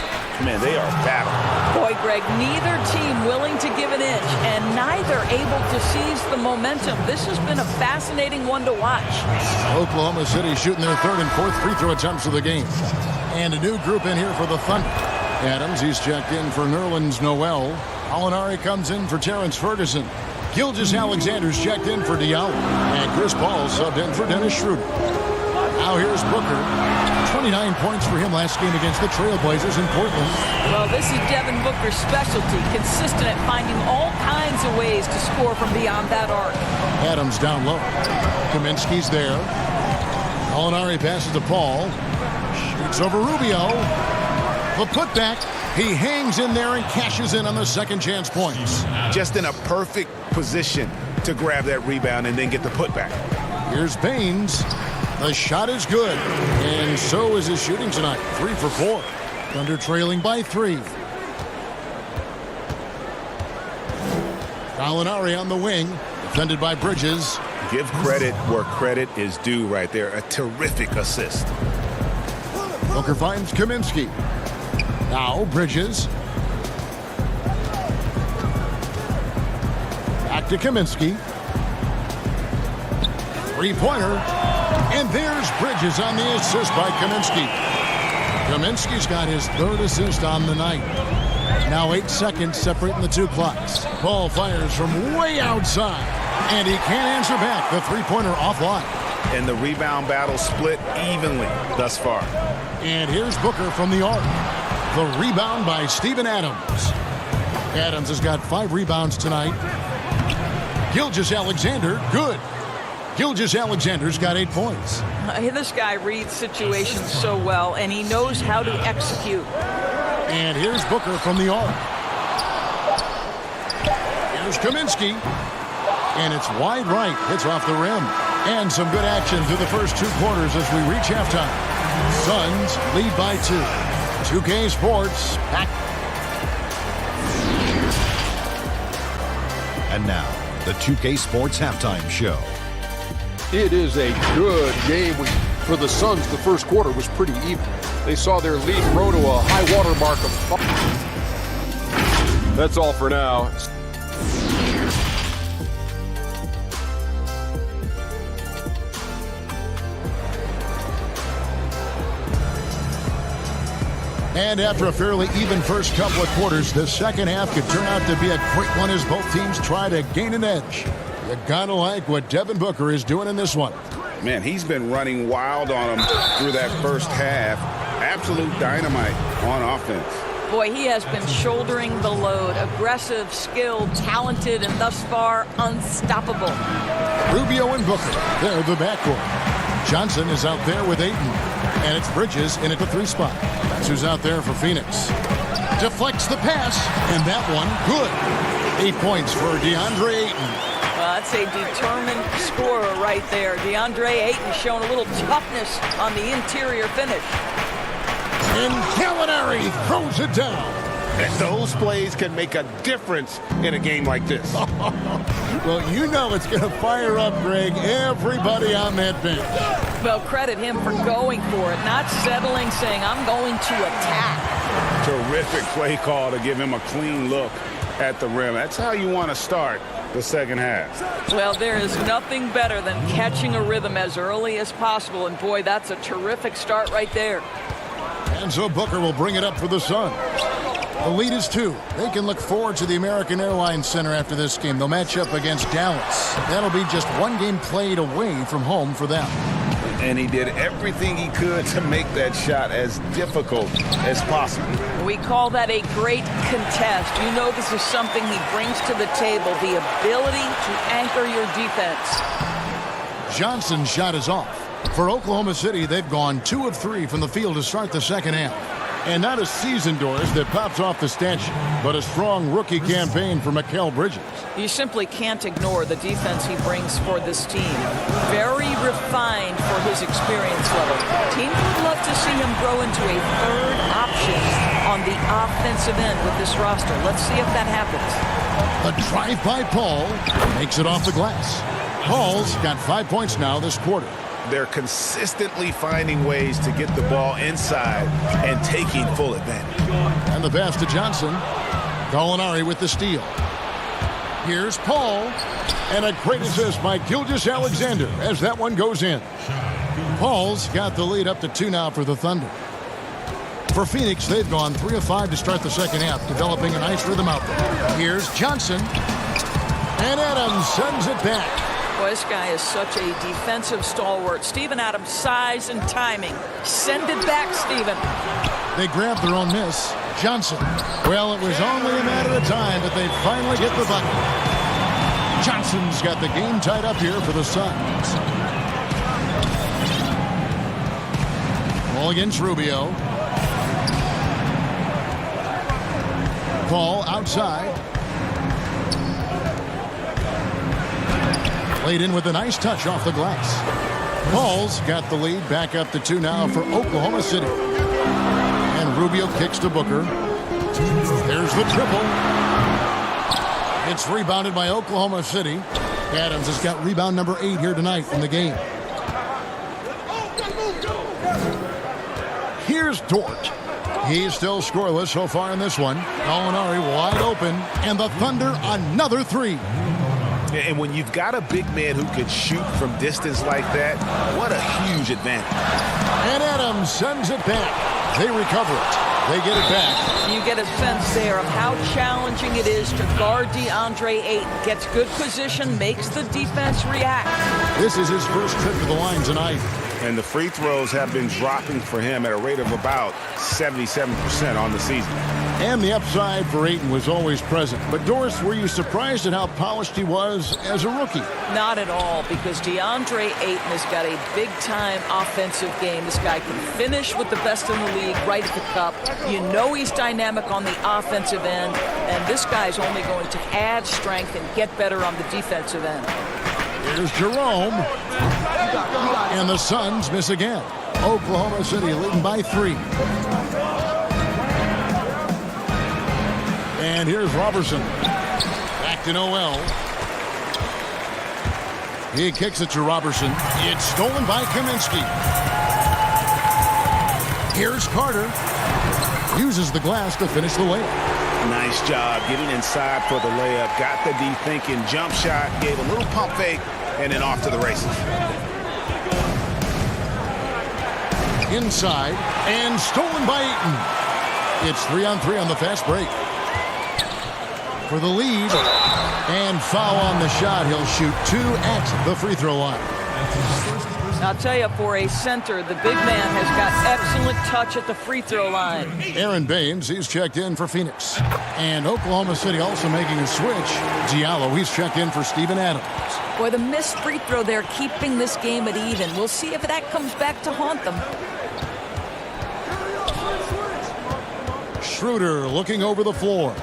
Man, they are battling. Boy, Greg, neither team willing to give an inch and neither able to seize the momentum. This has been a fascinating one to watch. Oklahoma City shooting their third and fourth free throw attempts of the game. And a new group in here for the Thunder. Adams, he's checked in for Nerlens Noel. Alinari comes in for Terrence Ferguson. Gilgeous-Alexander's checked in for Diallo. And Chris Paul subbed in for Dennis Schroeder. Now here's Booker. 29 points for him last game against the Trailblazers in Portland. Well, this is Devin Booker's specialty, consistent at finding all kinds of ways to score from beyond that arc. Adams down low. Kaminsky's there. Alinari passes to Paul. Shoots over Rubio. The putback. He hangs in there and cashes in on the second chance points. Just in a perfect position to grab that rebound and then get the putback. Here's Baines. The shot is good, and so is his shooting tonight. 3 for 4. Thunder trailing by 3. Alinari on the wing, defended by Bridges. Give credit where credit is due right there. A terrific assist. Booker finds Kaminsky. Now Bridges. Back to Kaminsky. Three-pointer. And there's Bridges on the assist by Kaminsky. Kaminsky's got his third assist on the night. Now 8 seconds separating the two clocks. Ball fires from way outside. And he can't answer back. The three-pointer offline. And the rebound battle split evenly thus far. And here's Booker from the arc. The rebound by Steven Adams. Adams has got 5 rebounds tonight. Gilgeous-Alexander, good. Gilgeous-Alexander's got 8 points. This guy reads situations so well, and he knows how to execute. And here's Booker from the arc. Here's Kaminsky. And it's wide right. Hits off the rim. And some good action through the first 2 quarters as we reach halftime. Suns lead by 2. 2K Sports back. And now, the 2K Sports Halftime Show. It is a good game. For the Suns, the first quarter was pretty even. They saw their lead grow to a high water mark of 5. That's all for now. And after a fairly even first couple of quarters, the second half could turn out to be a quick one as both teams try to gain an edge. You gotta like what Devin Booker is doing in this one. Man, he's been running wild on him through that first half. Absolute dynamite on offense. Boy, he has been shouldering the load. Aggressive, skilled, talented, and thus far, unstoppable. Rubio and Booker, they're the backcourt. Johnson is out there with Ayton. And it's Bridges in at the 3 spot. That's who's out there for Phoenix. Deflects the pass, and that one, good. 8 points for DeAndre Ayton. Well, that's a determined scorer right there. DeAndre Ayton showing a little toughness on the interior finish. And Gallinari throws it down. And those plays can make a difference in a game like this. Well, you know it's going to fire up, Greg, everybody on that bench. Well, credit him for going for it, not settling, saying, I'm going to attack. Terrific play call to give him a clean look at the rim. That's how you want to start the second half. Well, there is nothing better than catching a rhythm as early as possible. And, boy, that's a terrific start right there. And so Booker will bring it up for the Suns. The lead is 2. They can look forward to the American Airlines Center after this game. They'll match up against Dallas. That'll be just 1 game played away from home for them. And he did everything he could to make that shot as difficult as possible. We call that a great contest. You know this is something he brings to the table, the ability to anchor your defense. Johnson's shot is off. For Oklahoma City, they've gone 2 of 3 from the field to start the second half. And not a season, Doris, that pops off the stanchion, but a strong rookie campaign for Mikal Bridges. You simply can't ignore the defense he brings for this team. Very refined for his experience level. Teams would love to see him grow into a third option on the offensive end with this roster. Let's see if that happens. A drive by Paul makes it off the glass. Paul's got 5 points now this quarter. They're consistently finding ways to get the ball inside and taking full advantage. And the pass to Johnson. Gallinari with the steal. Here's Paul. And a great assist by Gilgeous-Alexander as that one goes in. Paul's got the lead up to 2 now for the Thunder. For Phoenix, they've gone 3 of 5 to start the second half, developing a nice rhythm out there. Here's Johnson. And Adams sends it back. Boy, this guy is such a defensive stalwart. Steven Adams' size and timing. Send it back, Steven. They grabbed their own miss. Johnson. Well, it was only a matter of time, but they finally get the bucket. Johnson's got the game tied up here for the Suns. Ball against Rubio. Ball outside. Laid in with a nice touch off the glass. Paul's got the lead back up to 2 now for Oklahoma City. And Rubio kicks to Booker. There's the triple. It's rebounded by Oklahoma City. Adams has got rebound number 8 here tonight in the game. Here's Dort. He's still scoreless so far in this one. Gallinari wide open, and the Thunder another 3. And when you've got a big man who can shoot from distance like that, what a huge advantage. And Adams sends it back. They recover it. They get it back. You get a sense there of how challenging it is to guard DeAndre Ayton. Gets good position, makes the defense react. This is his first trip to the line tonight. And the free throws have been dropping for him at a rate of about 77% on the season. And the upside for Ayton was always present. But Doris, were you surprised at how polished he was as a rookie? Not at all, because DeAndre Ayton has got a big-time offensive game. This guy can finish with the best in the league right at the cup. You know he's dynamic on the offensive end, and this guy's only going to add strength and get better on the defensive end. Here's Jerome. And the Suns miss again. Oklahoma City leading by 3. And here's Robertson. Back to Noel. He kicks it to Robertson. It's stolen by Kaminsky. Here's Carter. Uses the glass to finish the layup. Nice job getting inside for the layup. Got the deep thinking jump shot. Gave a little pump fake. And then off to the races. Inside. And stolen by Ayton. It's 3-on-3 on the fast break. For the lead, and foul on the shot. He'll shoot 2 at the free throw line. I'll tell you, for a center, the big man has got excellent touch at the free throw line. Aaron Baines, he's checked in for Phoenix. And Oklahoma City also making a switch. Diallo, he's checked in for Steven Adams. Boy, the missed free throw there keeping this game at even. We'll see if that comes back to haunt them. Schroeder looking over the floor.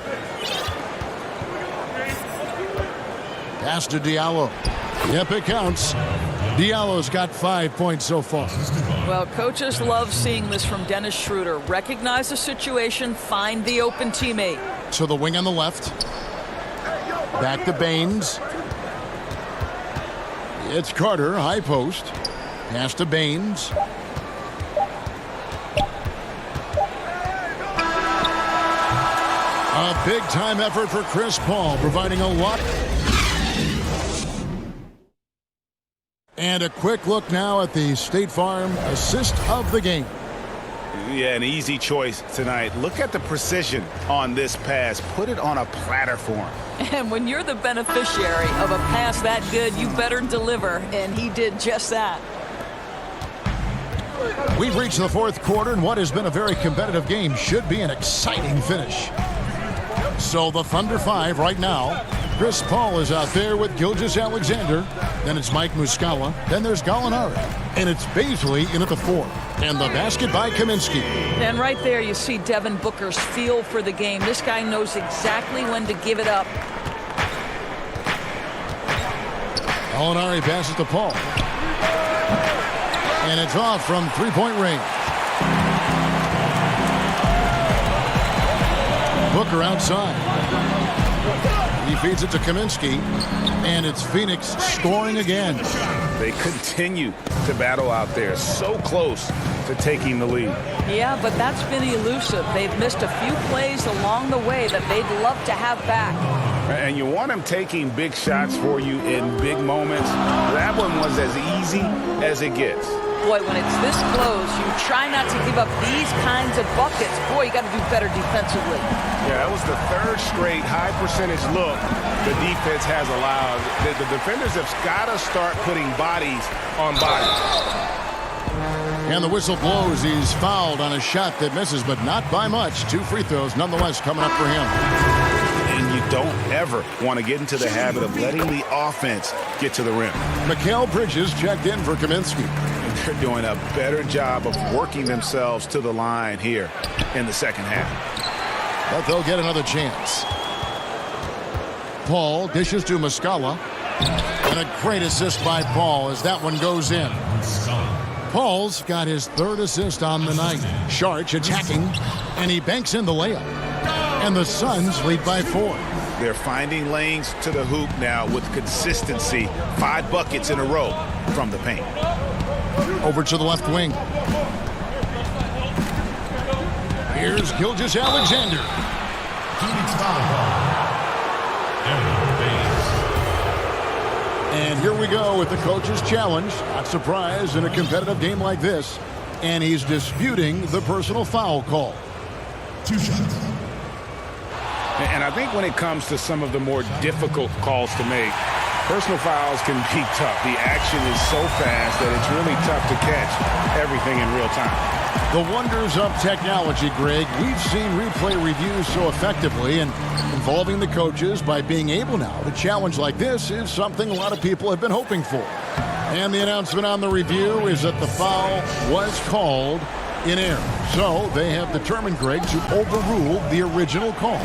Pass to Diallo. Yep, it counts. Diallo's got 5 points so far. Well, coaches love seeing this from Dennis Schroeder. Recognize the situation, find the open teammate. So the wing on the left. Back to Baines. It's Carter, high post. Pass to Baines. A big-time effort for Chris Paul, providing a lot. And a quick look now at the State Farm assist of the game. Yeah, an easy choice tonight. Look at the precision on this pass. Put it on a platter for him. And when you're the beneficiary of a pass that good, you better deliver, and he did just that. We've reached the fourth quarter, and what has been a very competitive game should be an exciting finish. So the Thunder 5 right now. Chris Paul is out there with Gilgeous-Alexander. Then it's Mike Muscala. Then there's Gallinari. And it's Baisley in at the 4. And the basket by Kaminsky. And right there you see Devin Booker's feel for the game. This guy knows exactly when to give it up. Gallinari passes to Paul. And it's off from three-point range. Booker outside. He feeds it to Kaminsky. And it's Phoenix scoring again. They continue to battle out there. So close to taking the lead. Yeah, but that's been elusive. They've missed a few plays along the way that they'd love to have back. And you want them taking big shots for you in big moments. That one was as easy as it gets. Boy, when it's this close, you try not to give up these kinds of buckets. Boy, you got to do better defensively. Yeah, that was the third straight high percentage look the defense has allowed. The defenders have got to start putting bodies on bodies. And the whistle blows. He's fouled on a shot that misses, but not by much. 2 free throws nonetheless coming up for him. And you don't ever want to get into the habit of letting the offense get to the rim. Mikal Bridges checked in for Kaminsky. They're doing a better job of working themselves to the line here in the second half. But they'll get another chance. Paul dishes to Muscala. And a great assist by Paul as that one goes in. Paul's got his third assist on the night. Sharch attacking, and he banks in the layup. And the Suns lead by 4. They're finding lanes to the hoop now with consistency. 5 buckets in a row from the paint. Over to the left wing. Here's Gilgeous-Alexander. And here we go with the coach's challenge. Not surprised in a competitive game like this. And he's disputing the personal foul call. 2 shots. And I think when it comes to some of the more difficult calls to make, personal fouls can be tough. The action is so fast that it's really tough to catch everything in real time. The wonders of technology, Greg. We've seen replay reviews so effectively, and involving the coaches by being able now to challenge like this is something a lot of people have been hoping for. And the announcement on the review is that the foul was called in error. So they have determined, Greg, to overrule the original call.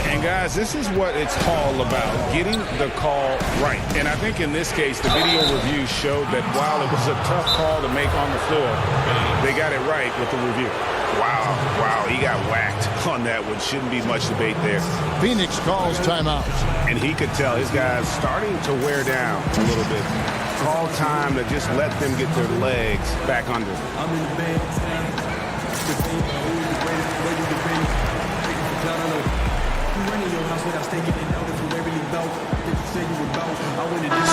And guys, this is what it's all about, getting the call right. And I think in this case, the video review showed that while it was a tough call to make on the floor, they got it right with the review. Wow, he got whacked on that one. Shouldn't be much debate there. Phoenix calls timeout. And he could tell his guys starting to wear down a little bit. Call time to just let them get their legs back under them. I'm in the bed.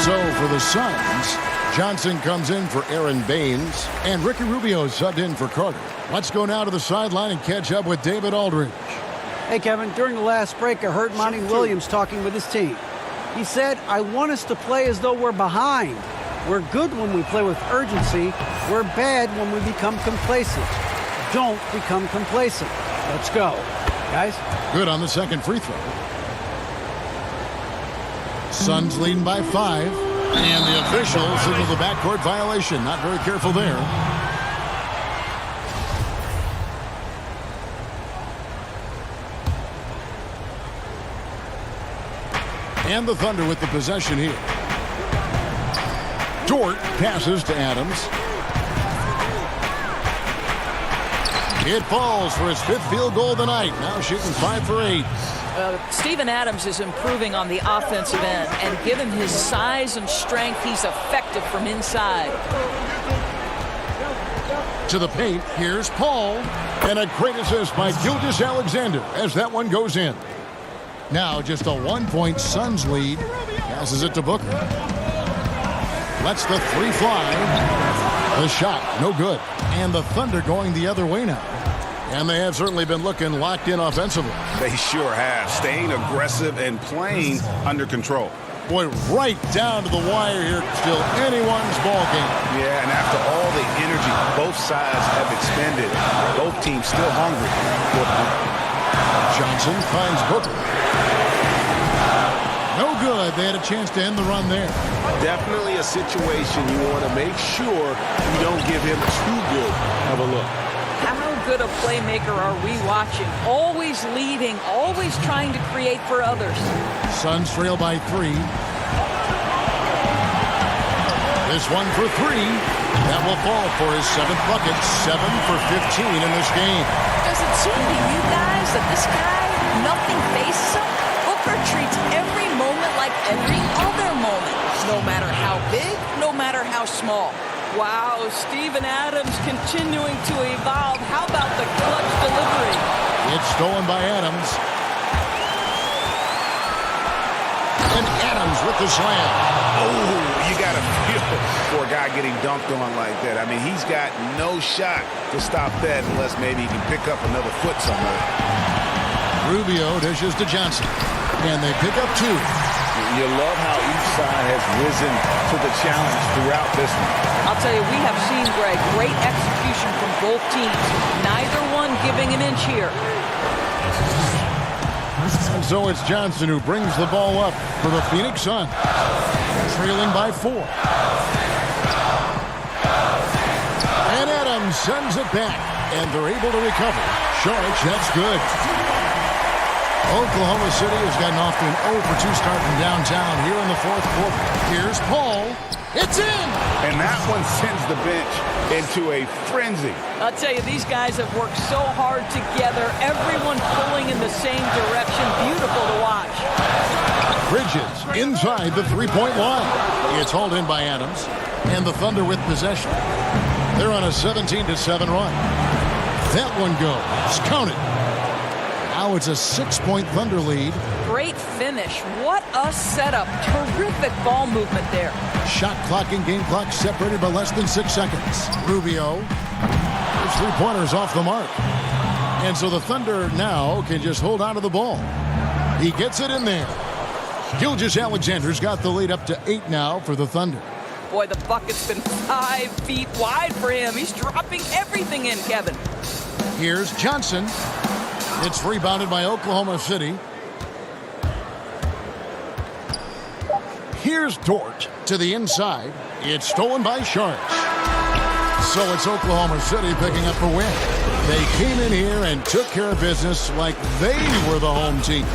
So for the Suns, Johnson comes in for Aaron Baines, and Ricky Rubio subbed in for Carter. Let's go now to the sideline and catch up with David Aldridge. Hey, Kevin, during the last break, I heard Monty Williams talking with his team. He said, I want us to play as though we're behind. We're good when we play with urgency. We're bad when we become complacent. Don't become complacent. Let's go. Guys? Good on the second free throw. Suns leading by 5. And the officials signal the backcourt violation. Not very careful there. And the Thunder with the possession here. Dort passes to Adams. It falls for his 5th field goal of the night. Now shooting 5 for 8. Steven Adams is improving on the offensive end, and given his size and strength, he's effective from inside. To the paint, here's Paul. And a great assist by Gilgeous-Alexander as that one goes in. Now just a 1-point Suns lead. Passes it to Booker. Lets the 3 fly. The shot, no good. And the Thunder going the other way now. And they have certainly been looking locked in offensively. They sure have. Staying aggressive and playing under control. Boy, right down to the wire here. Still anyone's ball game. Yeah, and after all the energy both sides have expended, both teams still hungry. Johnson finds Booker. No good. They had a chance to end the run there. Definitely a situation you want to make sure you don't give him too good of a look. How good a playmaker are we watching? Always leading, always trying to create for others. Suns trail by 3. This one for 3. That will fall for his 7th bucket. 7 for 15 in this game. Does it seem to you guys that this guy, nothing faces him? Booker treats every moment like every other moment. No matter how big, no matter how small. Wow, Steven Adams continuing to evolve. How about the clutch delivery? It's stolen by Adams. And Adams with the slam. Oh, you got to feel for a guy getting dunked on like that. I mean, he's got no shot to stop that unless maybe he can pick up another foot somewhere. Rubio dishes to Johnson. And they pick up 2. You love how each side has risen to the challenge throughout this one. I'll tell you, we have seen, Greg, great execution from both teams. Neither one giving an inch here. And so it's Johnson who brings the ball up for the Phoenix Suns. Trailing by 4. And Adams sends it back. And they're able to recover. Sharks, that's good. Oklahoma City has gotten off to an 0-for-2 start from downtown here in the 4th quarter. Here's Paul. It's in! And that one sends the bench into a frenzy. I'll tell you, these guys have worked so hard together. Everyone pulling in the same direction. Beautiful to watch. Bridges inside the three-point line. It's hauled in by Adams. And the Thunder with possession. They're on a 17-7 run. That one goes. Count it. Now it's a 6-point Thunder lead. Great finish. What a setup. Terrific ball movement there. Shot clock and game clock separated by less than 6 seconds. Rubio. His 3-pointer's off the mark. And so the Thunder now can just hold on to the ball. He gets it in there. Gilgeous-Alexander's got the lead up to 8 now for the Thunder. Boy, the bucket's been 5 feet wide for him. He's dropping everything in, Kevin. Here's Johnson. It's rebounded by Oklahoma City. Here's Dort to the inside. It's stolen by Sharks. So it's Oklahoma City picking up a win. They came in here and took care of business like they were the home team.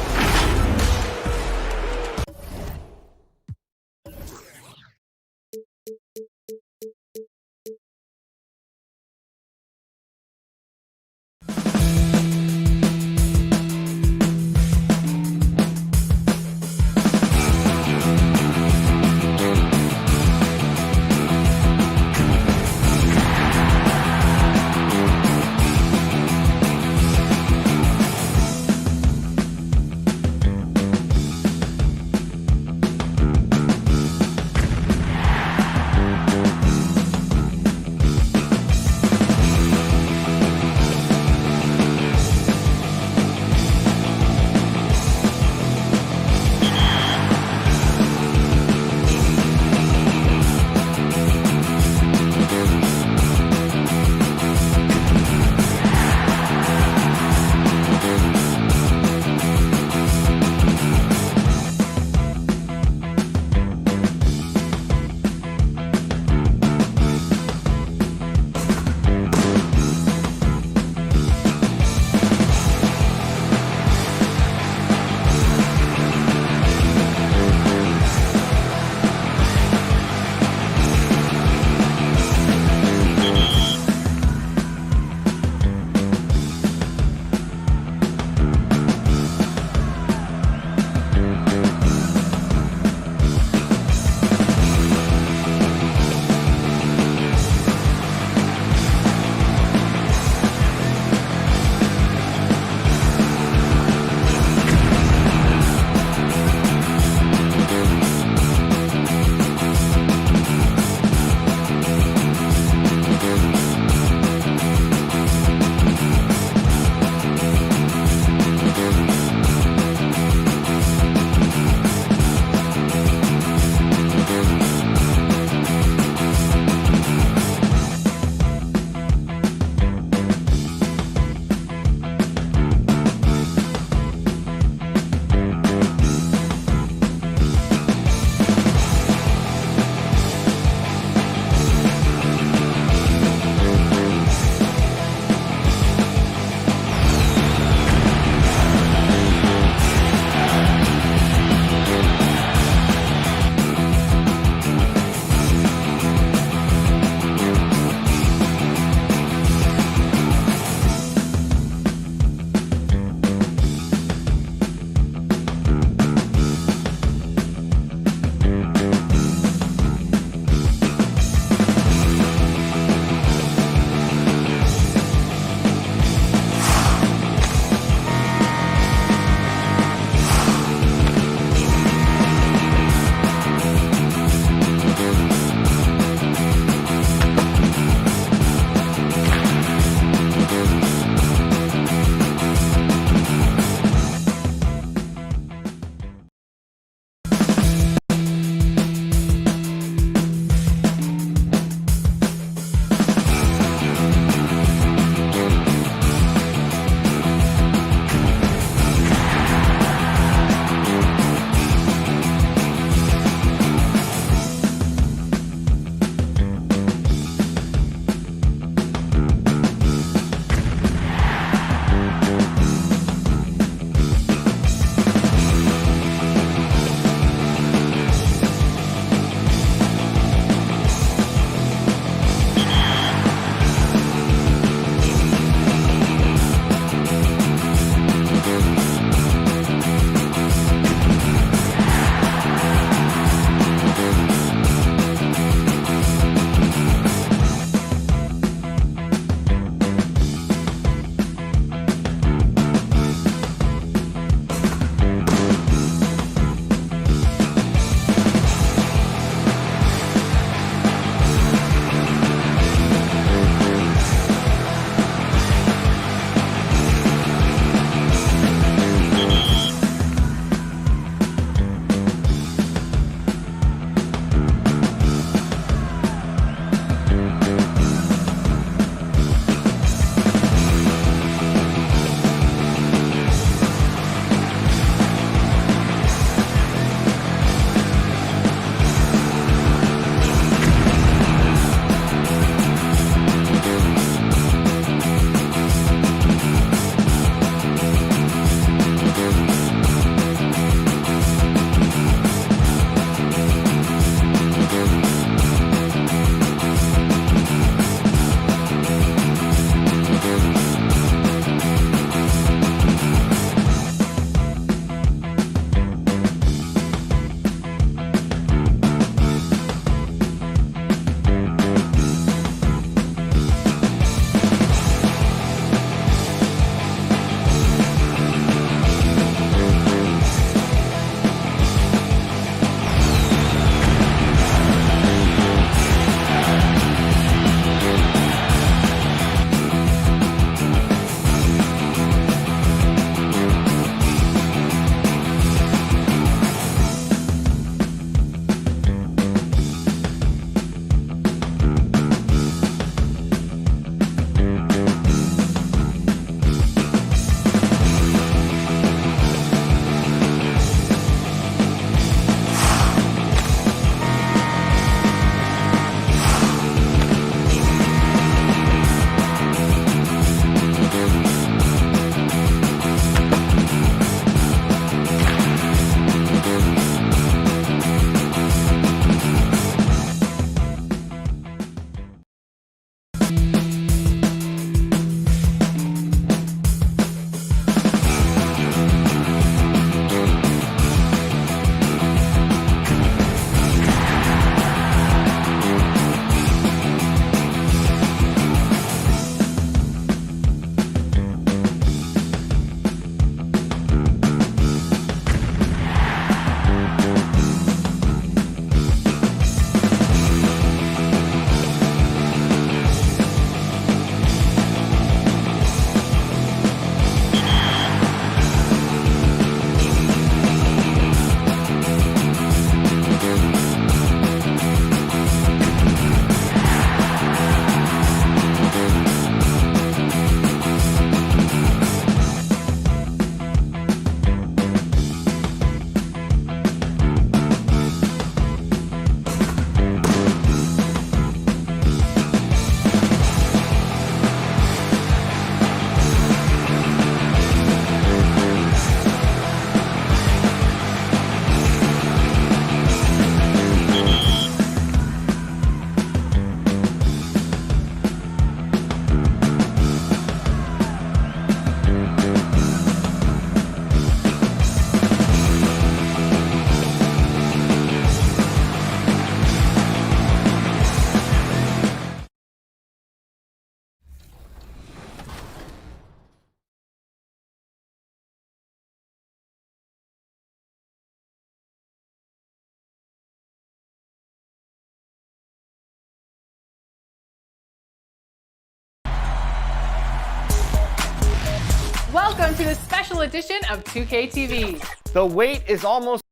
Welcome to the special edition of 2K TV. The wait is almost.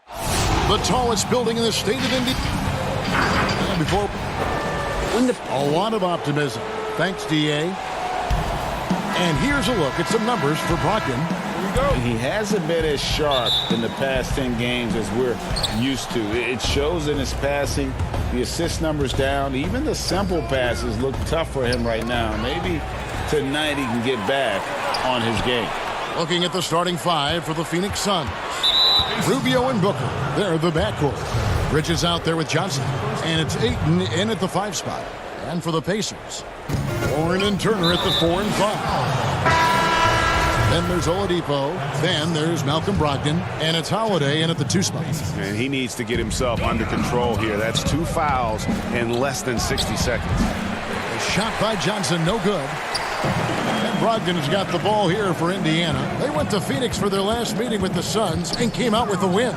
The tallest building in the state of Indiana. And before a lot of optimism. Thanks, DA. And here's a look at some numbers for Brogdon. Here we go. He hasn't been as sharp in the past 10 games as we're used to. It shows in his passing. The assist numbers down. Even the simple passes look tough for him right now. Maybe tonight he can get back on his game. Looking at the starting five for the Phoenix Suns. Rubio and Booker, they're the backcourt. Bridges out there with Johnson. And it's Ayton in at the 5 spot. And for the Pacers, Warren and Turner at the 4 and 5. Then there's Oladipo. Then there's Malcolm Brogdon. And it's Holiday in at the 2 spot. And he needs to get himself under control here. That's 2 fouls in less than 60 seconds. A shot by Johnson, no good. And Brogdon has got the ball here for Indiana. They went to Phoenix for their last meeting with the Suns and came out with a win.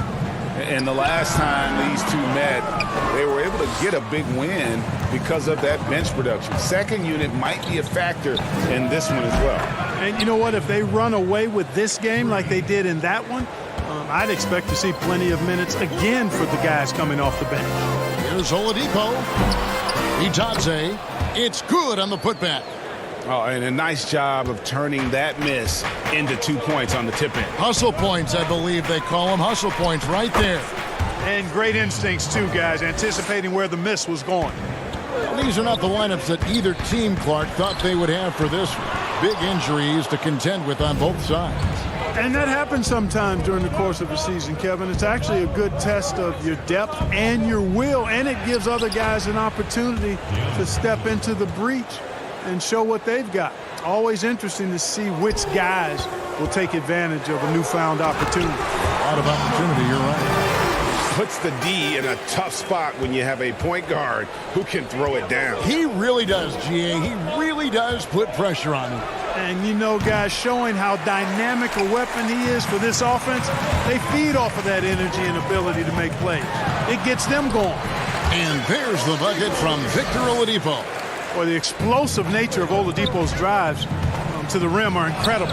And the last time these two met, they were able to get a big win because of that bench production. Second unit might be a factor in this one as well. And you know what? If they run away with this game like they did in that one, I'd expect to see plenty of minutes again for the guys coming off the bench. Here's Oladipo. Itaze. It's good on the putback. Oh, and a nice job of turning that miss into 2 points on the tip-in. Hustle points, I believe they call them. Hustle points right there. And great instincts, too, guys, anticipating where the miss was going. These are not the lineups that either team, Clark, thought they would have for this one. Big injuries to contend with on both sides. And that happens sometimes during the course of the season, Kevin. It's actually a good test of your depth and your will, and it gives other guys an opportunity to step into the breach and show what they've got. Always interesting to see which guys will take advantage of a newfound opportunity. A lot of opportunity, you're right. Puts the D in a tough spot when you have a point guard who can throw it down. He really does, GA. He really does put pressure on him. And you know, guys, showing how dynamic a weapon he is for this offense, they feed off of that energy and ability to make plays. It gets them going. And there's the bucket from Victor Oladipo. Or the explosive nature of Oladipo's drives to the rim are incredible.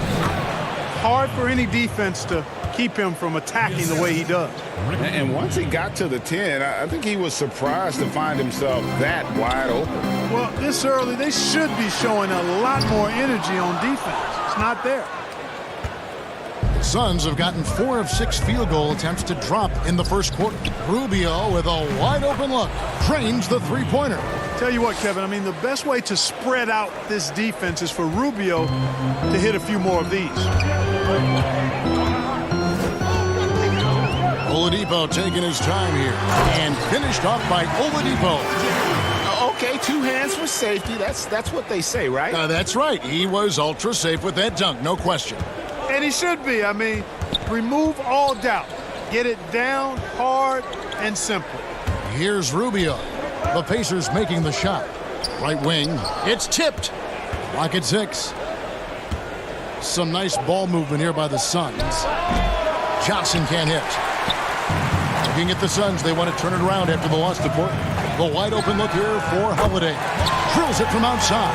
Hard for any defense to keep him from attacking the way he does. And once he got to the 10, I think he was surprised to find himself that wide open. Well, this early, they should be showing a lot more energy on defense. It's not there. The Suns have gotten 4 of 6 field goal attempts to drop in the first quarter. Rubio with a wide open look drains the 3-pointer. Tell you what, Kevin, I mean, the best way to spread out this defense is for Rubio to hit a few more of these. Oladipo taking his time here and finished off by Oladipo. Okay, 2 hands for safety. That's what they say, right? That's right. He was ultra safe with that dunk, no question. And he should be. I mean, remove all doubt. Get it down hard and simple. Here's Rubio. The Pacers making the shot. Right wing. It's tipped. Clock at 6. Some nice ball movement here by the Suns. Johnson can't hit. Looking at the Suns, they want to turn it around after the loss to Portland. The wide open look here for Holiday. Drills it from outside.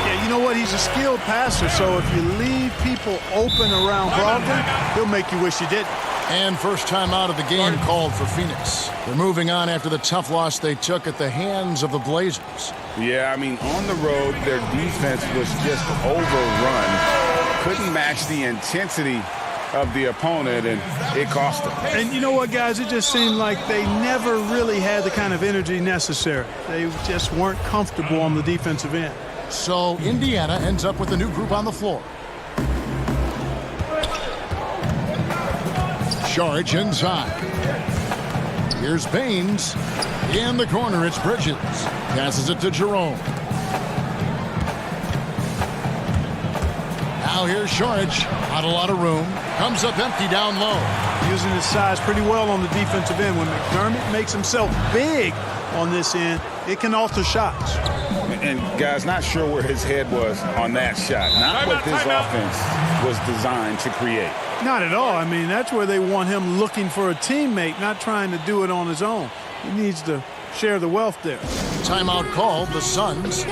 Yeah, you know what? He's a skilled passer, so if you leave people open around Brogdon, he'll make you wish you didn't. And first time out of the game called for Phoenix. They're moving on after the tough loss they took at the hands of the Blazers. Yeah, I mean, on the road, their defense was just overrun. Couldn't match the intensity of the opponent, and it cost them. And you know what, guys? It just seemed like they never really had the kind of energy necessary. They just weren't comfortable on the defensive end. So Indiana ends up with a new group on the floor. Saric inside. Here's Baines. In the corner, it's Bridges. Passes it to Jerome. Now here's Saric. Not a lot of room. Comes up empty down low. Using his size pretty well on the defensive end. When McDermott makes himself big on this end, it can alter shots. And guys, not sure where his head was on that shot. Not what this offense was designed to create. Not at all. I mean, that's where they want him looking for a teammate, not trying to do it on his own. He needs to share the wealth there. Timeout called, the Suns.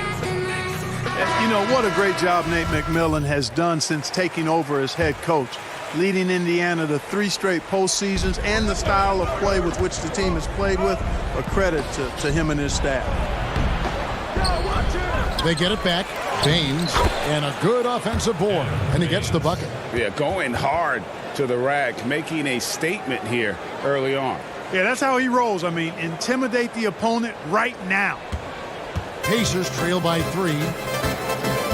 You know, what a great job Nate McMillan has done since taking over as head coach, leading Indiana to 3 straight postseasons, and the style of play with which the team has played with, a credit to him and his staff. They get it back. Baines, and a good offensive board, and he gets the bucket. Yeah, going hard to the rack, making a statement here early on. Yeah, that's how he rolls. I mean, intimidate the opponent right now. Pacers trail by 3.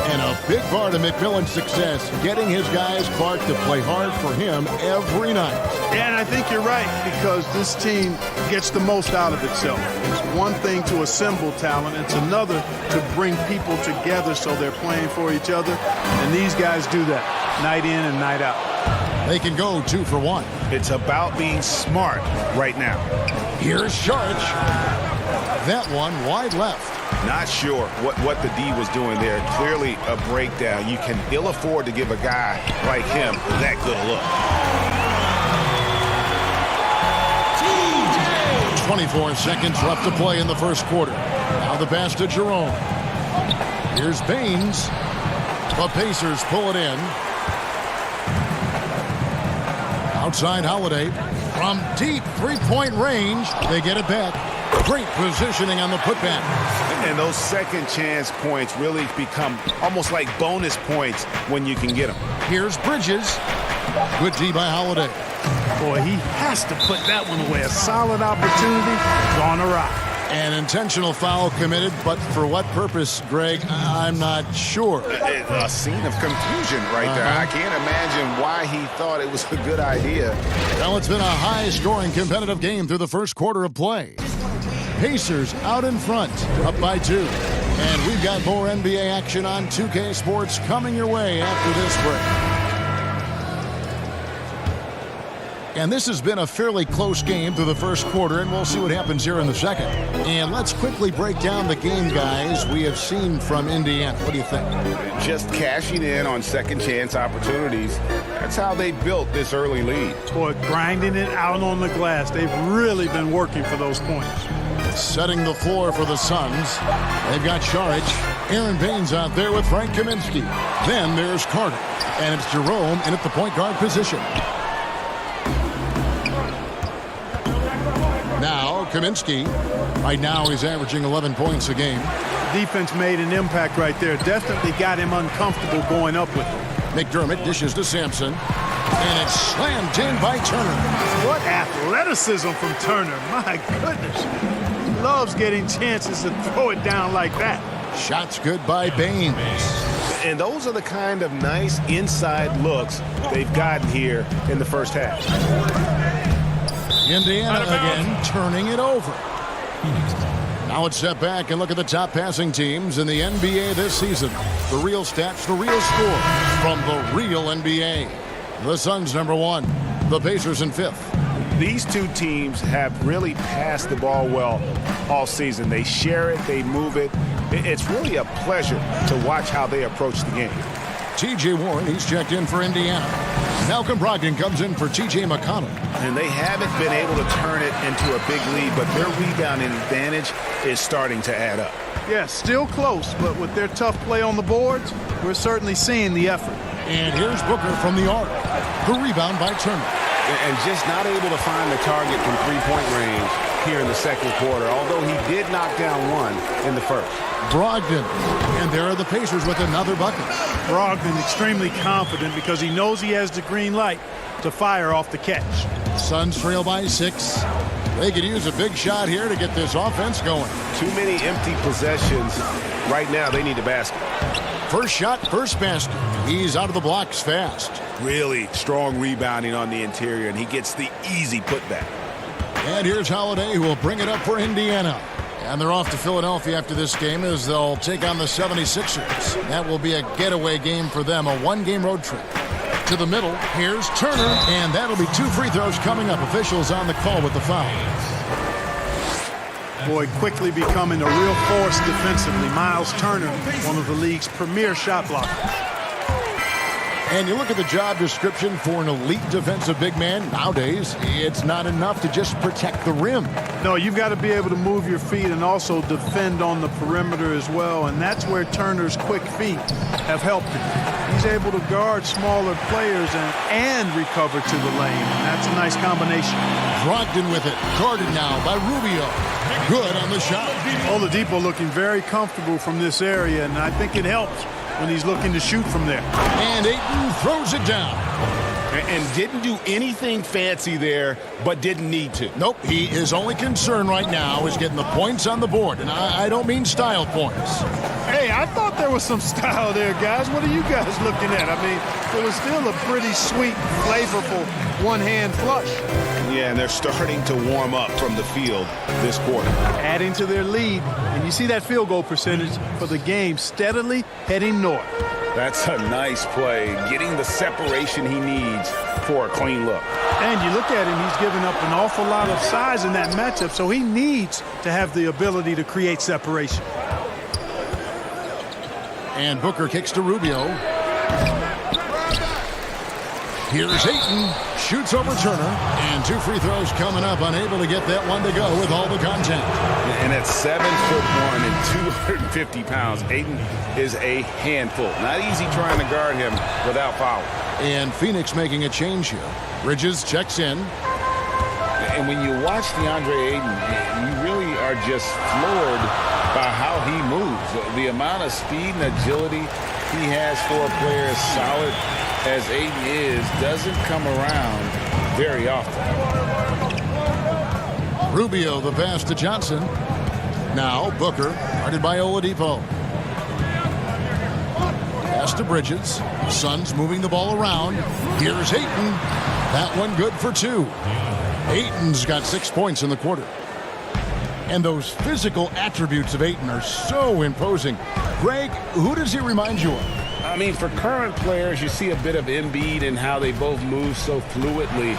And a big part of McMillan's success, getting his guys, Clark, to play hard for him every night. And I think you're right, because this team gets the most out of itself. It's one thing to assemble talent. It's another to bring people together so they're playing for each other. And these guys do that night in and night out. They can go 2 for 1. It's about being smart right now. Here's Sharch. That one wide left. Not sure what the D was doing there. Clearly a breakdown. You can ill afford to give a guy like him that good look. 24 seconds left to play in the first quarter. Now the pass to Jerome. Here's Baines. The Pacers pull it in. Outside Holiday. From deep three-point range, they get it back. Great positioning on the putback. And those second chance points really become almost like bonus points when you can get them. Here's Bridges. Good D by Holiday. Boy, he has to put that one away. A solid opportunity gone awry. An intentional foul committed, but for what purpose, Greg, I'm not sure. A scene of confusion right there. I can't imagine why he thought it was a good idea. Well, it's been a high-scoring competitive game through the first quarter of play. Pacers out in front, up by 2. And we've got more NBA action on 2K Sports coming your way after this break. And this has been a fairly close game through the first quarter, and we'll see what happens here in the second. And let's quickly break down the game, guys, we have seen from Indiana. What do you think? Just cashing in on second chance opportunities. That's how they built this early lead. Boy, grinding it out on the glass. They've really been working for those points. Setting the floor for the Suns. They've got Saric. Aaron Baines out there with Frank Kaminsky. Then there's Carter. And it's Jerome in at the point guard position. Now, Kaminsky. Right now, he's averaging 11 points a game. Defense made an impact right there. Definitely got him uncomfortable going up with it. McDermott dishes to Sampson. And it's slammed in by Turner. What athleticism from Turner. My goodness. He loves getting chances to throw it down like that. Shots good by Baines. And those are the kind of nice inside looks they've gotten here in the first half. Indiana again turning it over. Now let's step back and look at the top passing teams in the NBA this season. The real stats, the real score from the real NBA. The Suns #1, the Pacers in 5th. These two teams have really passed the ball well all season. They share it, they move it. It's really a pleasure to watch how they approach the game. T.J. Warren, he's checked in for Indiana. Malcolm Brogdon comes in for T.J. McConnell. And they haven't been able to turn it into a big lead, but their rebounding advantage is starting to add up. Yeah, still close, but with their tough play on the boards, we're certainly seeing the effort. And here's Booker from the arc. The rebound by Turner. And just not able to find the target from three-point range here in the second quarter, although he did knock down one in the first. Brogdon. And there are the Pacers with another bucket. Brogdon extremely confident because he knows he has the green light to fire off the catch. Suns trail by 6. They could use a big shot here to get this offense going. Too many empty possessions. Right now, they need a basket. First shot, first basket. He's out of the blocks fast. Really strong rebounding on the interior, and he gets the easy putback. And here's Holiday, who will bring it up for Indiana. And they're off to Philadelphia after this game as they'll take on the 76ers. That will be a getaway game for them, a one-game road trip. To the middle, here's Turner, and that'll be 2 free throws coming up. Officials on the call with the foul. Boy, quickly becoming a real force defensively. Miles Turner, one of the league's premier shot blockers. And you look at the job description for an elite defensive big man. Nowadays, it's not enough to just protect the rim. No, you've got to be able to move your feet and also defend on the perimeter as well. And that's where Turner's quick feet have helped him. He's able to guard smaller players and recover to the lane. And that's a nice combination. Brogdon with it. Guarded now by Rubio. Good on the shot. Oladipo looking very comfortable from this area, and I think it helps when he's looking to shoot from there. And Ayton throws it down. And didn't do anything fancy there, but didn't need to. Nope, his only concern right now is getting the points on the board. And I don't mean style points. Hey, I thought there was some style there, guys. What are you guys looking at? I mean, it was still a pretty sweet, flavorful one-hand flush. Yeah, and they're starting to warm up from the field this quarter. Adding to their lead, and you see that field goal percentage for the game steadily heading north. That's a nice play, getting the separation he needs for a clean look. And you look at him, he's given up an awful lot of size in that matchup, so he needs to have the ability to create separation. And Booker kicks to Rubio. Here's Ayton. Shoots over Turner. And 2 free throws coming up. Unable to get that one to go with all the contact. And at 7'1" and 250 pounds, Ayton is a handful. Not easy trying to guard him without foul. And Phoenix making a change here. Bridges checks in. And when you watch DeAndre Ayton, you really are just floored by how he moves. The amount of speed and agility he has for a player as solid as Ayton is doesn't come around very often. Rubio the pass to Johnson. Now Booker guarded by Oladipo. Pass to Bridges. Suns moving the ball around. Here's Ayton. That one good for 2. Ayton's got 6 points in the quarter. And those physical attributes of Ayton are so imposing. Greg, who does he remind you of? I mean, for current players, you see a bit of Embiid and how they both move so fluidly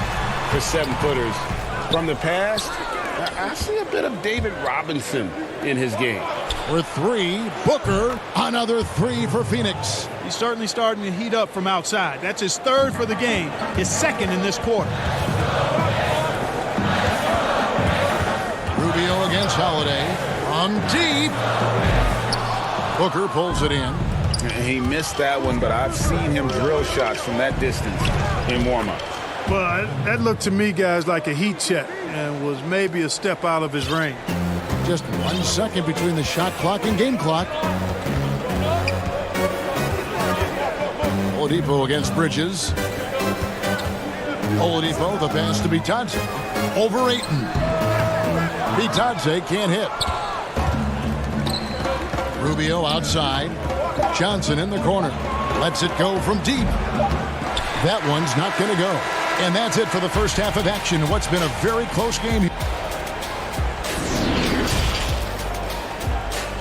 for 7-footers. From the past, I see a bit of David Robinson in his game. For 3, Booker, another 3 for Phoenix. He's certainly starting to heat up from outside. That's his 3rd for the game, his 2nd in this quarter. Rubio against Holiday. From deep. Booker pulls it in. He missed that one, but I've seen him drill shots from that distance in warm-up. Well, that looked to me, guys, like a heat check and was maybe a step out of his range. Just 1 second between the shot clock and game clock. Oladipo against Bridges. Oladipo, the pass to Bitadze. Over Ayton. Bitadze can't hit. Rubio outside. Johnson in the corner. Lets it go from deep. That one's not going to go. And that's it for the first half of action. What's been a very close game.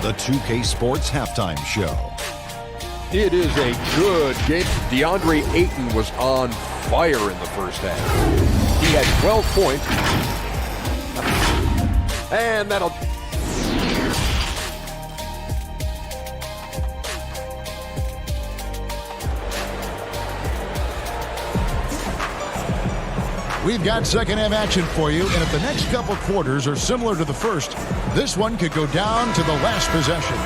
The 2K Sports Halftime Show. It is a good game. DeAndre Ayton was on fire in the first half. He had 12 points. And that'll... We've got second half action for you, and if the next couple quarters are similar to the first, this one could go down to the last possession.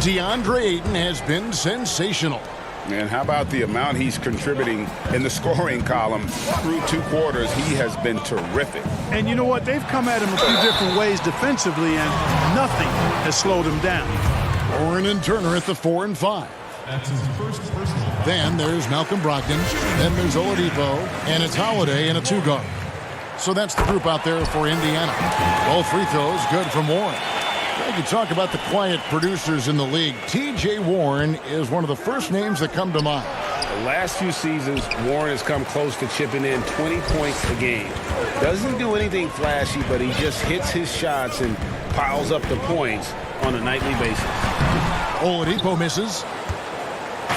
DeAndre Ayton has been sensational. And how about the amount he's contributing in the scoring column through 2 quarters? He has been terrific. And you know what? They've come at him a few different ways defensively, and nothing has slowed him down. Warren and Turner at the 4 and 5. That's his first personal. Then there's Malcolm Brogdon. Then there's Oladipo. And it's Holiday in a 2-guard. So that's the group out there for Indiana. Both free throws good from Warren. You talk about the quiet producers in the league. T.J. Warren is one of the first names that come to mind. The last few seasons, Warren has come close to chipping in 20 points a game. Doesn't do anything flashy, but he just hits his shots and piles up the points on a nightly basis. Oladipo misses.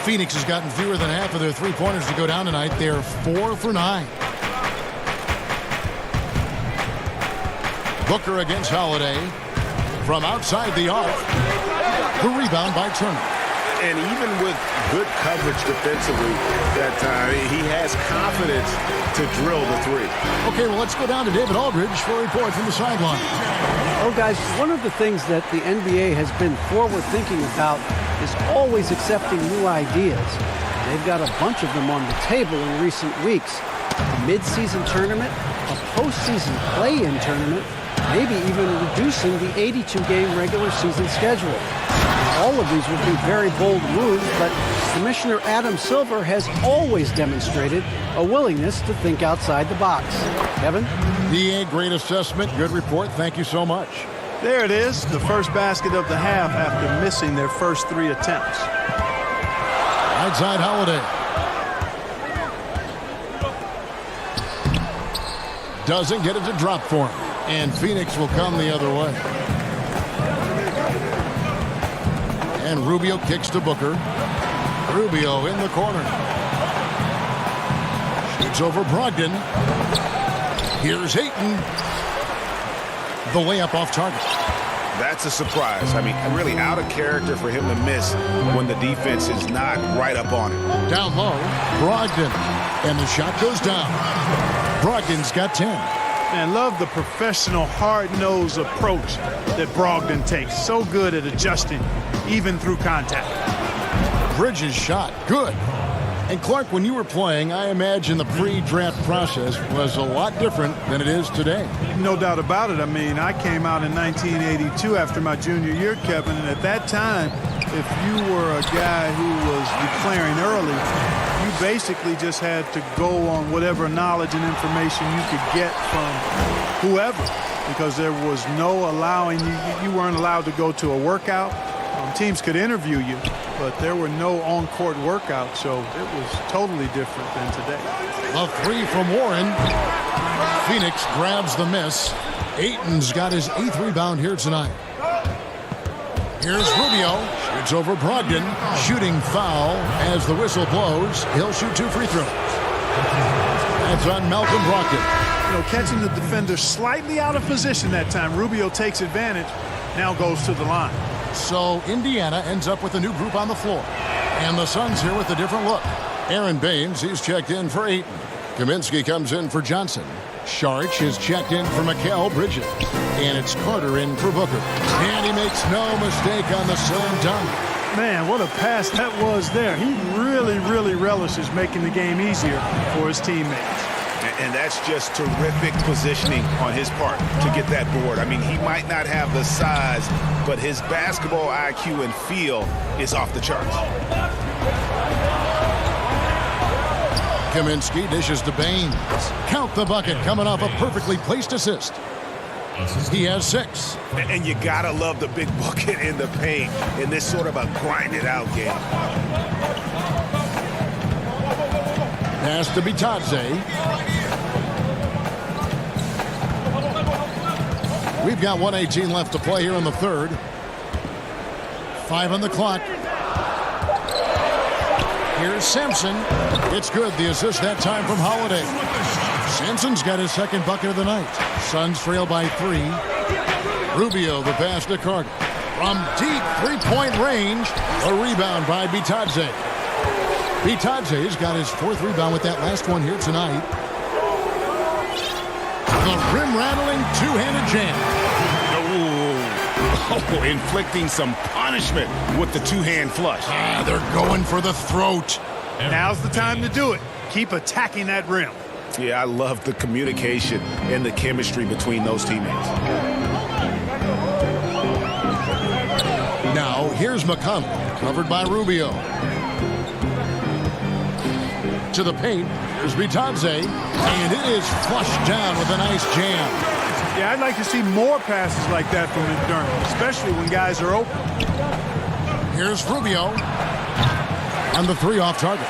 Phoenix has gotten fewer than half of their three-pointers to go down tonight. They're 4 for 9. Booker against Holiday. From outside the arc. The rebound by Turner. And even with good coverage defensively that time, he has confidence to drill the three. Okay, well, let's go down to David Aldridge for a report from the sideline. Oh, guys, one of the things that the NBA has been forward-thinking about is always accepting new ideas. They've got a bunch of them on the table in recent weeks. A mid-season tournament, a postseason play-in tournament, maybe even reducing the 82-game regular season schedule. All of these would be very bold moves, but Commissioner Adam Silver has always demonstrated a willingness to think outside the box. Kevin? BA, great assessment, good report. Thank you so much. There it is, the first basket of the half after missing their first 3 attempts. Right side Holiday. Doesn't get it to drop for him. And Phoenix will come the other way. And Rubio kicks to Booker. Rubio in the corner. Shoots over Brogdon. Here's Ayton. The layup off target. That's a surprise. I mean, really out of character for him to miss when the defense is not right up on him. Down low, Brogdon. And the shot goes down. Brogdon's got 10. Man, love the professional, hard-nosed approach that Brogdon takes. So good at adjusting, even through contact. Bridges shot, good. And Clark, when you were playing, I imagine the pre-draft process was a lot different than it is today. No doubt about it. I mean, I came out in 1982 after my junior year, Kevin, and at that time, if you were a guy who was declaring early, you basically just had to go on whatever knowledge and information you could get from whoever, because there was no allowing you weren't allowed to go to a workout. Teams could interview you, but there were no on-court workouts, so it was totally different than today. A 3 from Warren. Phoenix grabs the miss. Ayton's got his 8th rebound here tonight. Here's Rubio. Shoots over Brogdon. Shooting foul as the whistle blows. He'll shoot 2 free throws. That's on Malcolm Brogdon. You know, catching the defender slightly out of position that time. Rubio takes advantage, now goes to the line. So Indiana ends up with a new group on the floor. And the Suns here with a different look. Aaron Baines, he's checked in for Ayton. Kaminsky comes in for Johnson. Sharch is checked in for Mikal Bridges. And it's Carter in for Booker. And he makes no mistake on the slam dunk. Man, what a pass that was there. He really, really relishes making the game easier for his teammates. And that's just terrific positioning on his part to get that board. I mean, he might not have the size, but his basketball IQ and feel is off the charts. Kaminsky dishes to Baines. Count the bucket coming off a perfectly placed assist. He has 6. And you gotta love the big bucket in the paint in this sort of a grinded out game. Pass to Bitadze. We've got 1:18 left to play here in the third. 5 on the clock. Here's Sampson. It's good. The assist that time from Holiday. Sampson's got his 2nd bucket of the night. Suns trail by 3. Rubio, the pass to Carter. From deep 3-point range, a rebound by Bitadze. Bitadze's got his 4th rebound with that last one here tonight. The rim-rattling 2-handed jam. Oh, inflicting some punishment with the 2-hand flush. They're going for the throat. Now's the time to do it. Keep attacking that rim. Yeah, I love the communication and the chemistry between those teammates. Now, here's McConnell, covered by Rubio. To the paint, here's Bitadze, and it is flushed down with a nice jam. Yeah, I'd like to see more passes like that from McDermott, especially when guys are open. Here's Rubio. On the 3 off target.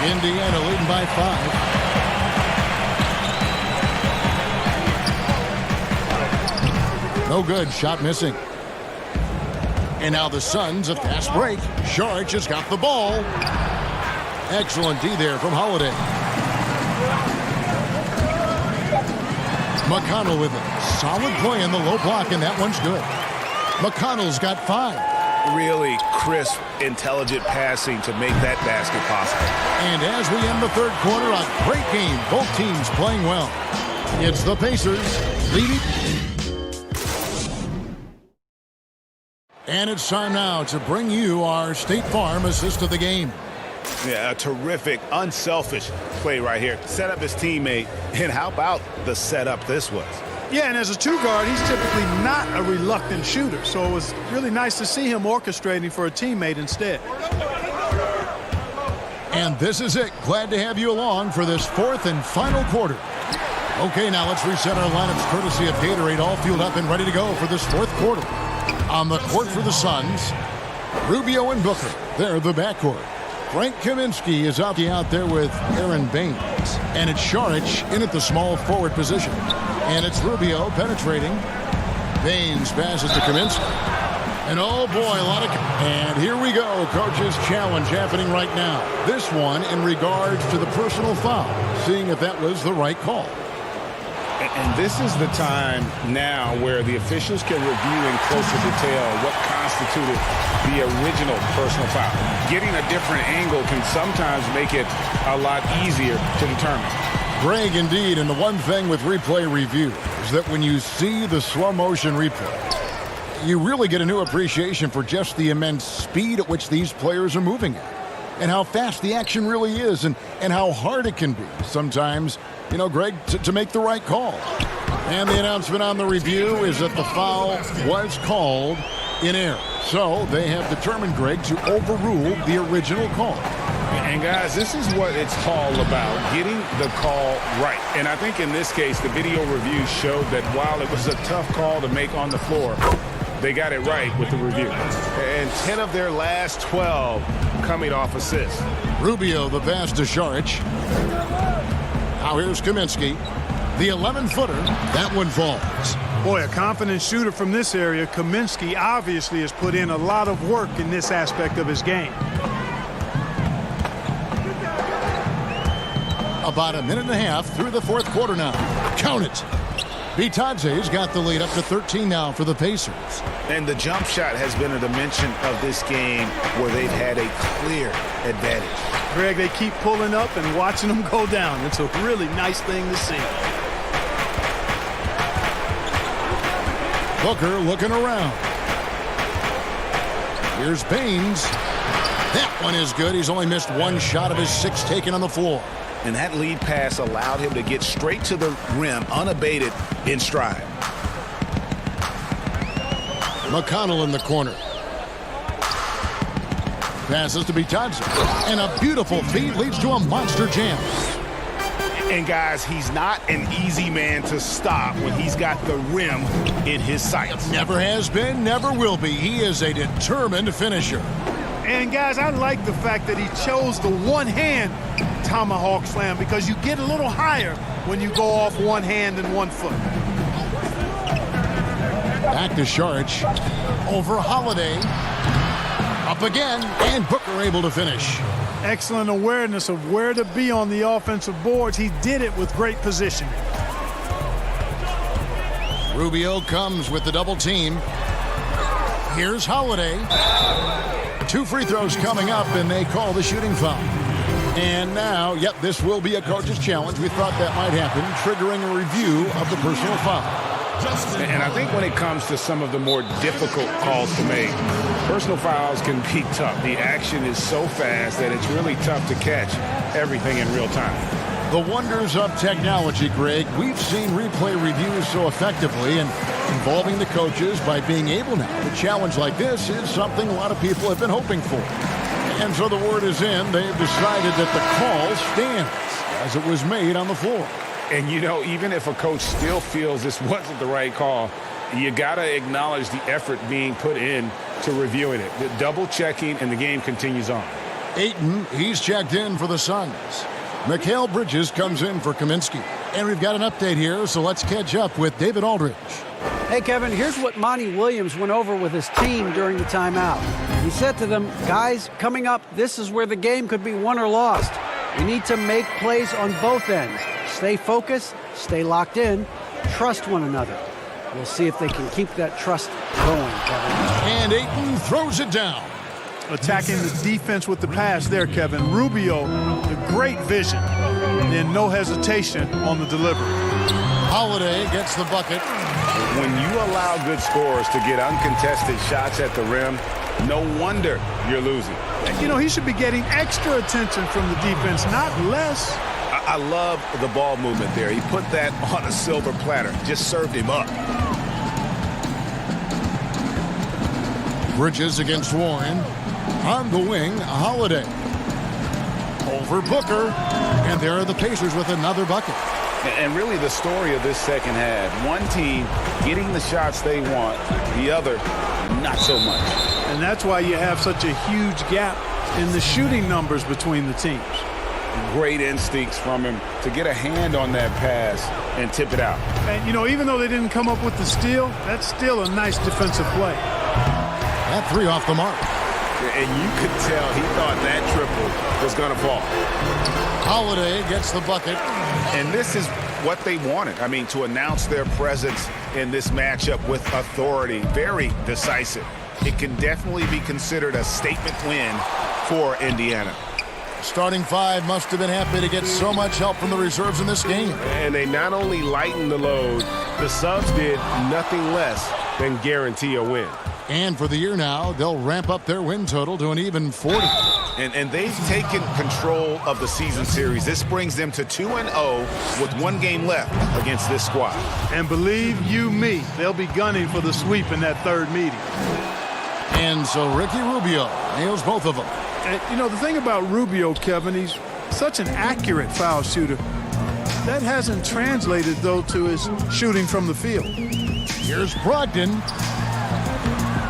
Indiana leading by 5. No good. Shot missing. And now the Suns, a fast break. Sharch has got the ball. Excellent D there from Holiday. McConnell with it. Solid play in the low block, and that one's good. McConnell's got 5. Really crisp, intelligent passing to make that basket possible. And as we end the third quarter, a great game. Both teams playing well. It's the Pacers leading. And it's time now to bring you our State Farm assist of the game. Yeah, a terrific, unselfish play right here. Set up his teammate, and how about the setup this was? Yeah, and as a two guard, he's typically not a reluctant shooter, so it was really nice to see him orchestrating for a teammate instead. And this is it. Glad to have you along for this fourth and final quarter. Okay, now let's reset our lineups courtesy of Gatorade, all fueled up and ready to go for this fourth quarter. On the court for the Suns, Rubio and Booker. They're the backcourt. Frank Kaminsky is out there with Aaron Baines. And it's Šarić in at the small forward position. And it's Rubio penetrating. Baines passes to Kaminsky. And oh boy, a lot of... And here we go, coach's challenge happening right now. This one in regards to the personal foul, seeing if that was the right call. And this is the time now where the officials can review in closer detail what constituted the original personal foul. Getting a different angle can sometimes make it a lot easier to determine. Greg, indeed, and the one thing with replay review is that when you see the slow motion replay, you really get a new appreciation for just the immense speed at which these players are moving at, and how fast the action really is, and how hard it can be sometimes, you know, Greg, to make the right call. And the announcement on the review is that the foul was called in error. So they have determined, Greg, to overrule the original call. And guys, this is what it's all about, getting the call right. And I think in this case, the video review showed that while it was a tough call to make on the floor, they got it right with the review. And 10 of their last 12 coming off assists. Rubio, the pass to Šarić. Now here's Kaminsky. The 11-footer, that one falls. Boy, a confident shooter from this area. Kaminsky obviously has put in a lot of work in this aspect of his game. About a minute and a half through the fourth quarter now. Count it. Bitadze's got the lead up to 13 now for the Pacers. And the jump shot has been a dimension of this game where they've had a clear advantage. Greg, they keep pulling up and watching them go down. It's a really nice thing to see. Booker looking around. Here's Baines. That one is good. He's only missed one shot of his 6 taken on the floor. And that lead pass allowed him to get straight to the rim unabated in stride. McConnell in the corner. Passes to Bitadze. And a beautiful feed leads to a monster jam. And guys, he's not an easy man to stop when he's got the rim in his sights. Never has been, never will be. He is a determined finisher. And guys, I like the fact that he chose the one-hand tomahawk slam because you get a little higher when you go off one hand and 1 foot. Back to Šarić. Over Holiday. Up again, and Booker able to finish. Excellent awareness of where to be on the offensive boards. He did it with great positioning. Rubio comes with the double team. Here's Holiday. 2 free throws coming up, and they call the shooting foul. And now, yep, this will be a coach's challenge. We thought that might happen, triggering a review of the personal foul. And I think when it comes to some of the more difficult calls to make, personal fouls can be tough. The action is so fast that it's really tough to catch everything in real time. The wonders of technology, Greg. We've seen replay reviews so effectively, and involving the coaches by being able now to challenge like this is something a lot of people have been hoping for. And so the word is in. They've decided that the call stands as it was made on the floor. And, you know, even if a coach still feels this wasn't the right call, you got to acknowledge the effort being put in to reviewing it. The double checking, and the game continues on. Ayton, he's checked in for the Suns. Mikal Bridges comes in for Kaminsky. And we've got an update here, so let's catch up with David Aldridge. Hey, Kevin, here's what Monty Williams went over with his team during the timeout. He said to them, guys, coming up, this is where the game could be won or lost. We need to make plays on both ends. Stay focused, stay locked in, trust one another. We'll see if they can keep that trust going, Kevin. And Ayton throws it down. Attacking the defense with the pass there, Kevin. Rubio, the great vision, and then no hesitation on the delivery. Holiday gets the bucket. When you allow good scorers to get uncontested shots at the rim, no wonder you're losing. And, you know, he should be getting extra attention from the defense, not less. I love the ball movement there. He put that on a silver platter. Just served him up. Bridges against Warren. On the wing, Holiday. Over Booker. And there are the Pacers with another bucket. And really the story of this second half, one team getting the shots they want, the other not so much. And that's why you have such a huge gap in the shooting numbers between the teams. Great instincts from him to get a hand on that pass and tip it out. And, you know, even though they didn't come up with the steal, that's still a nice defensive play. That three off the mark. And you could tell he thought that triple was going to fall. Holiday gets the bucket. And this is what they wanted. I mean, to announce their presence in this matchup with authority. Very decisive. It can definitely be considered a statement win for Indiana. Starting five must have been happy to get so much help from the reserves in this game. And they not only lightened the load, the subs did nothing less than guarantee a win. And for the year now, they'll ramp up their win total to an even 40. And they've taken control of the season series. This brings them to 2-0 with one game left against this squad. And believe you me, they'll be gunning for the sweep in that third meeting. And so Ricky Rubio nails both of them. And, you know, the thing about Rubio, Kevin, he's such an accurate foul shooter. That hasn't translated, though, to his shooting from the field. Here's Brogdon.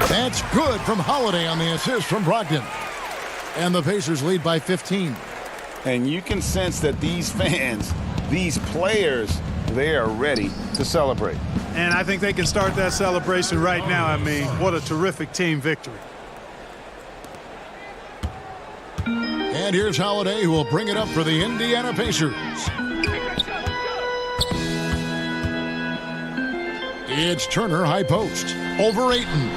That's good from Holiday on the assist from Brogdon. And the Pacers lead by 15. And you can sense that these fans, these players, they are ready to celebrate. And I think they can start that celebration right now. I mean, what a terrific team victory. And here's Holiday, who will bring it up for the Indiana Pacers. It's Turner, high post. Over Ayton.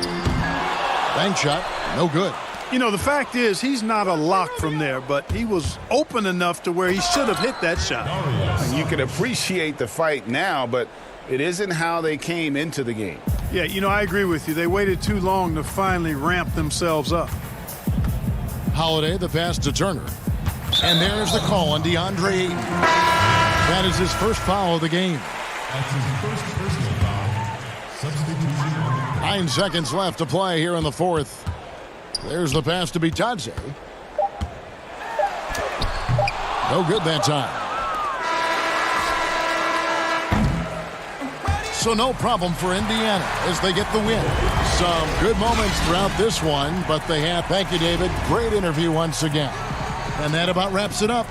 Bank shot, no good. You know, the fact is, he's not a lock from there, but he was open enough to where he should have hit that shot. And you can appreciate the fight now, but it isn't how they came into the game. Yeah, you know, I agree with you. They waited too long to finally ramp themselves up. Holiday, the pass to Turner. And there's the call on DeAndre. That is his first foul of the game. That's his first personal foul. Substitution. 9 seconds left to play here in the fourth. There's the pass to Bitadze. No good that time. So no problem for Indiana as they get the win. Some good moments throughout this one, but they have. Thank you, David. Great interview once again. And that about wraps it up.